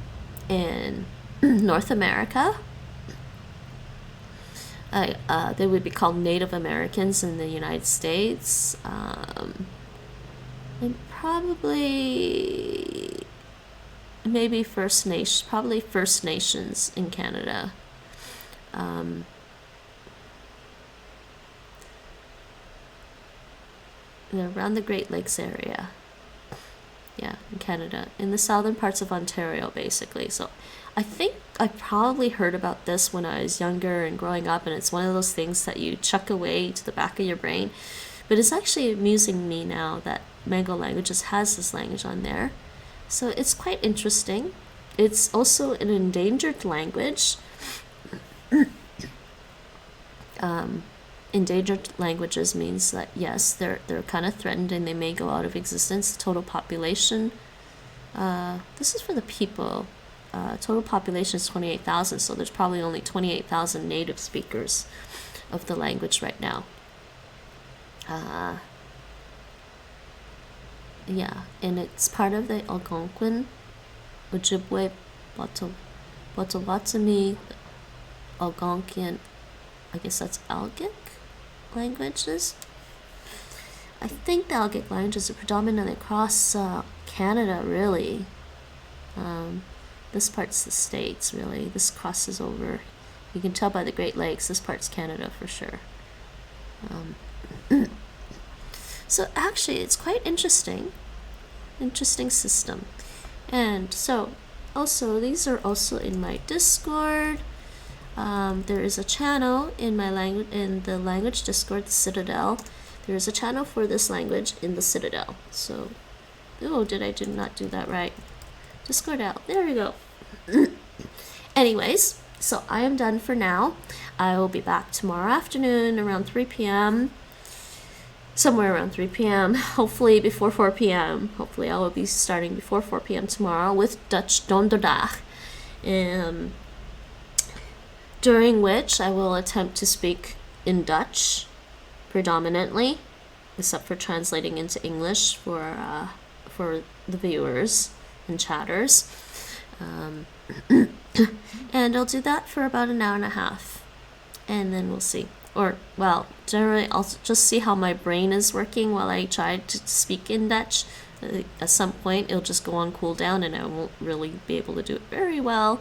in North America. They would be called Native Americans in the United States. And probably maybe First Nations in Canada. They're around the Great Lakes area. Yeah, in Canada, in the southern parts of Ontario, basically. So I think I probably heard about this when I was younger and growing up, and it's one of those things that you chuck away to the back of your brain. But it's actually amusing me now that Mango Languages has this language on there. So it's quite interesting. It's also an endangered language. Endangered languages means that yes, they're kind of threatened and they may go out of existence. Total population. This is for the people. Total population is 28,000, so there's probably only 28,000 native speakers of the language right now. Yeah, and it's part of the Algonquin, Ojibwe, Potawatomi, Algonquian, I guess that's Algic languages. I think the Algic languages are predominantly across Canada, really. This part's the States, really. This crosses over. You can tell by the Great Lakes, this part's Canada for sure. So actually, it's quite interesting. Interesting system. And so, also, these are also in my Discord. There is a channel in my the language Discord, the Citadel. There is a channel for this language in the Citadel. So, oh, did not do that right? Discord out. There we go. Anyways, so I am done for now. I will be back tomorrow afternoon around 3 p.m. Somewhere around 3 p.m. Hopefully before 4 p.m. Hopefully I will be starting before 4 p.m. tomorrow with Dutch Donderdag. During which I will attempt to speak in Dutch predominantly, except for translating into English for the viewers and chatters. And I'll do that for about an hour and a half, and then we'll see. Or, well, generally I'll just see how my brain is working while I try to speak in Dutch. At some point it'll just go on cooldown and I won't really be able to do it very well.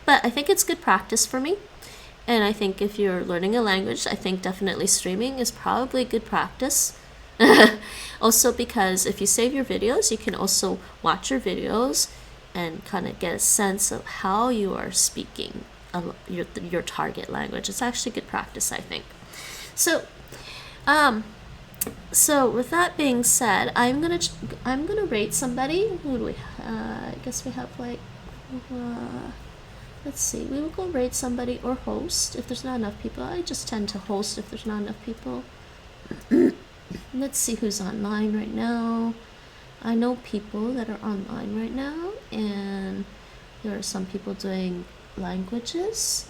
But I think it's good practice for me. And I think if you're learning a language, I think definitely streaming is probably good practice. Also because if you save your videos, you can also watch your videos and kind of get a sense of how you are speaking your target language. It's actually good practice, I think. So with that being said, I'm gonna rate somebody. Who do we? I guess we have like. Let's see. We will go rate somebody or host if there's not enough people. I just tend to host if there's not enough people. Let's see who's online right now. I know people that are online right now, and there are some people doing languages.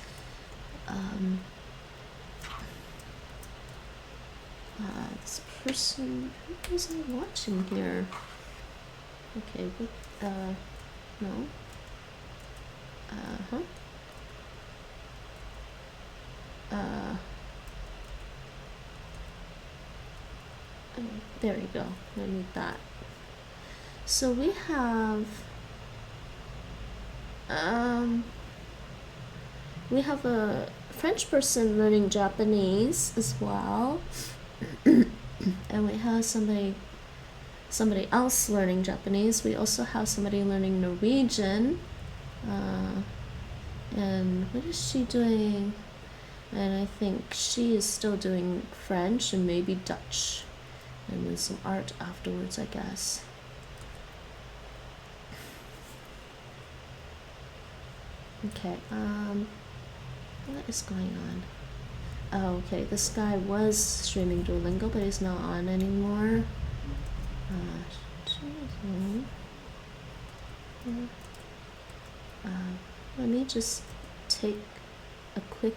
This person, who is I watching here? Okay, no. There you go. I need that. So we have a French person learning Japanese as well. And we have somebody else learning Japanese. We also have somebody learning Norwegian. And what is she doing? And I think she is still doing French and maybe Dutch. And then some art afterwards, I guess. Okay, what is going on? Oh, okay, this guy was streaming Duolingo, but he's not on anymore. Let me just take a quick...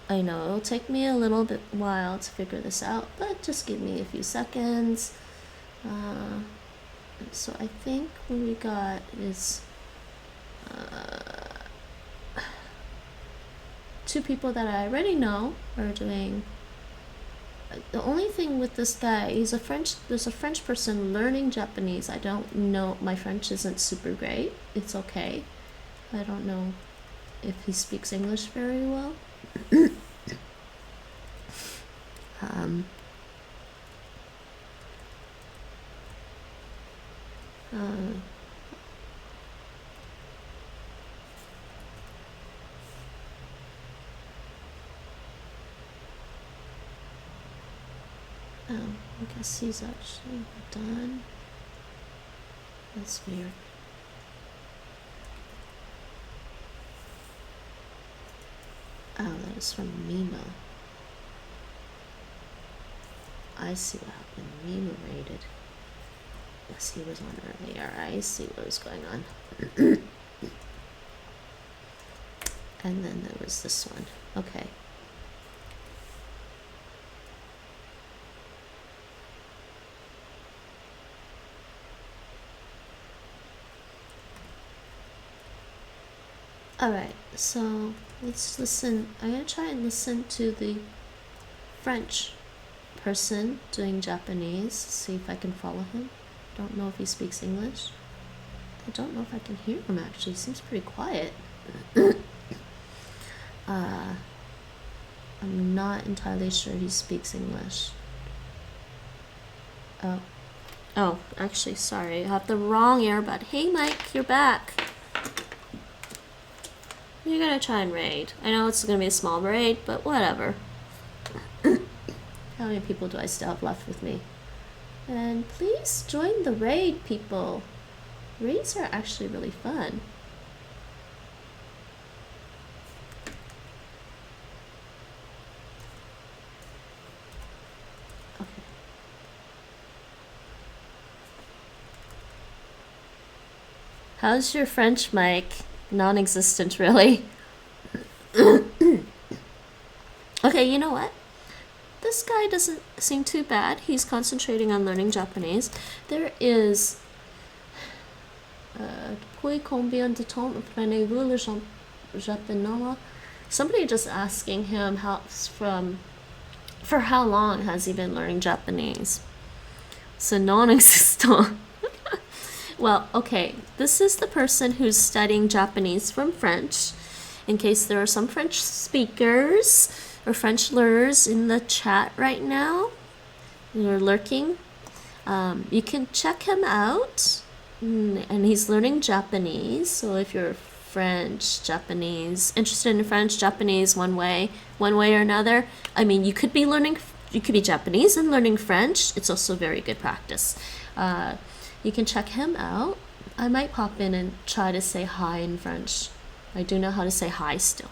I know it'll take me a little bit while to figure this out, but just give me a few seconds. So I think what we got is two people that I already know are doing. The only thing with this guy, there's a French person learning Japanese. I don't know, my French isn't super great. It's okay. I don't know if he speaks English very well. I guess he's actually done. That's weird. Oh, that is from Mimo. I see what happened. Mimo raided. Yes, he was on earlier. I see what was going on. And then there was this one. Okay. Alright, so let's listen. I'm gonna try and listen to the French person doing Japanese, see if I can follow him. Don't know if he speaks English. I don't know if I can hear him actually. He seems pretty quiet. I'm not entirely sure he speaks English. Oh, actually, sorry. I have the wrong earbud. Hey, Mike, you're back. You're gonna try and raid. I know it's gonna be a small raid, but whatever. How many people do I still have left with me? And please join the raid, people. Raids are actually really fun. Okay. How's your French, Mike? Non-existent, really. Okay, you know what? This guy doesn't seem too bad. He's concentrating on learning Japanese. There is... Depuis combien de temps apprenez-vous le japonais? Somebody just asking him for how long has he been learning Japanese? So non-existent. Well, okay, this is the person who's studying Japanese from French. In case there are some French speakers or French learners in the chat right now, you're lurking. You can check him out, and he's learning Japanese. So if you're French, Japanese, interested in French, Japanese, one way or another. I mean, you could be Japanese and learning French. It's also very good practice. You can check him out. I might pop in and try to say hi in French. I do know how to say hi still.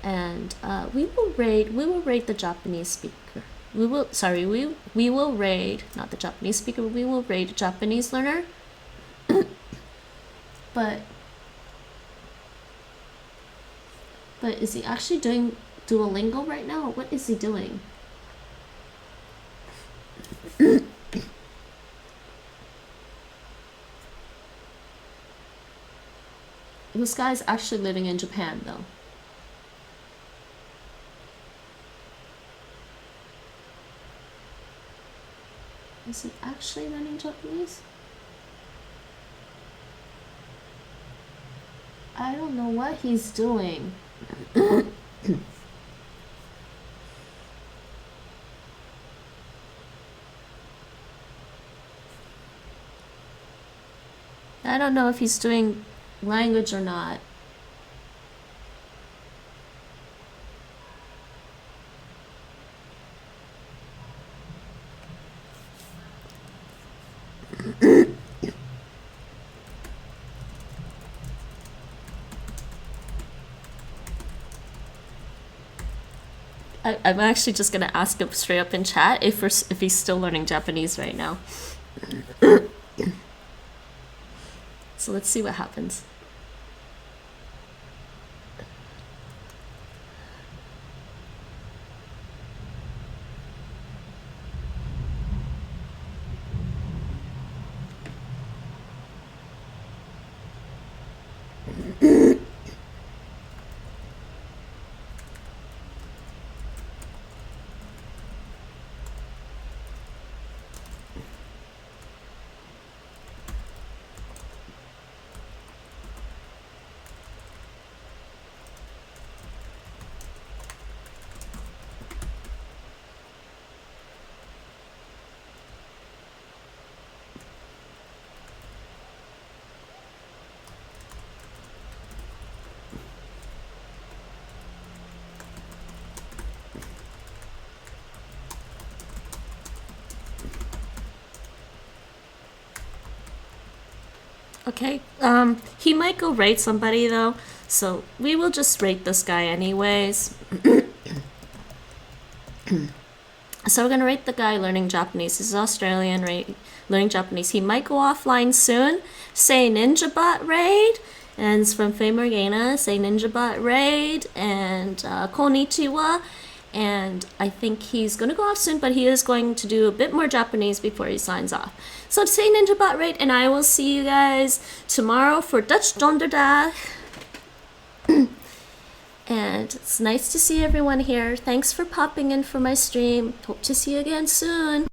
And we will raid the Japanese speaker. We will raid, not the Japanese speaker, we will raid a Japanese learner. But is he actually doing Duolingo right now, or what is he doing? This guy's actually living in Japan, though. Is he actually learning Japanese? I don't know what he's doing. I don't know if he's doing language or not. I'm actually just gonna ask him straight up in chat if he's still learning Japanese right now. So let's see what happens. Okay, he might go rate somebody though, so we will just rate this guy anyways. So we're gonna rate the guy learning Japanese. He's Australian, right? Learning Japanese. He might go offline soon. Say Ninja Bot Raid, and it's from Faye Morgana. Say Ninja Bot Raid and Konnichiwa. And I think he's going to go off soon, but he is going to do a bit more Japanese before he signs off. So say Ninja Bot Raid, and I will see you guys tomorrow for Dutch Donderdag. And it's nice to see everyone here. Thanks for popping in for my stream. Hope to see you again soon.